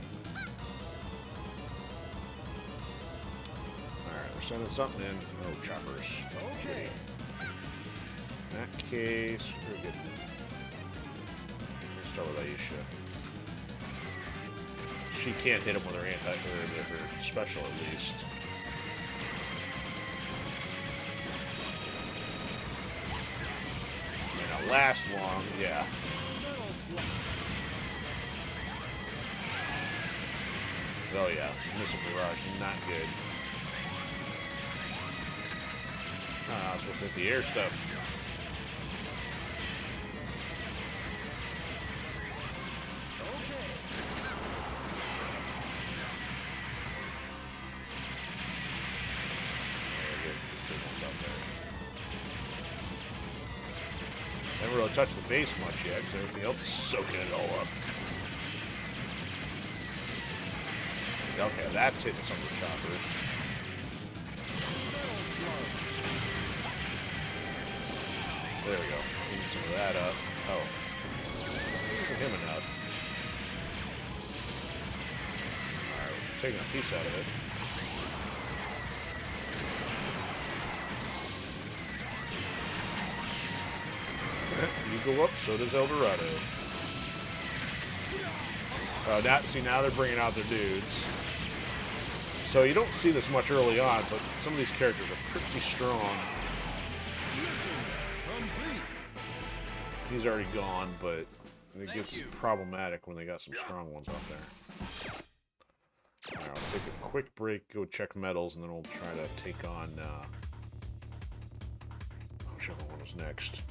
Alright, we're sending something in. Oh, choppers. Okay. In that case, we're good. Let's start with Aisha. She can't hit him with her her special, at least. May not last long, yeah. Oh yeah, missile barrage, not good. I was supposed to hit the air stuff. Haven't really touched the base much yet, because everything else is soaking it all up. Okay, that's hitting some of the choppers. There we go. Getting some of that up. Oh. Isn't him enough. Alright, taking a piece out of it. You go up, so does Eldorado. Now they're bringing out their dudes. So you don't see this much early on, but some of these characters are pretty strong. Mission complete. He's already gone, but it Thank gets you. problematic when they got some strong ones out there. Alright, I'll take a quick break, go check medals, and then we'll try to take on, whichever one was next.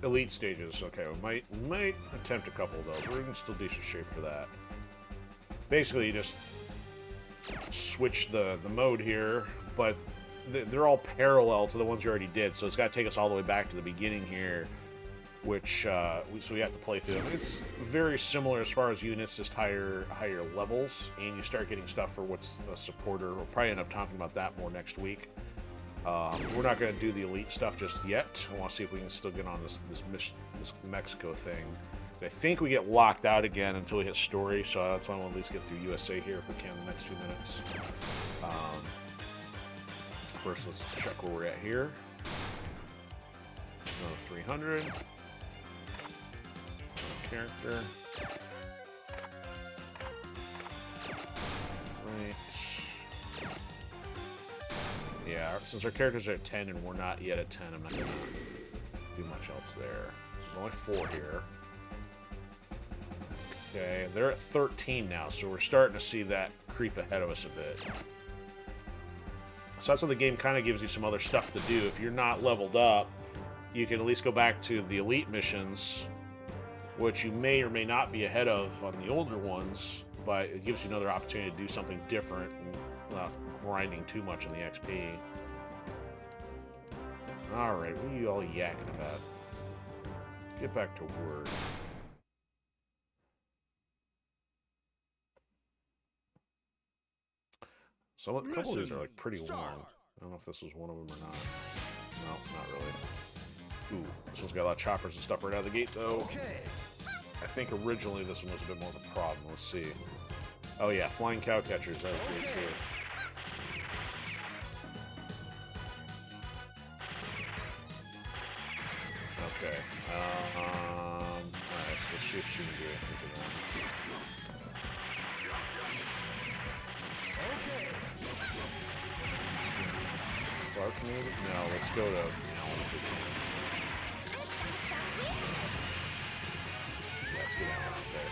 Elite stages. Okay, we might attempt a couple of those. We're in still decent shape for that. Basically, you just switch the mode here, but they're all parallel to the ones you already did, so it's got to take us all the way back to the beginning here, which so we have to play through them. It's very similar as far as units, just higher levels, and you start getting stuff for what's a supporter. We'll probably end up talking about that more next week. We're not going to do the elite stuff just yet. I want to see if we can still get on this Mexico thing. I think we get locked out again until we hit story, so that's why I want to at least get through USA here if we can in the next few minutes. First, let's check where we're at here. Another 300. Another character. Right. Yeah, since our characters are at 10 and we're not yet at 10, I'm not going to do much else there. There's only 4 here. Okay, they're at 13 now, so we're starting to see that creep ahead of us a bit. So that's what the game kind of gives you some other stuff to do. If you're not leveled up, you can at least go back to the elite missions, which you may or may not be ahead of on the older ones, but it gives you another opportunity to do something different and without grinding too much on the XP. Alright, what are you all yakking about? Get back to work. So a couple of these are like pretty long. I don't know if this was one of them or not. No, not really. Ooh, this one's got a lot of choppers and stuff right out of the gate though. Okay. I think originally this one was a bit more of a problem. Let's see. Oh yeah, flying cow catchers. That was great too. Okay. Alright, so see if she can do anything to them. Okay. Clark maybe? No, let's go to Alan if we can. Yeah, let's get Alan out there.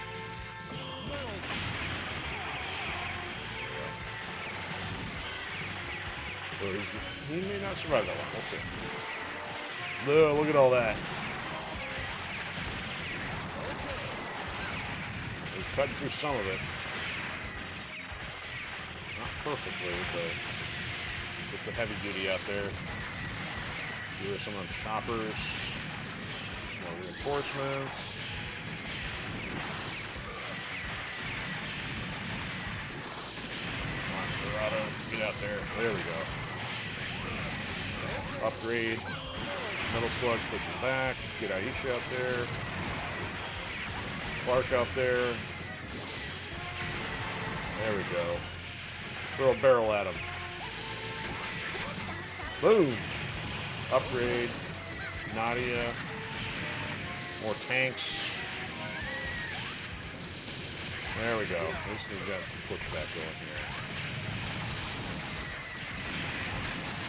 So he may not survive that long. We'll see. No, look at all that. He's cutting through some of it. Not perfectly, but with the heavy duty out there. Do some of the choppers. Some more reinforcements. Come on, Dorado. Get out there. There we go. Upgrade. Metal Slug pushing back. Get Aisha out there. Clark out there. There we go. Throw a barrel at him. Boom! Upgrade. Nadia. More tanks. There we go. At least we've got some pushback going here.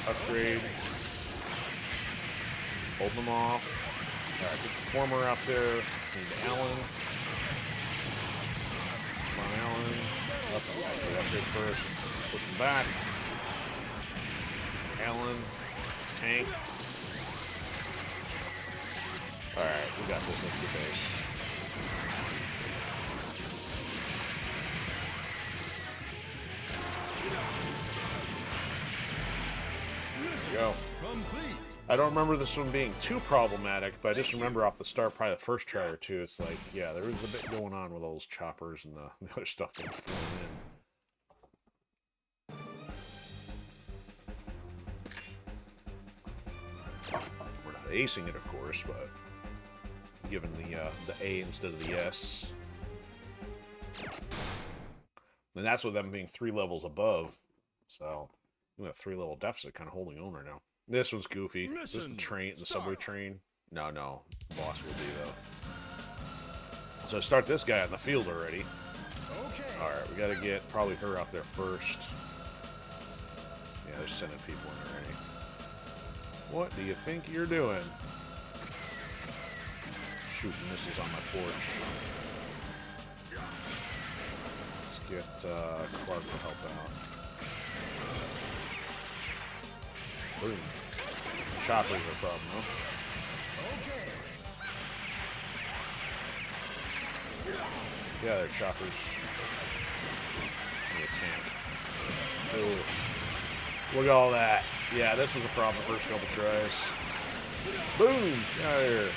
Upgrade. Hold them off. Alright, get the former out there. Need Alan. Come on, Alan. Actually, upgrade first. Push him back. Alan. Tank. Alright, we got this. That's the base. There we go. Complete. I don't remember this one being too problematic, but I just remember off the start, probably the first try or two, it's like, yeah, there was a bit going on with all those choppers and the other stuff being thrown in. We're not acing it, of course, but given the A instead of the S. And that's with them being 3 levels above, so we have a 3-level deficit kind of holding on right now. This one's goofy. This is the train, the subway train. No, boss will be though. So I start this guy on the field already. Okay. Alright, we gotta get probably her out there first. Yeah, they're sending people in already. What do you think you're doing? Shooting missiles on my porch. Let's get Clark to help out. Boom. Choppers are a problem, huh? Yeah, they're choppers. And a tank. Ooh. Look at all that. Yeah, this was a problem the first couple tries. Boom! Get out of here.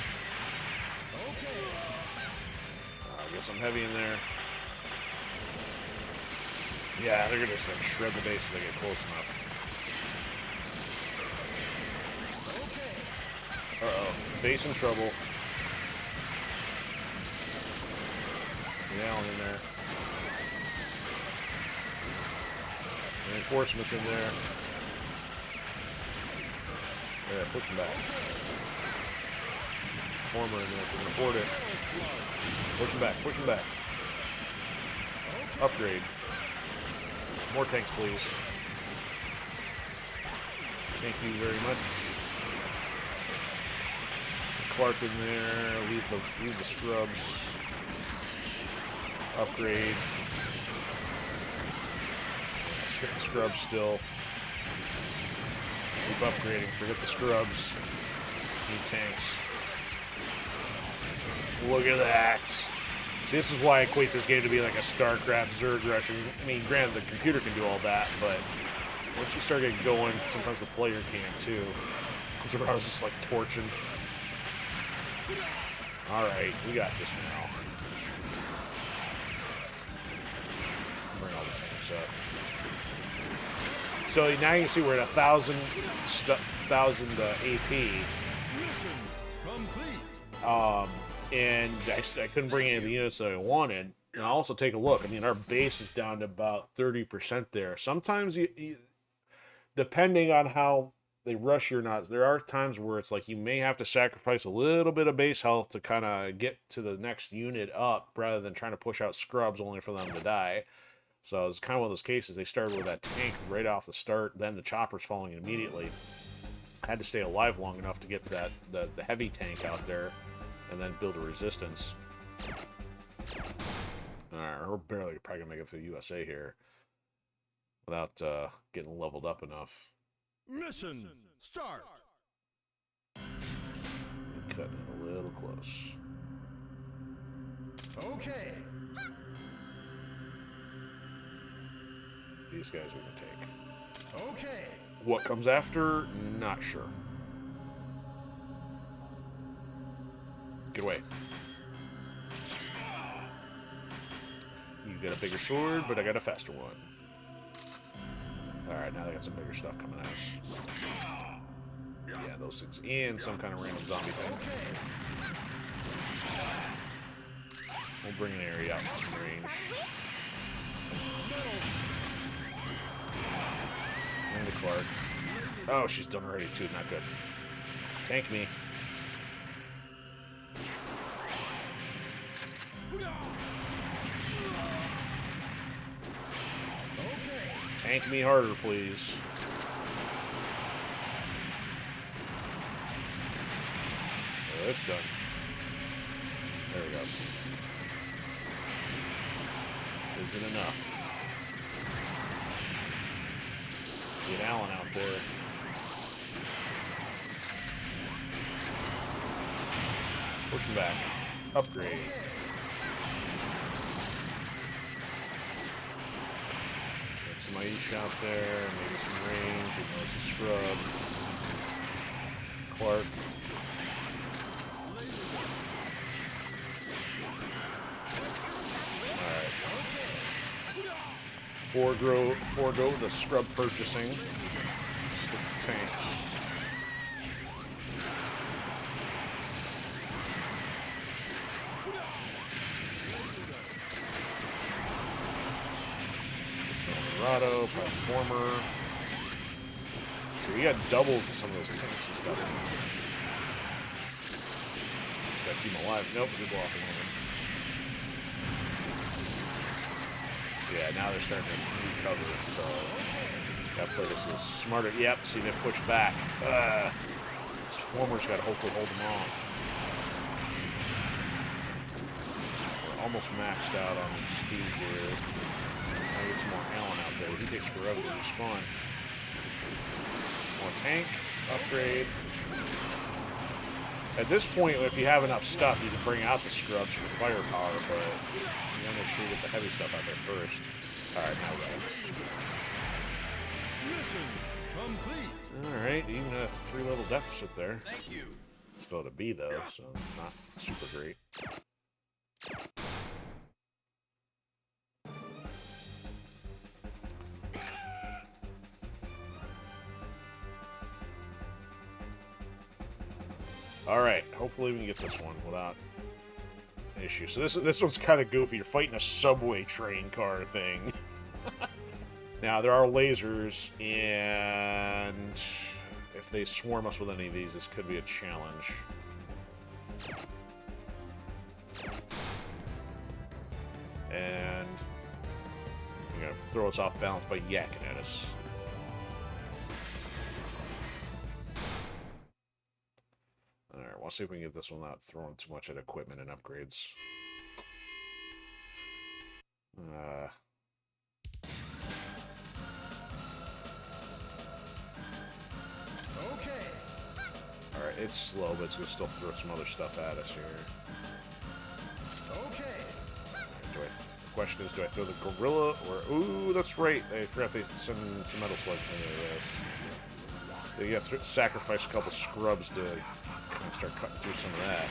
Get some heavy in there. Yeah, they're gonna just like shred the base if they get close enough. Uh-oh. Base in trouble. Allen in there. Reinforcements in there. Yeah, push them back. Former in there can report it. Push them back, push them back. Upgrade. More tanks, please. Thank you very much. Clark in there. Leave the scrubs. Upgrade. Skip the scrubs still. Keep upgrading. Forget the scrubs. Need tanks. Look at that. See, this is why I equate this game to be like a StarCraft Zerg Rush. I mean, granted, the computer can do all that, but once you start getting going, sometimes the player can too. Because I was just like torching. Alright, we got this now. Bring all the tanks up. So now you can see we're at 1,000 AP. Mission complete. And I couldn't bring any of the units that I wanted. And I'll also take a look. I mean, our base is down to about 30% there. Sometimes, you, depending on how they rush you or not, there are times where it's like you may have to sacrifice a little bit of base health to kind of get to the next unit up rather than trying to push out scrubs only for them to die. So it's kind of one of those cases. They started with that tank right off the start, then the choppers following immediately. I had to stay alive long enough to get that the heavy tank out there and then build a resistance. Alright, we're barely probably going to make it for the USA here without getting leveled up enough. Mission start. Cutting it a little close. Okay. These guys we can take. Okay. What comes after? Not sure. Get away. You got a bigger sword, but I got a faster one. Alright, now they got some bigger stuff coming at us. Yeah, those things. And some kind of random zombie thing. We'll bring an area out for some range. And the Clark. Oh, she's done already too. Not good. Tank me. Tank me harder, please. Oh, it's done. There it goes. Isn't enough. Get Allen out there. Push him back. Upgrade. Some Aish out there, maybe some range, even though it's a scrub. Clark. Alright. Forego the scrub purchasing. Stick to tanks. Platformer. So we got doubles of some of those tanks and stuff. Just gotta keep them alive. Nope, we go off one of them. Yeah, now they're starting to recover, so gotta play this a little smarter. Yep, see, they pushed back. This former's gotta hopefully hold them off. We're almost maxed out on speed here. Now get some more Allen out there. He takes forever to respawn. More tank, upgrade. At this point, if you have enough stuff, you can bring out the scrubs for firepower, but you gotta make sure you get the heavy stuff out there first. Alright, now we're Mission complete. Alright, even a 3-level deficit there. Thank you. Still at a B though, so not super great. Alright, hopefully we can get this one without issue. So this one's kind of goofy. You're fighting a subway train car thing. Now, there are lasers, and if they swarm us with any of these, this could be a challenge. And you're going to throw us off balance by yakking at us. Alright, we'll see if we can get this one without throwing too much at equipment and upgrades. Okay. Alright, it's slow, but it's going to still throw some other stuff at us here. Okay. The question is, do I throw the gorilla or... Ooh, that's right. I forgot they send some metal slugs into this. You have to sacrifice a couple scrubs to kind of start cutting through some of that.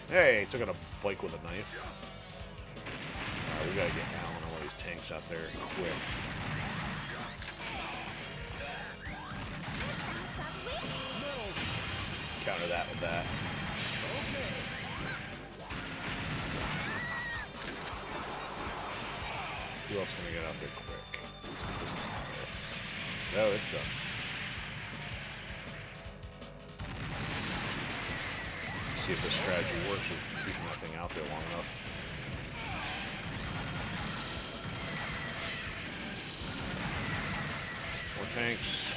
Hey, took out a bike with a knife. Alright, we gotta get Alan on one of these tanks out there quick. Counter that with that. Who else can I get out there quick? Let's get this thing out there. No, it's done. See if this strategy works with keeping that thing out there long enough. More tanks.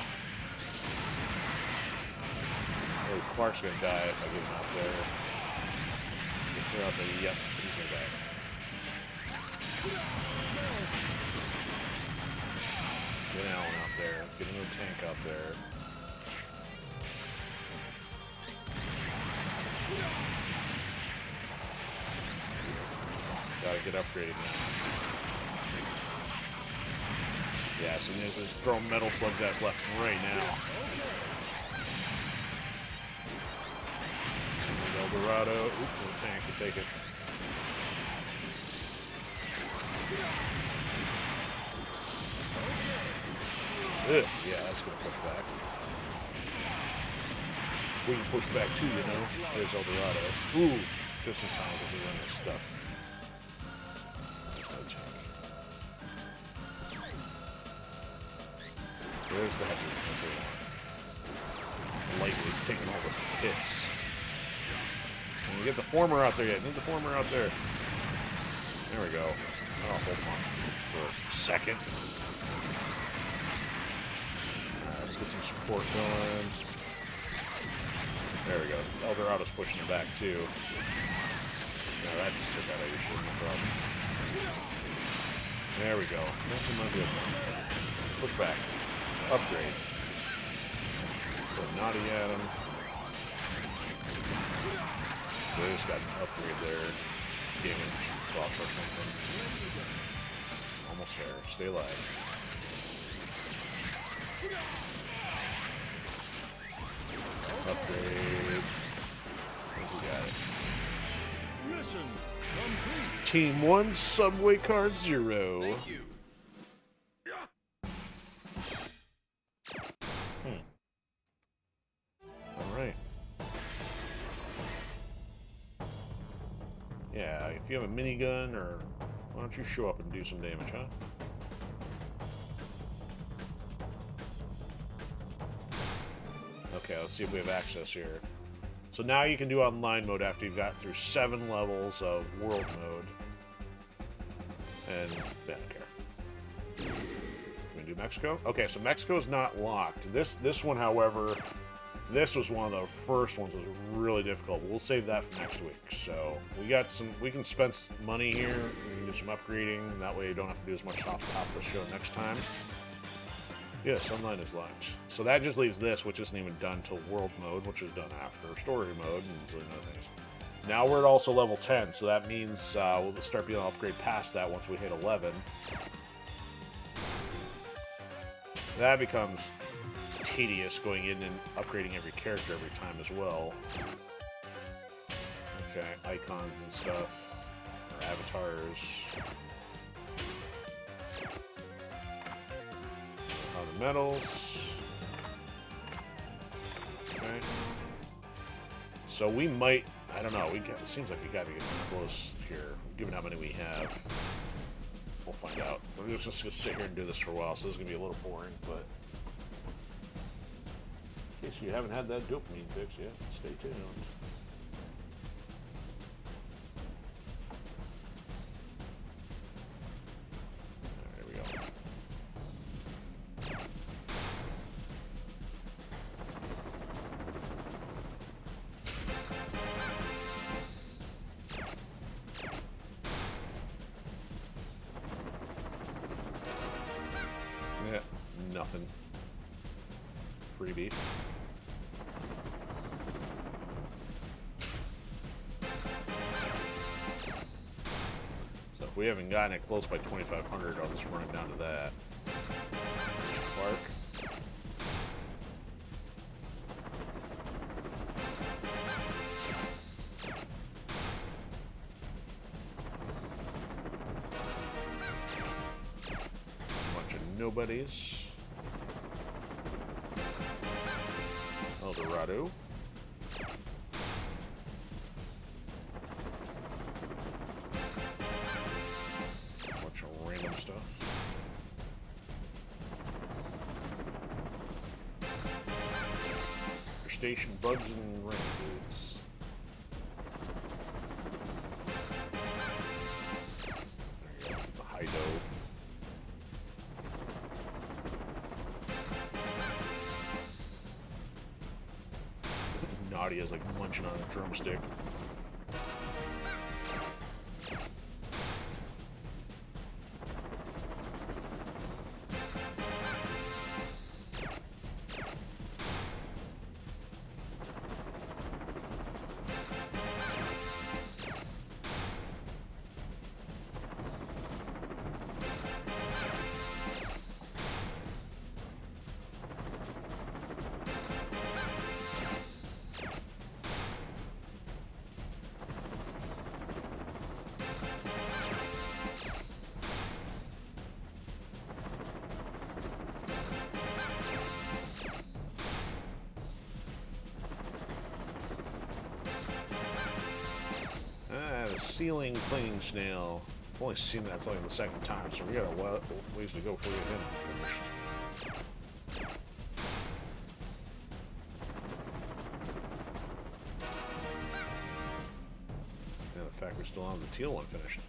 Oh, Clark's gonna die if I get him out there. Just throw out there. Yep, he's gonna die. Get Alan out there. Get another tank out there. Gotta get upgraded now. Yeah, so there's just throwing metal slug guys left and right now. Eldorado. Oops, no tank to take it. Ugh, yeah, that's gonna push back. We can push back too, you know. There's Eldorado. Ooh, just in time to do run this stuff. There's the heavy one. That's what we want. Lightweight's taking all those hits. And we get the former out there yet. Need the former out there. There we go. Oh, hold on for a second. Alright, let's get some support going. There we go. Eldorado's pushing it back too. No, that just took out your shit, no problem. There we go. Nothing might be okay. Push back. Upgrade. Throw naughty at him. They just got an upgrade there. Damage buff or something. Almost there. Stay alive. Upgrade. I think we got it. Mission complete. Team 1, Subway Car 0. Thank you. Alright. Yeah, if you have a minigun, or why don't you show up and do some damage, huh? Okay, let's see if we have access here. So now you can do online mode after you've got through 7 levels of world mode. And I don't care. Can we do Mexico? Okay, so Mexico's not locked. This one, however, this was one of the first ones that was really difficult. We'll save that for next week. So we can spend some money here. We can do some upgrading. That way you don't have to do as much off the top of the show next time. Yes, online is locked. So that just leaves this, which isn't even done till world mode, which is done after story mode and zillion other things. Now we're at also level 10, so that means we'll start being able to upgrade past that once we hit 11. That becomes tedious going in and upgrading every character every time as well. Okay, icons and stuff, or avatars. Other medals. Okay. So we might, I don't know, it seems like we gotta get close here, given how many we have. We'll find out. We're just gonna sit here and do this for a while, so this is gonna be a little boring, but in case you haven't had that dopamine fix yet, stay tuned. There we go. Yeah, nothing. Freebie. So if we haven't gotten it close by 2,500, I'll just run it down to that. Clark. Bunch of nobodies. Eldorado. Bunch of random stuff. Station bugs and renegades. There you go, the Hido. Nadia's like munching on a drumstick. Ceiling clinging snail. I've only seen that like the second time, so we got a ways to go before we get him finished. Yeah, the fact we're still on the teal one finished.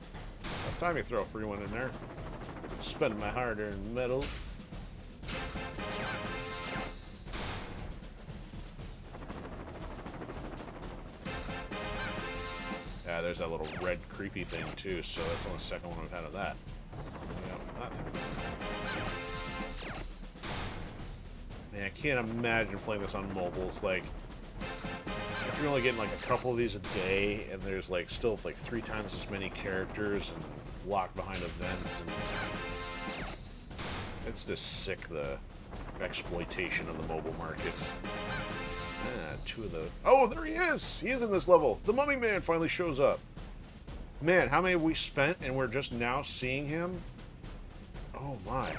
About time you throw a free one in there. Spend my hard-earned medals. Yeah, there's that little red creepy thing too, so that's only the second one we've had of that. Man, I can't imagine playing this on mobile. It's like, if you're only getting like a couple of these a day, and there's like still like 3 times as many characters and locked behind events, and it's just sick, the exploitation of the mobile markets. 2 of the... Oh, there he is! He is in this level. The Mummy Man finally shows up. Man, how many have we spent and we're just now seeing him? Oh my.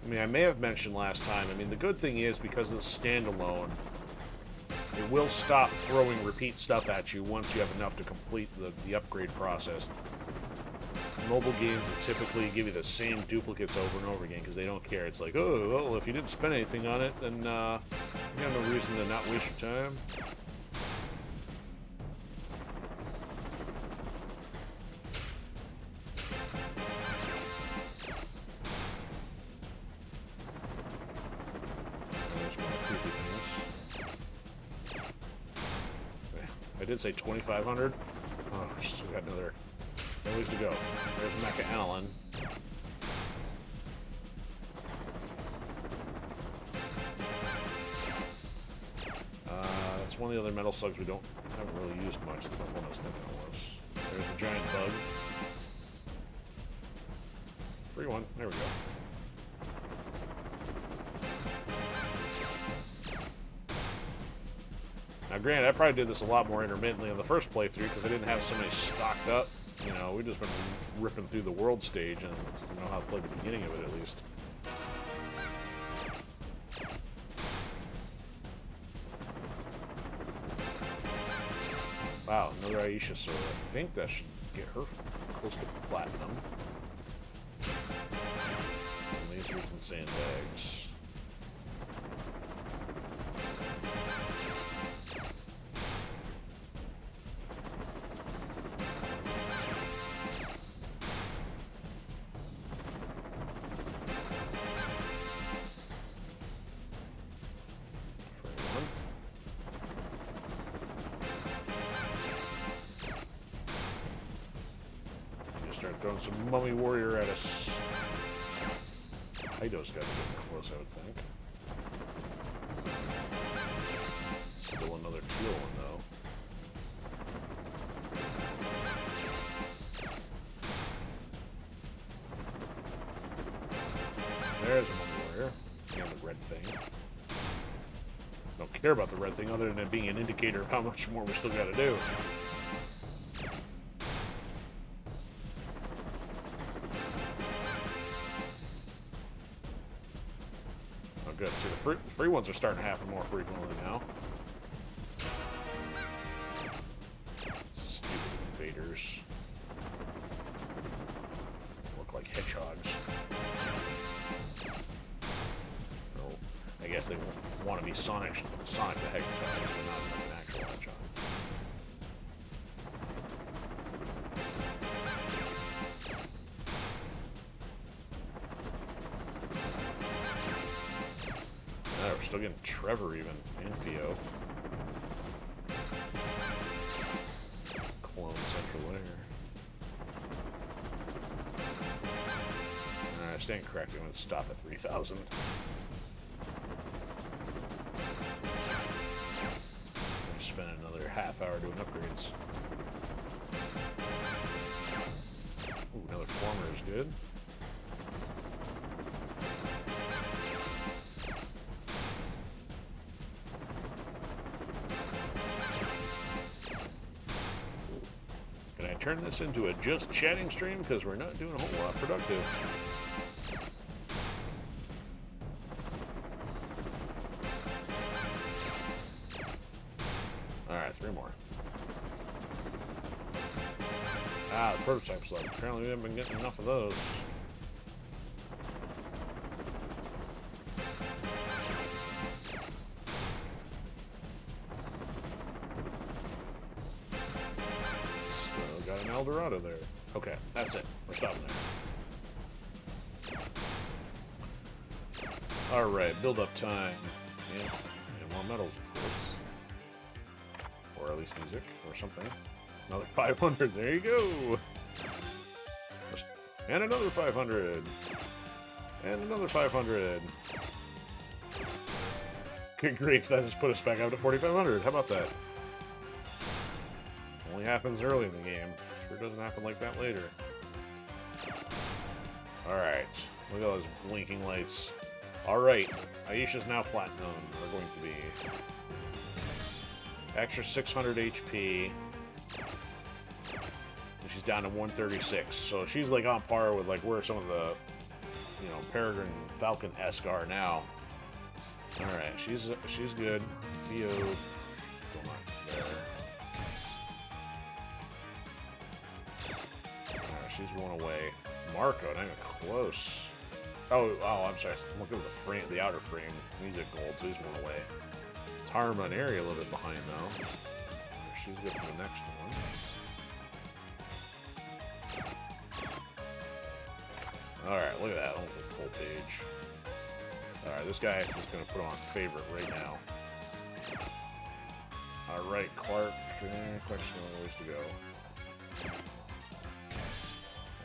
I mean, I may have mentioned last time, I mean, the good thing is, because of the standalone, it will stop throwing repeat stuff at you once you have enough to complete the upgrade process. mobile games will typically give you the same duplicates over and over again because they don't care. It's like, oh, well, if you didn't spend anything on it, then you have no reason to not waste your time. I did say 2,500. Oh, we still got another ways to go. There's Mecha Allen. That's one of the other metal slugs we haven't really used much. It's not the one I was thinking it was. There's a giant bug. Free one. There we go. Now, granted, I probably did this a lot more intermittently on the first playthrough because I didn't have so many stocked up. You know, we've just been ripping through the world stage and know how to play the beginning of it at least. Wow, another Aisha sword. I think that should get her close to platinum. Lasers and sandbags. Start throwing some mummy warrior at us. Hido's got to get close, I would think. Still another teal one, though. There's a mummy warrior. And the red thing. Don't care about the red thing other than it being an indicator of how much more we still got to do. Good. See, the free ones are starting to happen more frequently now. Stupid invaders. Look like hedgehogs. Oh, I guess they want to be Sonic the Hedgehog, but not like an actual hedgehog. We're still getting Trevor even, and Theo. Clone Central Air. Alright, stand corrected. I'm going to stop at 3,000. Spend another half hour doing upgrades. Ooh, another former is good. Turn this into a just chatting stream because we're not doing a whole lot productive. Alright, 3 more. Ah, the prototype slug. Apparently we haven't been getting enough of those. Eldorado there. Okay, that's it. We're stopping there. Alright, build up time. Yeah, and more metals, of course. Or at least music, or something. Another 500, there you go! And another 500! And another 500! Good grief, that just put us back up to 4,500. How about that? Only happens early in the game. Sure doesn't happen like that later. Alright. Look at those blinking lights. Alright. Aisha's now platinum. We're going to be extra 600 HP. And she's down to 136. So she's like on par with like where some of the, you know, Peregrine Falcon-esque are now. Alright, she's good. Theo still not there. she's one away. Marco, not even close. Oh, I'm sorry. I'm looking at the frame, the outer frame. He's at gold, so he's one away. Tarma and Area a little bit behind, though. She's good for the next one. Alright, look at that. I'll go full page. Alright, this guy is going to put on favorite right now. Alright, Clark. Question of ways to go.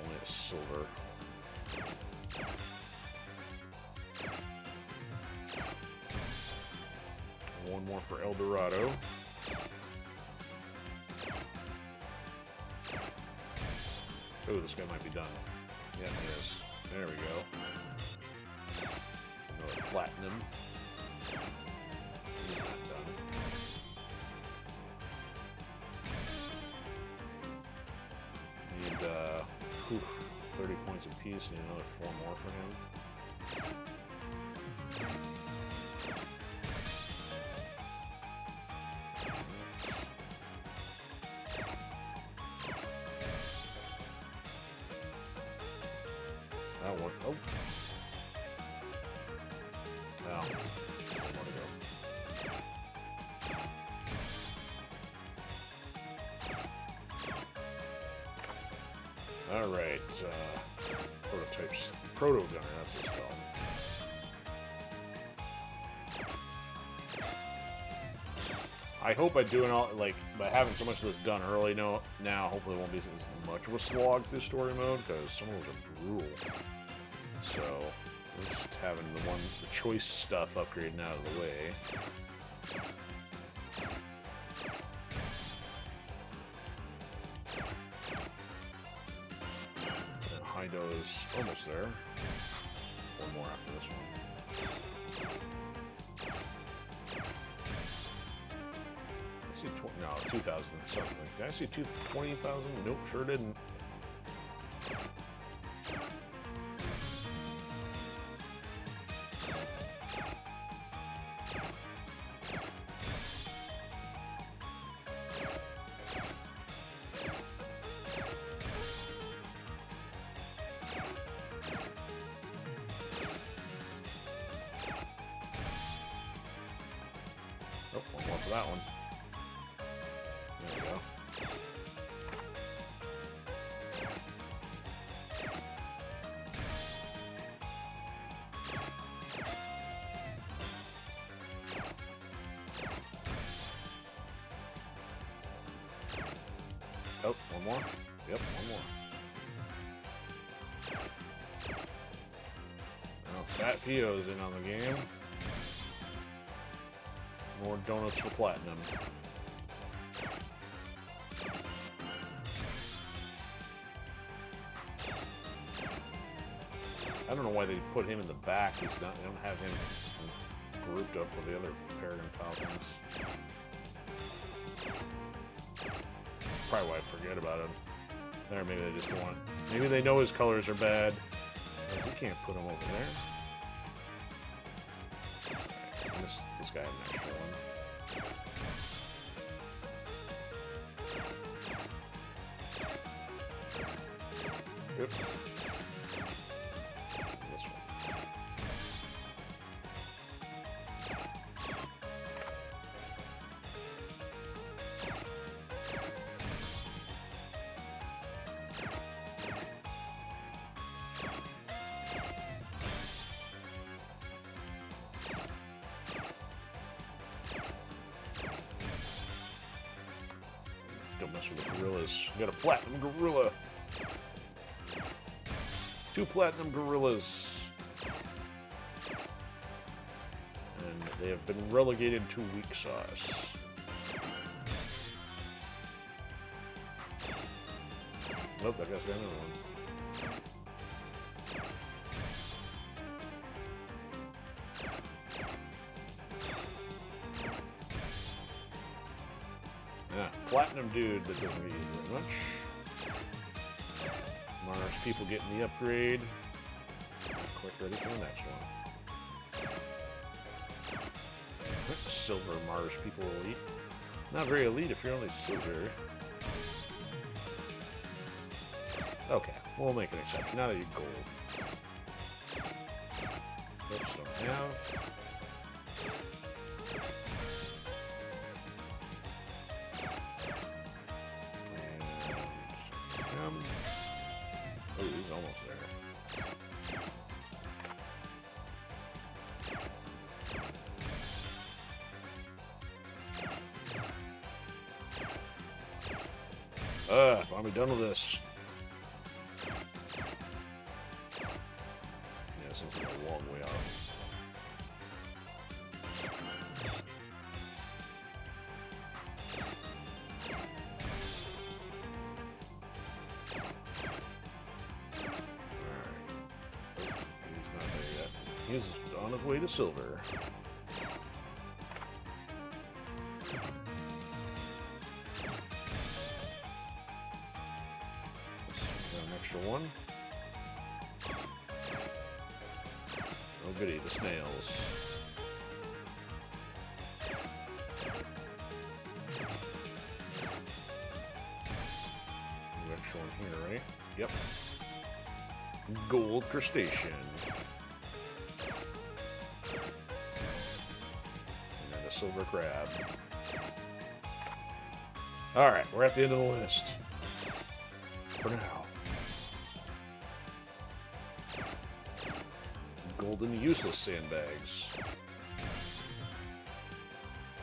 Only a silver. One more for El Dorado. Oh, this guy might be done. Yeah, he is. There we go. Another platinum. He's not done. Need 30 points apiece. Need another 4 more for him. That one. Oh. Oh. One more to go. Alright, prototypes. Proto Gunner, that's what it's called. I hope I do it all, like, by having so much of this done early now, hopefully it won't be as much of a slog through story mode, because some of those are brutal. So, just having the choice stuff upgraded out of the way. Hido's almost there. One more after this one. I see 2,000 something. Did I see 20,000? Nope, sure didn't. Oh, one more for that one. There we go. Oh, one more? Yep, one more. Now, Fat Theo's in on the game. More donuts for platinum. I don't know why they put him in the back. He's not. They don't have him grouped up with the other Peregrine Falcons. Probably why I forget about him. There, maybe they just don't want. Maybe they know his colors are bad. Like, we can't put him over there. This guy had an extra one. Yep. This one. Don't mess with the gorillas. We got a platinum gorilla. 2 platinum gorillas. And they have been relegated to weak sauce. Oh, that guy's got another one. Yeah, platinum dude that doesn't get used very much. Mars people getting the upgrade. Quick, ready for the next one. Silver Mars people elite. Not very elite if you're only silver. Okay. We'll make an exception. Now that you're gold. Oops, don't have. And... oh, he's almost there. I'm done with this. Yeah, seems like a long way off. Alright. He's not there yet. He's on his way to silver. One. Oh goody, the snails. Extra one here, right? Yep. Gold crustacean. And a silver crab. Alright, we're at the end of the list. For now. Golden useless sandbags.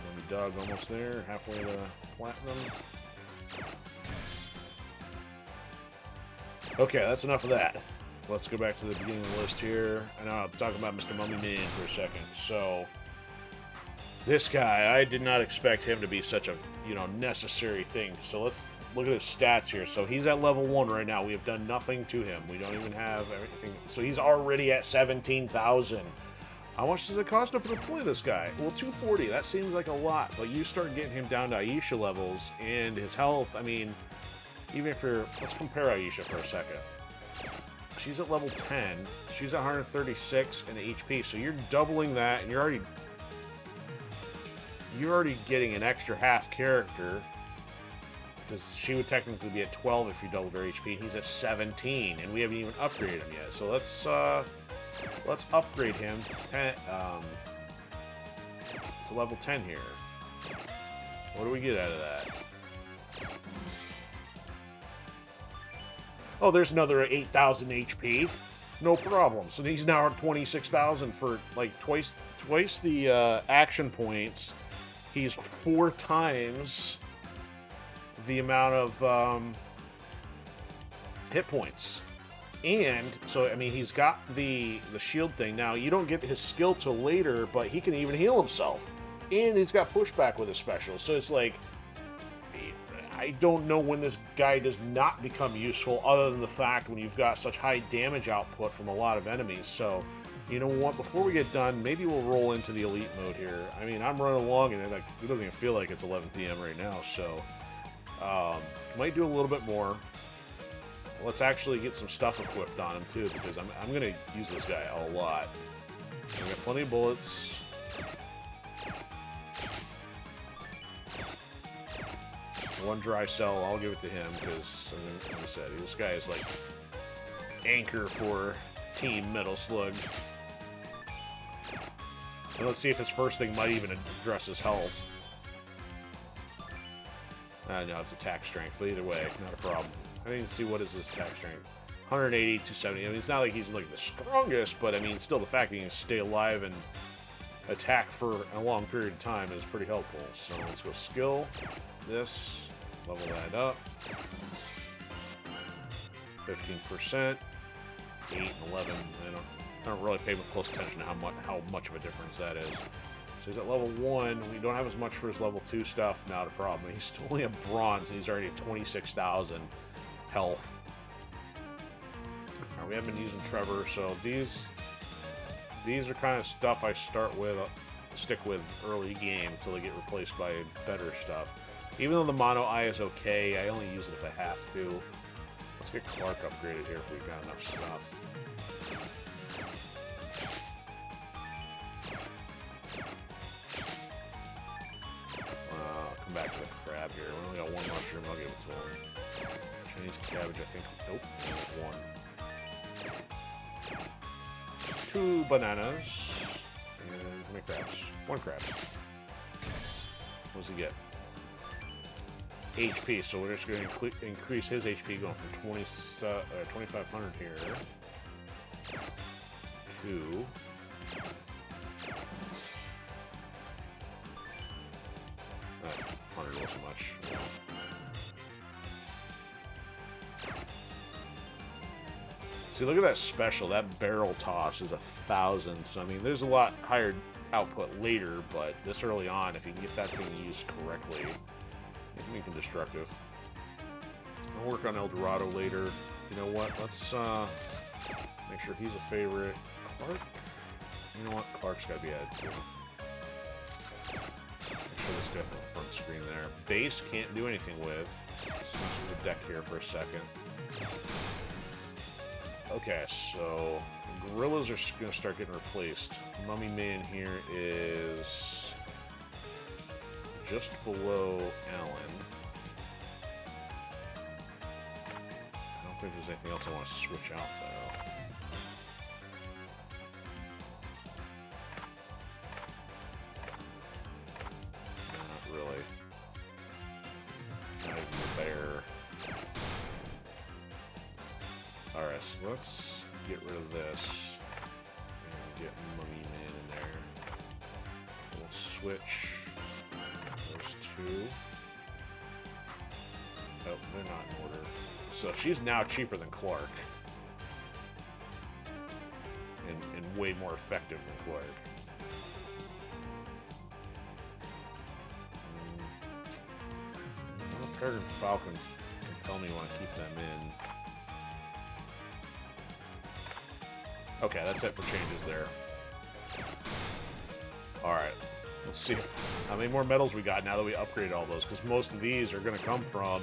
Mommy dog almost there, halfway to platinum. Okay, that's enough of that. Let's go back to the beginning of the list here. And I'll talk about Mr. Mummy Man for a second. So, this guy, I did not expect him to be such a, necessary thing. So let's look at his stats here. So he's at level 1 right now. We have done nothing to him. We don't even have everything. So he's already at 17,000. How much does it cost to play this guy? Well, 240. That seems like a lot. But you start getting him down to Aisha levels and his health. I mean, even if you're... let's compare Aisha for a second. She's at level 10. She's at 136 in HP. So you're doubling that and you're already getting an extra half character. Because she would technically be at 12 if you doubled her HP. He's at 17, and we haven't even upgraded him yet. So let's upgrade him to level 10 here. What do we get out of that? Oh, there's another 8,000 HP. No problem. So he's now at 26,000 for like twice the action points. He's 4 times the amount of hit points. And so I mean he's got the shield thing. Now you don't get his skill till later, but he can even heal himself. And he's got pushback with his special. So it's like I don't know when this guy does not become useful other than the fact when you've got such high damage output from a lot of enemies. So you know what, before we get done, maybe we'll roll into the elite mode here. I mean, I'm running along and it doesn't even feel like it's 11 p.m. right now, so might do a little bit more. Let's actually get some stuff equipped on him too, because I'm going to use this guy a lot. We got plenty of bullets. One dry cell, I'll give it to him, because, like I said, this guy is like anchor for Team Metal Slug. And let's see if his first thing might even address his health. No, it's attack strength, but either way, not a problem. I need to see what is his attack strength. 180, 270. I mean, it's not like he's like the strongest, but I mean, still the fact that he can stay alive and attack for a long period of time is pretty helpful. So let's go skill. This, level that up. 15%. 8 and 11. I don't really pay close attention to how much of a difference that is. So he's at level 1. We don't have as much for his level 2 stuff. Not a problem. He's still only a bronze, and he's already at 26,000 health. Right, we haven't been using Trevor, so these are kind of stuff I stick with early game until they get replaced by better stuff. Even though the mono eye is okay, I only use it if I have to. Let's get Clark upgraded here if we've got enough stuff. Come back to the crab here. We only got one mushroom, I'll give it to him. Chinese cabbage, I think. Nope. One. 2 bananas. And how many crabs? 1 crab. What does he get? HP, so we're just going to increase his HP going from 2,500 here to 100 wasn't much. See, look at that special. That barrel toss is 1,000. So, I mean, there's a lot higher output later, but this early on, if you can get that thing used correctly, it can make it destructive. I'll work on El Dorado later. You know what? Let's make sure he's a favorite. Clark? You know what? Clark's got to be added too. Make sure they stay up on the front screen there. Base can't do anything with. Let's mess with the deck here for a second. Okay, so gorillas are going to start getting replaced. Mummy Man here is just below Alan. I don't think there's anything else I want to switch out, though. Not really. Not even the bear. Alright, so let's get rid of this and get Mummy Man in there. We'll switch those 2. Oh, they're not in order. So she's now cheaper than Clark. And way more effective than Clark. Well, Peregrine Falcons can tell me you want to keep them in. Okay, that's it for changes there. Alright, let's see how many more medals we got now that we upgraded all those, because most of these are going to come from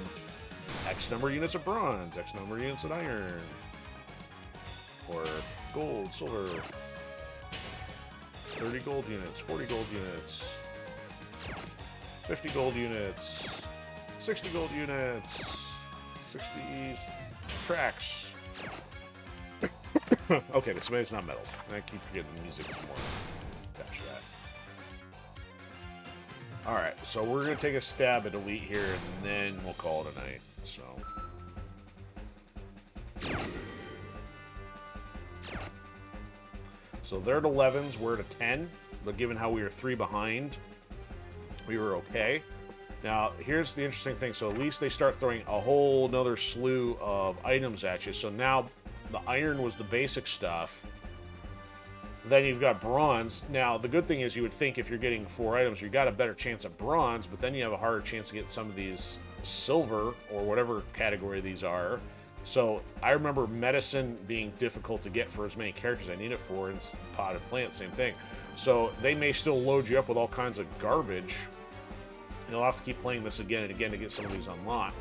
X number of units of bronze, X number of units of iron, or gold, silver, 30 gold units, 40 gold units, 50 gold units, 60 gold units, 60 tracks. Okay, so maybe it's not metals. I keep forgetting the music is more attached to that. Alright, so we're going to take a stab at Elite here, and then we'll call it a night. So they're at 11s, we're at a 10, but given how we were 3 behind, we were okay. Now, here's the interesting thing. So at least they start throwing a whole nother slew of items at you. So now the iron was the basic stuff. Then you've got bronze. Now, the good thing is you would think if you're getting 4 items, you got a better chance at bronze, but then you have a harder chance to get some of these silver or whatever category these are. So I remember medicine being difficult to get for as many characters I need it for, and potted plant, same thing. So they may still load you up with all kinds of garbage. You'll have to keep playing this again and again to get some of these unlocked.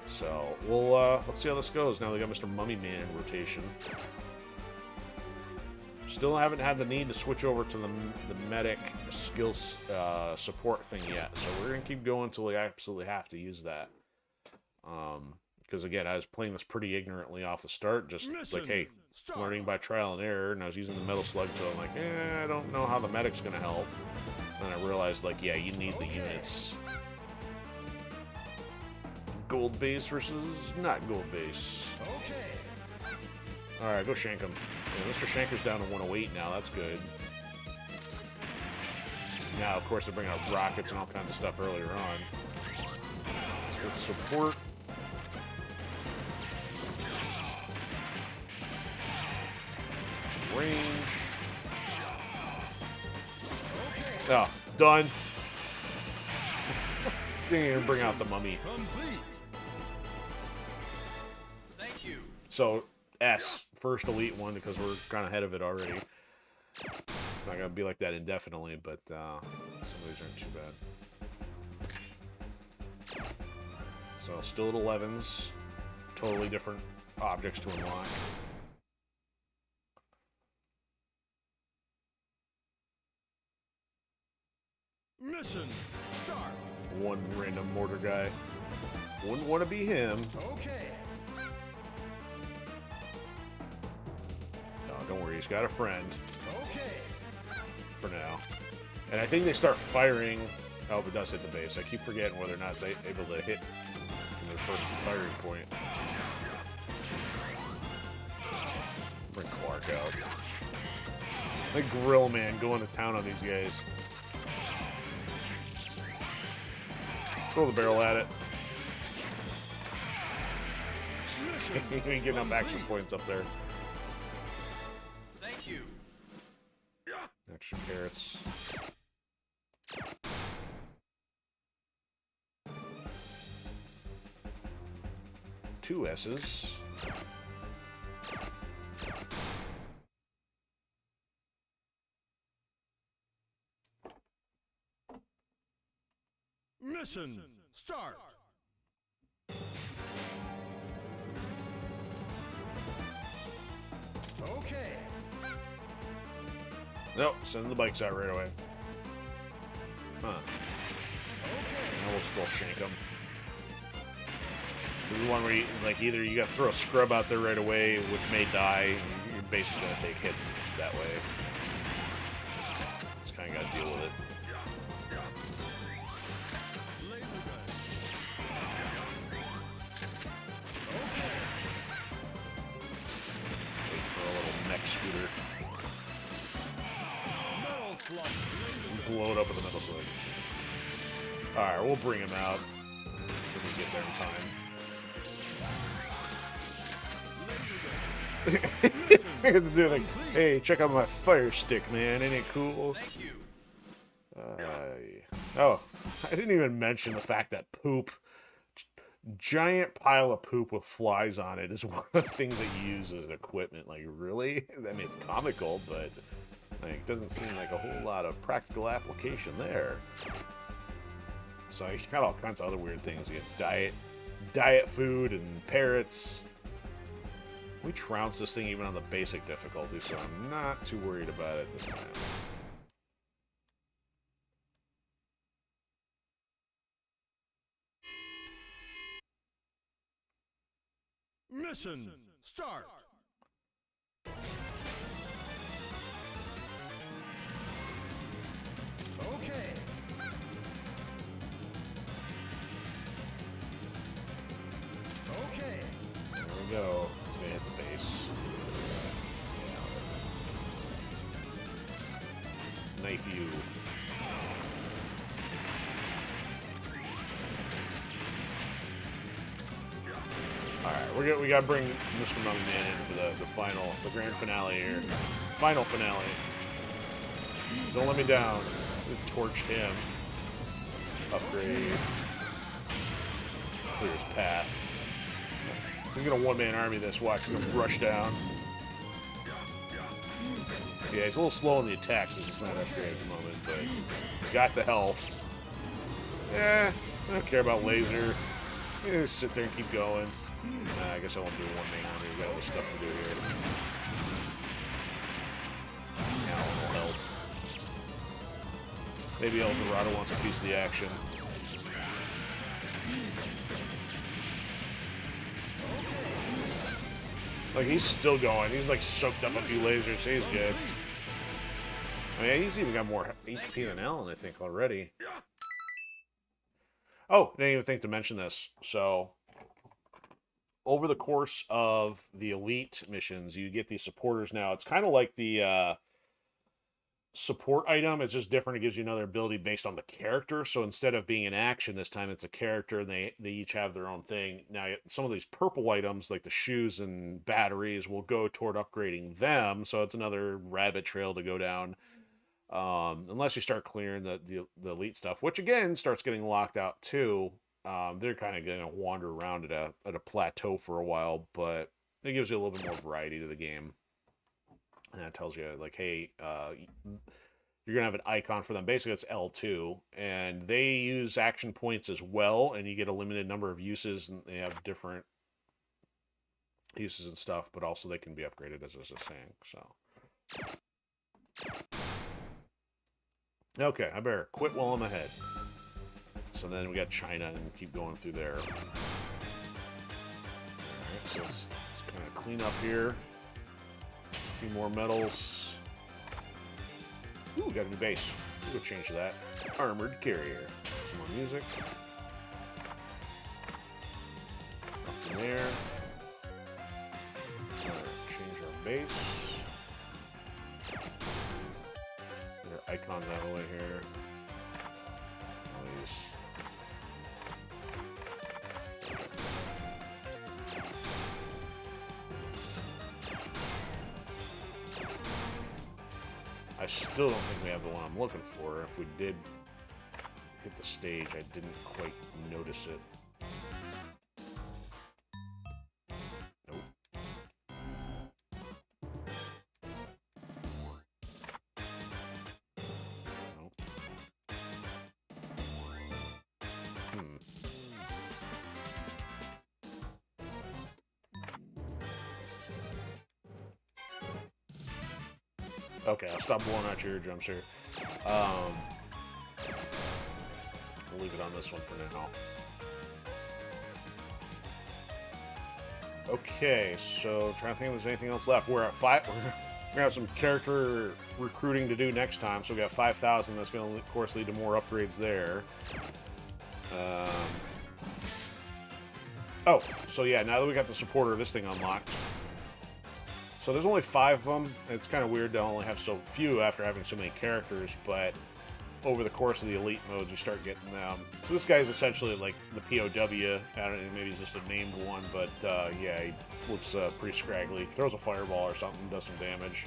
So we'll let's see how this goes. Now we got Mr. Mummy Man in rotation. Still haven't had the need to switch over to the medic skills support thing yet. So we're gonna keep going until we absolutely have to use that. Because again, I was playing this pretty ignorantly off the start, just like, hey, learning by trial and error, and I was using the metal slug, so I'm like, I don't know how the medic's gonna help. And I realized, like, yeah, you need the units. Gold base versus not gold base. Alright, go shank him. Yeah, Mr. Shanker's down to 108 now, that's good. Now, of course, they bring out rockets and all kinds of stuff earlier on. Let's go support. Some range. Oh, done. Didn't even bring out the mummy. Thank you. So, S, first elite one, because we're kind of ahead of it already. Not gonna be like that indefinitely, but some of these aren't too bad. So, still at 11s. Totally different objects to unlock. Mission start. One random mortar guy. Wouldn't want to be him. Okay. No, don't worry. He's got a friend Okay. for now. And I think they start firing. Oh, but it does hit the base. I keep forgetting whether or not they're able to hit from their first firing point. Bring Clark out. Like Grill Man going to town on these guys. Throw the barrel at it. You ain't getting enough action points up there. Thank you. Extra carrots. Two S's. Mission start. Okay. Nope, send the bikes out right away. Huh. Okay. And we'll still shank them. This is one where you, like, either you gotta throw a scrub out there right away, which may die, and you're basically gonna take hits that way. Just kinda gotta deal with it. Laser gun. Okay. Waiting for a little mech scooter. Metal slug. Laser Blow it up in the middle slug. Alright, we'll bring him out when we get there in time. I have to do like, hey, check out my fire stick, man. Ain't it cool? Thank you. Oh, I didn't even mention the fact that poop, giant pile of poop with flies on it, is one of the things that you use as equipment. Like, really? I mean, it's comical, but like, it doesn't seem like a whole lot of practical application there. So you got all kinds of other weird things. You get diet food and parrots. We trounce this thing even on the basic difficulty, so I'm not too worried about it this time. Mission start. Okay. Okay. There we go. It's gonna hit the base. Knife you. Alright, we gotta bring Mr. Mummy Man in for the grand finale here. Final finale. Don't let me down. We torched him. Upgrade. Clear his path. He's gonna one-man army this. Watch, he's gonna rush down. Yeah, he's a little slow on the attacks. He's just not upgraded at the moment, but he's got the health. Yeah, I don't care about laser. You just sit there and keep going. I guess I won't do one-man army. We got other stuff to do here. Alan will help. Maybe El Dorado wants a piece of the action. Like, he's still going. He's, like, soaked up a few lasers. He's good. I mean, he's even got more HP than Alan, I think, already. Oh, I didn't even think to mention this. So, over the course of the Elite missions, you get these supporters now. It's kind of like the support item. It's just different. It gives you another ability based on the character. So instead of being an action this time, it's a character, and they each have their own thing. Now, some of these purple items, like the shoes and batteries, will go toward upgrading them. So it's another rabbit trail to go down. Unless you start clearing the elite stuff, which again starts getting locked out too. They're kind of going to wander around at a plateau for a while, but it gives you a little bit more variety to the game. And that tells you, like, hey, you're going to have an icon for them. Basically, it's L2. And they use action points as well, and you get a limited number of uses, and they have different uses and stuff, but also they can be upgraded, as I was just saying. So, okay, I better quit while I'm ahead. So then we got China and keep going through there. Alright, so let's kind of clean up here. A few more medals. Ooh, we got a new base. We'll change to that. Armored carrier. Some more music. Nothing there. Change our base. Get our icons out of the way here. Nice. I still don't think we have the one I'm looking for. If we did hit the stage, I didn't quite notice it. Nope. Nope. Okay, I'll stop blowing out your eardrums here. We'll leave it on this one for now. Okay, so trying to think if there's anything else left. We're at 5. We're gonna have some character recruiting to do next time. So we got 5,000. That's gonna, of course, lead to more upgrades there. Oh, so yeah, now that we got the supporter, this thing unlocked. So there's only 5 of them. It's kind of weird to only have so few after having so many characters, but over the course of the elite modes, you start getting them. So this guy is essentially like the POW. I don't know, maybe he's just a named one, but yeah, he looks pretty scraggly. Throws a fireball or something, does some damage.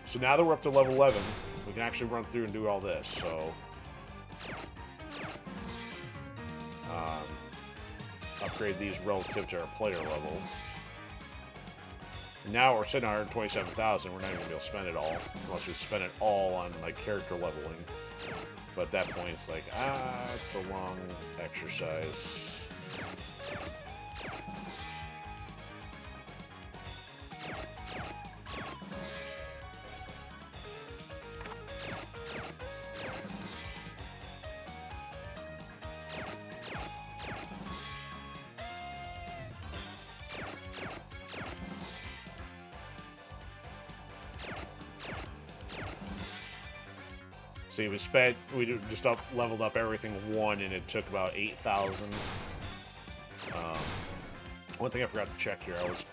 So now that we're up to level 11, we can actually run through and do all this. So upgrade these relative to our player level. Now we're sitting at 127,000. We're not even going to be able to spend it all, unless we spend it all on like character leveling. But at that point, it's like, it's a long exercise. See, we just leveled up everything 1, and it took about 8,000. One thing I forgot to check here, I was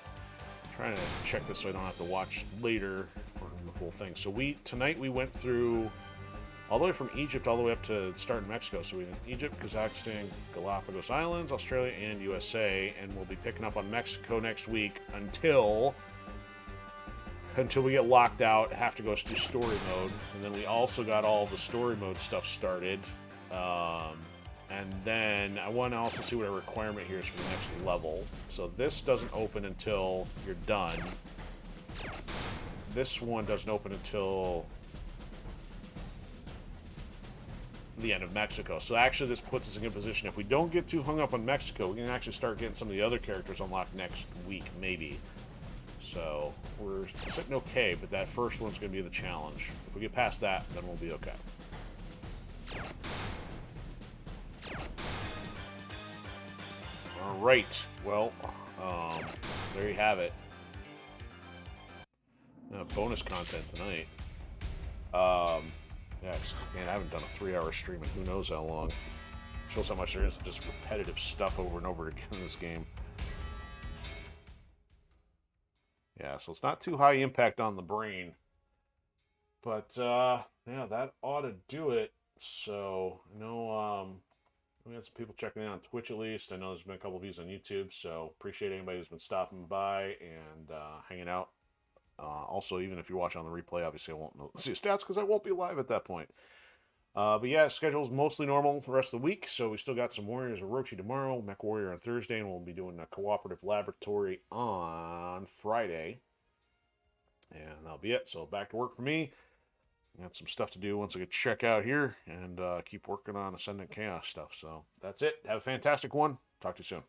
trying to check this so I don't have to watch later the whole thing. So tonight we went through all the way from Egypt all the way up to starting Mexico. So we did Egypt, Kazakhstan, Galapagos Islands, Australia, and USA, and we'll be picking up on Mexico next week until we get locked out, have to go do story mode. And then we also got all the story mode stuff started. And then I want to also see what our requirement here is for the next level. So this doesn't open until you're done. This one doesn't open until the end of Mexico. So actually this puts us in a good position. If we don't get too hung up on Mexico, we can actually start getting some of the other characters unlocked next week, maybe. So we're sitting okay, but that first one's going to be the challenge. If we get past that, then we'll be okay. All right. Well, there you have it. Bonus content tonight. Yeah, man, I haven't done a 3-hour stream in who knows how long. It shows how much there is just repetitive stuff over and over again in this game. Yeah, so it's not too high impact on the brain. But, yeah, that ought to do it. So, I know, we had some people checking in on Twitch at least. I know there's been a couple of views on YouTube, so appreciate anybody who's been stopping by and hanging out. Also, even if you're watching on the replay, obviously I won't see your stats because I won't be live at that point. But yeah, schedule's mostly normal the rest of the week, so we still got some Warriors of Orochi tomorrow, Mech Warrior on Thursday, and we'll be doing a cooperative laboratory on Friday. And that'll be it. So back to work for me. Got some stuff to do once I get check out here, and keep working on Ascendant Chaos stuff. So that's it. Have a fantastic one. Talk to you soon.